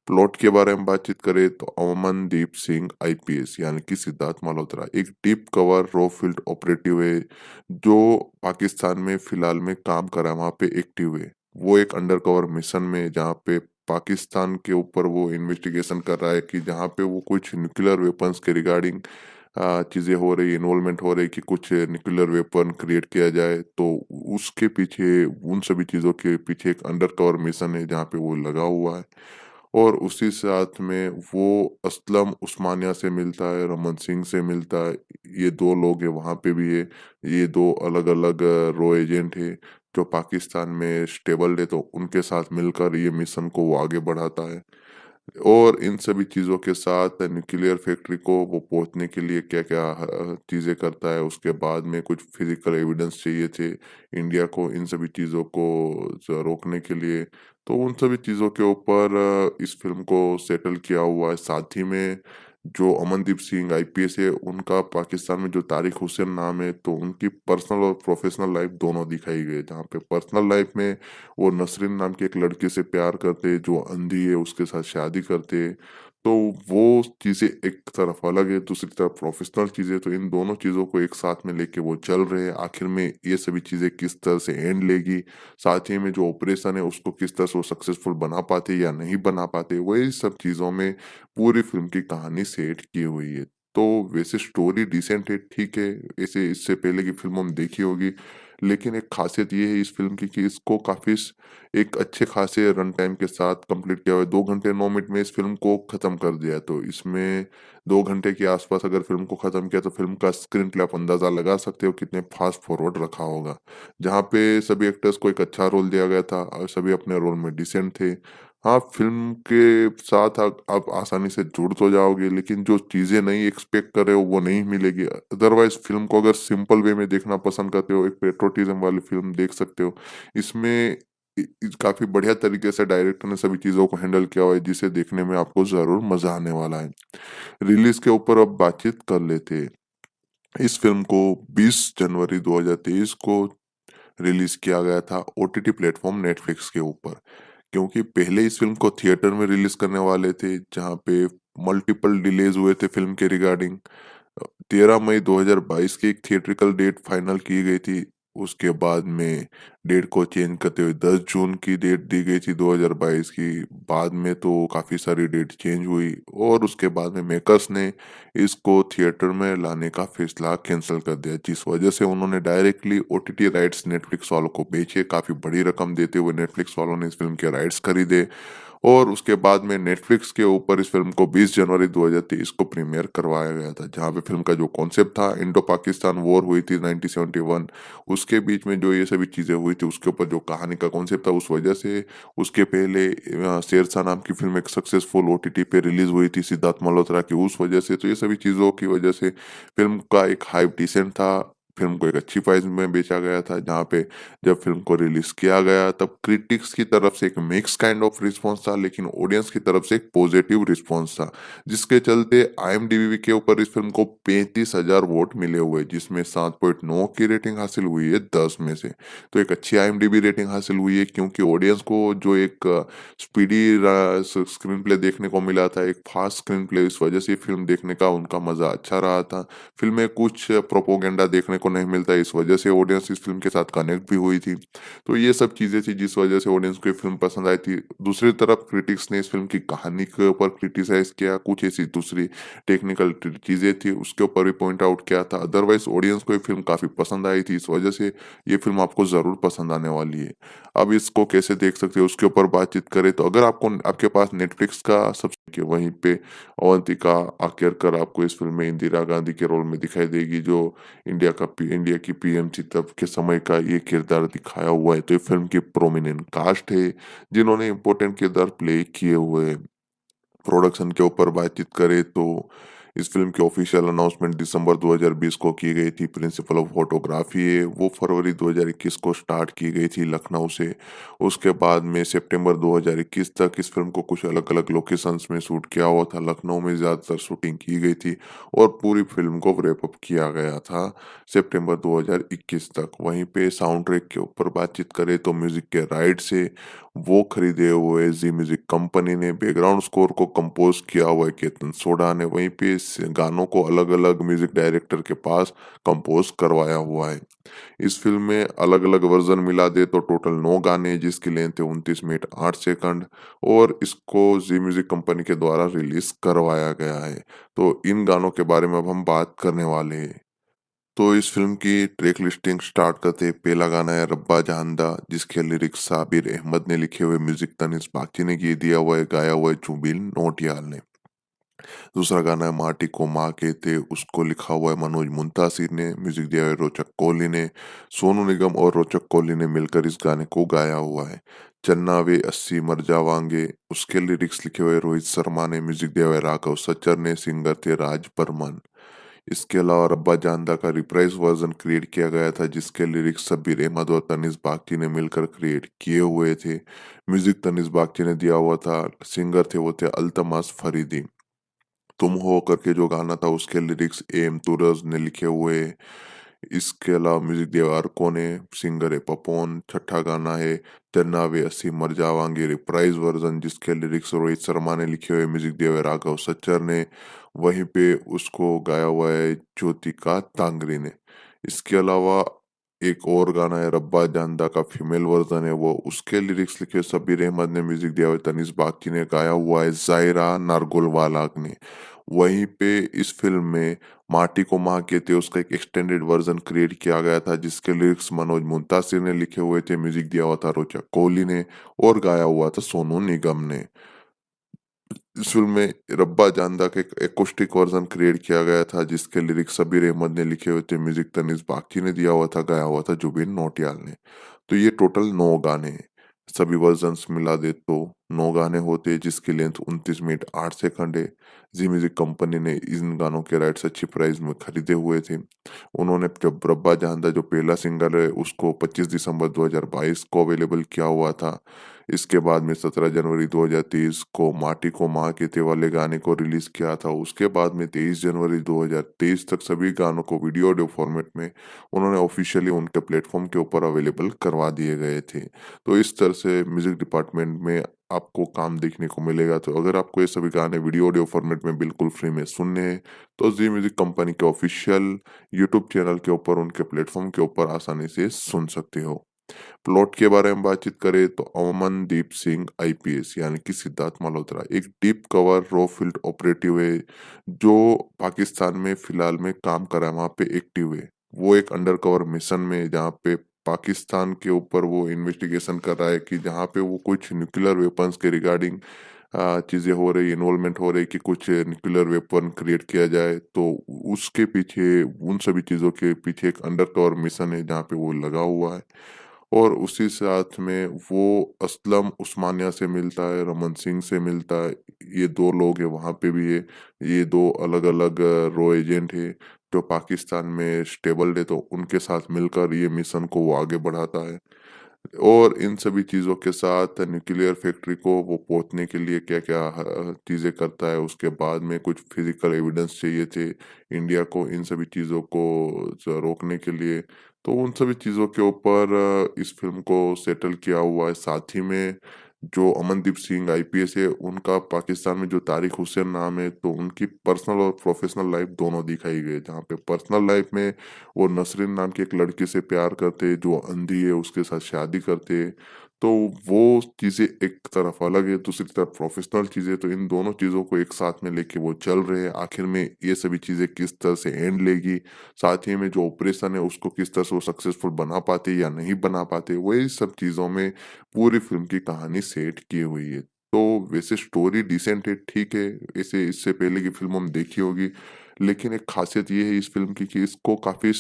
A: प्लॉट के बारे में बातचीत करें तो अमनदीप सिंह आईपीएस यानी कि सिद्धार्थ मल्होत्रा एक deep cover raw field operative है जो पाकिस्तान में फिलहाल में काम कर रहा है, वहाँ पे एक्टिव है। वो एक अंडर कवर मिशन में जहाँ पे पाकिस्तान के ऊपर वो इन्वेस्टिगेशन कर रहा है कि जहाँ पे वो कुछ न्यूक्लियर वेपन्स के रिगार्डिंग चीज़ें हो रही, इन्वॉल्वमेंट हो रही कि कुछ न्यूक्लियर वेपन क्रिएट किया जाए। तो उसके पीछे उन सभी चीज़ों के पीछे एक अंडर कवर मिशन है जहाँ पे वो लगा हुआ है। और उसी साथ में वो असलम उस्मानिया से मिलता है, रमन सिंह से मिलता है। ये 2 लोग हैं वहाँ पे भी है। ये 2 अलग-अलग रॉ एजेंट है जो पाकिस्तान में स्टेबल है तो उनके साथ मिलकर ये मिशन को वो आगे बढ़ाता है। और इन सभी चीज़ों के साथ न्यूक्लियर फैक्ट्री को वो पहुँचने के लिए क्या-क्या चीज़ें करता है, उसके बाद में कुछ फिज़िकल एविडेंस चाहिए थे इंडिया को इन सभी चीज़ों को रोकने के लिए। तो उन सभी चीज़ों के ऊपर इस फ़िल्म को सेटल किया हुआ है। साथ ही में जो अमनदीप सिंह आईपीएस है, उनका पाकिस्तान में जो तारिक हुसैन नाम है, तो उनकी पर्सनल और प्रोफ़ेशनल लाइफ़ दोनों दिखाई गई है। जहाँ पे पर्सनल लाइफ़ में वो नसरीन नाम की एक लड़की से प्यार करते, जो अंधी है, उसके साथ शादी करते। तो वो चीज़ें एक तरफ अलग है, दूसरी तरफ प्रोफ़ेशनल चीज़ें, तो इन दोनों चीज़ों को एक साथ में लेके वो चल रहे हैं। आखिर में ये सभी चीज़ें किस तरह से एंड लेगी, साथ ही में जो ऑपरेशन है उसको किस तरह से वो सक्सेसफुल बना पाते या नहीं बना पाते, वही सब चीज़ों में पूरी फ़िल्म की कहानी सेट की हुई है। तो वैसे स्टोरी डिसेंट है, ठीक है, ऐसे इससे पहले की फ़िल्म हम देखी होगी, लेकिन एक ख़ासियत ये है इस फ़िल्म की कि इसको काफ़ी एक अच्छे खासे रन टाइम के साथ कंप्लीट किया हुआ है। 2 घंटे 9 मिनट में इस फ़िल्म को ख़त्म कर दिया। तो इसमें 2 घंटे के आस-पास अगर फ़िल्म को ख़त्म किया तो फ़िल्म का स्क्रीन प्ले आप अंदाज़ा लगा सकते हो कितने फ़ास्ट फॉरवर्ड रखा होगा। जहाँ पे सभी एक्टर्स को एक अच्छा रोल दिया गया था और सभी अपने रोल में डिसेंट थे। हाँ, फ़िल्म के साथ आप आसानी से जुड़ तो जाओगे लेकिन जो चीज़ें नहीं एक्सपेक्ट कर रहे हो वो नहीं मिलेगी। अदरवाइज़ फ़िल्म को अगर सिंपल वे में देखना पसंद करते हो, एक पैट्रियोटिज़्म वाली फ़िल्म देख सकते हो। इसमें काफ़ी बढ़िया तरीके से डायरेक्टर ने सभी चीज़ों को हैंडल किया हुआ है जिसे देखने में आपको ज़रूर मज़ा आने वाला है। रिलीज़ के ऊपर अब बातचीत कर लेते हैं। इस फ़िल्म को 20 जनवरी 2023 को रिलीज़ किया गया था ओटीटी प्लेटफ़ॉर्म नेटफ्लिक्स के ऊपर। क्योंकि पहले इस फ़िल्म को थिएटर में रिलीज़ करने वाले थे, जहाँ पे मल्टीपल डिलेज़ हुए थे फ़िल्म के रिगार्डिंग। 13 मई 2022 की एक थिएट्रिकल डेट फाइनल की गई थी। उसके बाद में डेट को चेंज करते हुए 10 जून की डेट दी गई थी 2022 की। बाद में तो काफ़ी सारी डेट चेंज हुई और उसके बाद में मेकर्स ने इसको थिएटर में लाने का फैसला कैंसल कर दिया, जिस वजह से उन्होंने डायरेक्टली ओटीटी राइट्स नेटफ्लिक्स वालों को बेचे। काफ़ी बड़ी रकम देते हुए नेटफ्लिक्स वालों ने इस फ़िल्म के राइट्स खरीदे और उसके बाद में नेटफ्लिक्स के ऊपर इस फ़िल्म को 20 जनवरी 2023 को प्रीमियर करवाया गया था, जहाँ पे फ़िल्म का जो कॉन्सेप्ट था, इंडो-पाकिस्तान वॉर हुई थी 1971, उसके बीच में जो ये सभी चीज़ें हुई थी, उसके ऊपर जो कहानी का कॉन्सेप्ट था, उस वजह से उसके पहले शेरशाह नाम की फ़िल्म एक सक्सेसफुल ओटीटी पे रिलीज़ हुई थी सिद्धार्थ मल्होत्रा की, उस वजह से, तो ये सभी चीज़ों की वजह से फ़िल्म का एक हाइप डिसेंट था। फ़िल्म को एक अच्छी प्राइस में बेचा गया था, जहाँ पे जब फ़िल्म को रिलीज़ किया गया तब क्रिटिक्स की तरफ से एक मिक्स काइंड ऑफ रिस्पॉन्स था, लेकिन ऑडियंस की तरफ से एक पॉजिटिव रिस्पॉन्स था। जिसके चलते आईएमडीबी के ऊपर इस फ़िल्म को 35,000 वोट मिले हुए, जिसमें 7.9 की रेटिंग हासिल हुई है 10 में से। तो एक अच्छी आईएमडीबी रेटिंग हासिल हुई है, क्योंकि ऑडियंस को जो एक स्पीडी स्क्रीन प्ले देखने को मिला था, एक फास्ट स्क्रीन प्ले, इस वजह से फ़िल्म देखने का उनका मज़ा अच्छा रहा था। फ़िल्म में कुछ प्रोपेगेंडा देखने को नहीं मिलता, इस वजह से ऑडियंस इस फ़िल्म के साथ कनेक्ट भी हुई थी। तो ये सब चीज़ें थी जिस वजह से ऑडियंस को ये फ़िल्म पसंद आई थी। दूसरी तरफ क्रिटिक्स ने इस फ़िल्म की कहानी के ऊपर क्रिटिसाइज़ किया, कुछ ऐसी दूसरी टेक्निकल चीज़ें थी उसके ऊपर भी पॉइंट आउट किया था। अदरवाइज़ ऑडियंस को ये फ़िल्म काफ़ी पसंद आई थी, इस वजह से ये फ़िल्म आपको ज़रूर पसंद आने वाली है। अब इसको कैसे देख सकते हो उसके ऊपर बातचीत करें, तो अगर आपको आपके पास नेटफ्लिक्स का कि वहीं पे अवंतिका आकेरकर आपको इस फ़िल्म में इंदिरा गांधी के रोल में दिखाई देगी, जो इंडिया की पीएम थी तब के समय का ये किरदार दिखाया हुआ है। तो ये फ़िल्म की प्रोमिनेंट कास्ट है, जिन्होंने इम्पोर्टेंट किरदार प्ले किए हुए हैं। प्रोडक्शन के ऊपर बातचीत करें तो इस फ़िल्म की ऑफ़िशियल अनाउंसमेंट दिसंबर 2020 को की गई थी। प्रिंसिपल ऑफ फ़ोटोग्राफ़ी है, वो फरवरी 2021 को स्टार्ट की गई थी लखनऊ से। उसके बाद में सितंबर 2021 तक इस फ़िल्म को कुछ अलग-अलग लोकेशंस में शूट किया हुआ था। लखनऊ में ज़्यादातर शूटिंग की गई थी और पूरी फ़िल्म को रैप अप किया गया था सितंबर 2021 तक। वहीं पे साउंड ट्रैक के ऊपर बातचीत करें तो म्यूज़िक के राइट्स है, वो खरीदे हुए ज़ी म्यूज़िक कंपनी ने। बैकग्राउंड स्कोर को कंपोज़ किया हुआ है केतन सोढा ने। वहीं पे इस गानों को अलग-अलग म्यूज़िक डायरेक्टर के पास कंपोज़ करवाया हुआ है। इस फ़िल्म में अलग-अलग वर्ज़न मिला दे तो टोटल 9 गाने हैं, जिसकी लेंथ है 29 मिनट 8 सेकंड, और इसको ज़ी म्यूज़िक कंपनी के द्वारा रिलीज़ करवाया गया है। तो इन गानों के बारे में अब हम बात करने वाले हैं। तो इस फ़िल्म की ट्रैक लिस्टिंग स्टार्ट करते हैं। पहला गाना है रब्बा जानदा, जिसके लिरिक्स साबिर अहमद ने लिखे हुए, म्यूज़िक तनिष्क बागची ने दिया हुआ है, गाया हुआ है जुबिन नौटियाल ने। दूसरा गाना है माटी को माँ कहते, उसको लिखा हुआ है मनोज मुंतासिर ने, म्यूज़िक दिया है रोचक कोहली ने। सोनू निगम और रोचक कोहली ने मिलकर इस गाने को गाया हुआ है। चन्ना वे अस्सी मर जावांगे, उसके लिरिक्स लिखे हुए रोहित शर्मा ने, म्यूज़िक दिया हुआ है राघव सच्चर ने, सिंगर थे राज बर्मन। इसके अलावा रब्बा जानदा का रिप्राइज वर्जन क्रिएट किया गया था, जिसके लिरिक्स शब्बीर अहमद और तनिष्क बागची ने मिलकर क्रिएट किए हुए थे। म्यूजिक तनिष्क बागची ने दिया हुआ था, सिंगर थे वो थे अल्तमास फरीदी। तुम हो करके जो गाना था उसके लिरिक्स एम तुरज ने लिखे हुए। इसके अलावा म्यूजिक दिया अर्को ने, सिंगर है पपोन। छठा गाना है चन्ना वे अस्सी मर जावांगे, रिप्राइज वर्जन, जिसके लिरिक्स रोहित शर्मा ने लिखे हुए, म्यूजिक दिया हुआ है राघव सच्चर ने। वहीं पे उसको गाया हुआ है ज्योतिका तांगरी ने। इसके अलावा एक और गाना है रब्बा जानदा का फीमेल वर्जन है वो, उसके लिरिक्स लिखे शब्बीर अहमद ने, म्यूजिक दिया हुआ है तनिष्क बागची ने, गाया हुआ है जायरा नारगोलवाला ने। वहीं पे इस फ़िल्म में माटी को माँ कहते उसका एक एक्सटेंडेड वर्ज़न क्रिएट किया गया था, जिसके लिरिक्स मनोज मुंतासिर ने लिखे हुए थे, म्यूज़िक दिया हुआ था रोचक कोहली ने, और गाया हुआ था सोनू निगम ने। इस फ़िल्म में रब्बा जानदा का एक एकोस्टिक वर्ज़न क्रिएट किया गया था, जिसके लिरिक्स शब्बीर अहमद ने लिखे हुए थे, म्यूज़िक तनिष्क बागची ने दिया हुआ था, गाया हुआ था जुबिन नौटियाल ने। तो ये टोटल 9 गाने हैं। सभी वर्जन्स मिला दे तो 9 गाने होते हैं, जिसकी लेंथ 29 मिनट 8 सेकंड है। ज़ी म्यूज़िक कंपनी ने इन गानों के राइट्स अच्छी प्राइस में खरीदे हुए थे। उन्होंने जब रब्बा जानदा जो पहला सिंगल है उसको 25 दिसंबर 2022 को अवेलेबल किया हुआ था। इसके बाद में 17 जनवरी 2023 को माटी को माँ कहते वाले गाने को रिलीज़ किया था। उसके बाद में 23 जनवरी 2023 तक सभी गानों को वीडियो ऑडियो फॉर्मेट में उन्होंने ऑफ़िशियली उनके प्लेटफ़ॉर्म के ऊपर अवेलेबल करवा दिए गए थे। तो इस तरह से म्यूज़िक डिपार्टमेंट में आपको काम देखने को मिलेगा। तो अगर आपको ये सभी गाने वीडियो ऑडियो फॉर्मेट में बिल्कुल फ्री में सुनने हैं, तो ज़ी म्यूज़िक कंपनी के ऑफ़िशियल यूट्यूब चैनल के ऊपर, उनके प्लेटफ़ॉर्म के ऊपर आसानी से सुन सकते हो। प्लॉट के बारे में बातचीत करें तो अमनदीप सिंह आईपीएस यानी कि सिद्धार्थ मल्होत्रा एक deep cover raw field operative है, जो पाकिस्तान में फिलहाल में काम कर रहा है, वहाँ पे एक्टिव है। वो एक अंडर कवर मिशन में है, जहाँ पे पाकिस्तान के ऊपर वो इन्वेस्टिगेशन कर रहा है कि जहाँ पे वो कुछ न्यूक्लियर वेपन्स के रिगार्डिंग चीज़ें हो रही, इन्वॉल्वमेंट हो रही कि कुछ न्यूक्लियर वेपन क्रिएट किया जाए, तो उसके पीछे उन सभी चीज़ों के पीछे एक अंडरकवर मिशन है जहाँ पे वो लगा हुआ है। और उसी साथ में वो असलम उस्मानिया से मिलता है, रमन सिंह से मिलता है, ये 2 लोग हैं वहाँ पे भी है। ये 2 अलग-अलग रॉ एजेंट है, जो पाकिस्तान में स्टेबल्ड है, तो उनके साथ मिलकर ये मिशन को वो आगे बढ़ाता है। और इन सभी चीज़ों के साथ न्यूक्लियर फैक्ट्री को वो पोतने के लिए क्या-क्या चीज़ें करता है, उसके बाद में कुछ फिज़िकल एविडेंस चाहिए थे इंडिया को इन सभी चीज़ों को रोकने के लिए। तो उन सभी चीज़ों के ऊपर इस फ़िल्म को सेटल किया हुआ है। साथ ही में जो अमनदीप सिंह आईपीएस है, उनका पाकिस्तान में जो तारिक हुसैन नाम है, तो उनकी पर्सनल और प्रोफ़ेशनल लाइफ़ दोनों दिखाई गई है। जहाँ पे पर्सनल लाइफ़ में वो नसरीन नाम की एक लड़की से प्यार करते, जो अंधी है उसके साथ शादी करते। तो वो चीज़ें एक तरफ अलग है, दूसरी तरफ प्रोफ़ेशनल चीज़ें, तो इन दोनों चीज़ों को एक साथ में लेके वो चल रहे हैं। आखिर में ये सभी चीज़ें किस तरह से एंड लेगी, साथ ही में जो ऑपरेशन है उसको किस तरह से वो सक्सेसफुल बना पाते या नहीं बना पाते, वही सब चीज़ों में पूरी फ़िल्म की कहानी सेट की हुई है। तो वैसे स्टोरी डिसेंट है, ठीक है, ऐसे इससे पहले की फ़िल्म हम देखी होगी, लेकिन एक ख़ासियत ये है इस फ़िल्म की कि इसको काफ़ी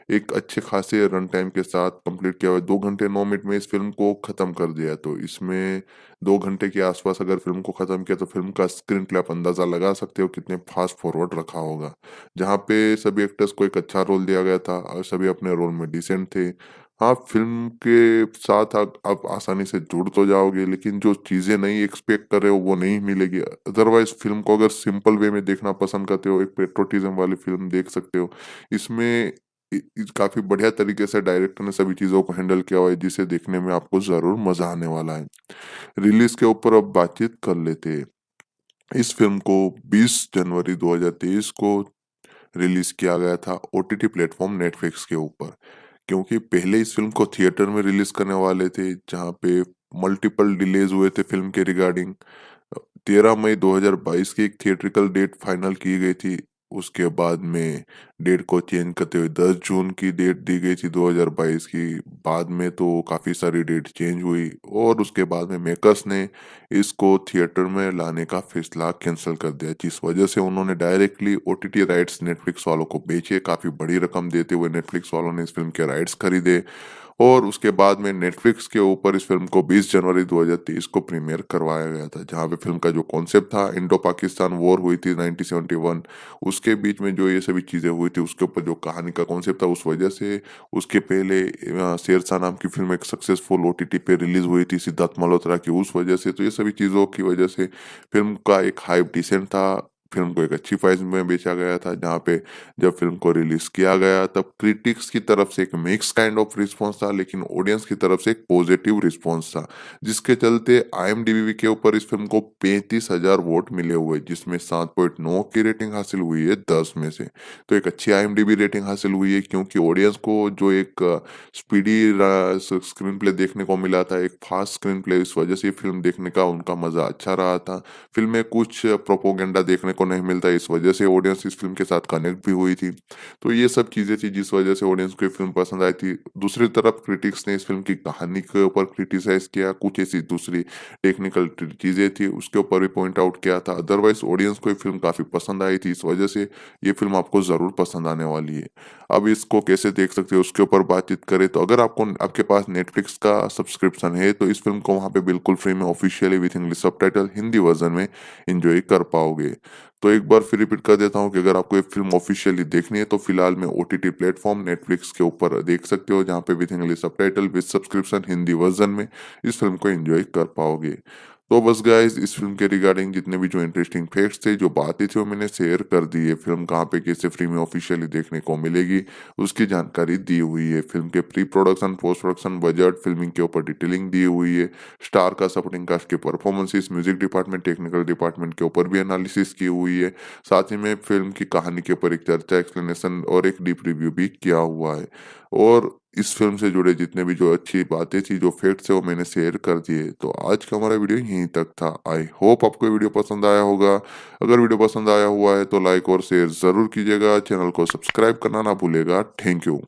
A: एक अच्छे खासे रन टाइम के साथ कंप्लीट किया हुआ है। 2 घंटे 9 मिनट में इस फ़िल्म को ख़त्म कर दिया। तो इसमें 2 घंटे के आस-पास अगर फ़िल्म को ख़त्म किया तो फ़िल्म का स्क्रीन प्ले आप अंदाज़ा लगा सकते हो कितने फ़ास्ट फॉरवर्ड रखा होगा। जहाँ पे सभी एक्टर्स को एक अच्छा रोल दिया गया था और सभी अपने रोल में डिसेंट थे। हाँ, फ़िल्म के साथ आप आसानी से जुड़ तो जाओगे, लेकिन जो चीज़ें नहीं एक्सपेक्ट कर रहे हो वो नहीं मिलेगी। अदरवाइज़ फ़िल्म को अगर सिंपल वे में देखना पसंद करते हो, एक पैट्रियोटिज़्म वाली फ़िल्म देख सकते हो। इसमें काफ़ी बढ़िया तरीके से डायरेक्टर ने सभी चीज़ों को हैंडल किया हुआ है, जिसे देखने में आपको ज़रूर मज़ा आने वाला है। रिलीज़ के ऊपर अब बातचीत कर लेते हैं। इस फ़िल्म को 20 जनवरी 2023 को रिलीज़ किया गया था ओटीटी प्लेटफ़ॉर्म नेटफ्लिक्स के ऊपर। क्योंकि पहले इस फ़िल्म को थिएटर में रिलीज़ करने वाले थे, जहाँ पे मल्टीपल डिलेज़ हुए थे फ़िल्म के रिगार्डिंग। 13 मई 2022 की एक थिएट्रिकल डेट फाइनल की गई थी। उसके बाद में डेट को चेंज करते हुए 10 जून की डेट दी गई थी 2022 की। बाद में तो काफ़ी सारी डेट चेंज हुई और उसके बाद में मेकर्स ने इसको थिएटर में लाने का फैसला कैंसल कर दिया, जिस वजह से उन्होंने डायरेक्टली ओटीटी राइट्स नेटफ्लिक्स वालों को बेचे। काफ़ी बड़ी रकम देते हुए नेटफ्लिक्स वालों ने इस फ़िल्म के राइट्स खरीदे और उसके बाद में नेटफ्लिक्स के ऊपर इस फ़िल्म को 20 जनवरी 2023 को प्रीमियर करवाया गया था। जहाँ पे फ़िल्म का जो कॉन्सेप्ट था, इंडो पाकिस्तान वॉर हुई थी 1971, उसके बीच में जो ये सभी चीज़ें हुई थी, उसके ऊपर जो कहानी का कॉन्सेप्ट था, उस वजह से उसके पहले शेरशाह नाम की फ़िल्म एक सक्सेसफुल ओटीटी पे रिलीज़ हुई थी सिद्धार्थ मल्होत्रा की, उस वजह से। तो ये सभी चीज़ों की वजह से फ़िल्म का एक हाइप डिसेंट था। फ़िल्म को एक अच्छी प्राइस में बेचा गया था, जहाँ पे जब फ़िल्म को रिलीज़ किया गया तब क्रिटिक्स की तरफ से एक मिक्स काइंड ऑफ रिस्पॉन्स था, लेकिन ऑडियंस की तरफ से एक पॉजिटिव रिस्पॉन्स था। जिसके चलते आईएमडीबी के ऊपर इस फ़िल्म को 35,000 वोट मिले हुए, जिसमें 7.9 की रेटिंग हासिल हुई है 10 में से। तो एक अच्छी आईएमडीबी रेटिंग हासिल हुई है, क्योंकि ऑडियंस को जो एक स्पीडी स्क्रीन प्ले देखने को मिला था, एक फास्ट स्क्रीन प्ले, इस वजह से ये फ़िल्म देखने का उनका मज़ा अच्छा रहा था। फ़िल्म में कुछ प्रोपेगेंडा देखने को नहीं मिलता, इस वजह से ऑडियंस इस फ़िल्म के साथ कनेक्ट भी हुई थी। तो ये सब चीज़ें थी जिस वजह से ऑडियंस को ये फ़िल्म पसंद आई थी। दूसरी तरफ क्रिटिक्स ने इस फ़िल्म की कहानी के ऊपर क्रिटिसाइज़ किया, कुछ ऐसी दूसरी टेक्निकल चीज़ें थी उसके ऊपर भी पॉइंट आउट किया था। अदरवाइज़ ऑडियंस को ये फ़िल्म काफ़ी पसंद आई थी, इस वजह से ये फ़िल्म आपको ज़रूर पसंद आने वाली है। अब इसको कैसे देख सकते हो उसके ऊपर बातचीत करें, तो अगर आपके पास नेटफ्लिक्स का सब्सक्रिप्शन है, तो इस फ़िल्म को वहाँ पे बिल्कुल फ्री में officially with English subtitle Hindi version में एन्जॉय कर पाओगे। तो एक बार फिर रिपीट कर देता हूँ कि अगर आपको ये फ़िल्म ऑफ़िशियली देखनी है, तो फ़िलहाल में ओटीटी प्लेटफ़ॉर्म नेटफ्लिक्स के ऊपर देख सकते हो, जहाँ पे with English subtitle with subscription Hindi version में इस फ़िल्म को एन्जॉय कर पाओगे। तो बस गाइज़, इस फ़िल्म के रिगार्डिंग जितने भी जो इंटरेस्टिंग फैक्ट्स थे, जो बातें थी, वो मैंने शेयर कर दी है। फ़िल्म कहाँ पे कैसे फ्री में ऑफ़िशियली देखने को मिलेगी, उसकी जानकारी दी हुई है। फ़िल्म के pre production, post production, budget, filming के ऊपर डिटेलिंग दी हुई है। स्टार का, सपोर्टिंग कास्ट के performances, music department, technical department के ऊपर भी एनालिसिस की हुई है। साथ ही में फ़िल्म की कहानी के ऊपर एक चर्चा, एक्सप्लेनेशन और एक डीप रिव्यू भी किया हुआ है। और इस फ़िल्म से जुड़े जितने भी जो अच्छी बातें थी, जो फैक्ट्स हैं, वो मैंने शेयर कर दिए। तो आज का हमारा वीडियो यहीं तक था। आई होप आपको ये वीडियो पसंद आया होगा। अगर वीडियो पसंद आया हुआ है तो लाइक और शेयर ज़रूर कीजिएगा। चैनल को सब्सक्राइब करना ना भूलिएगा। Thank you.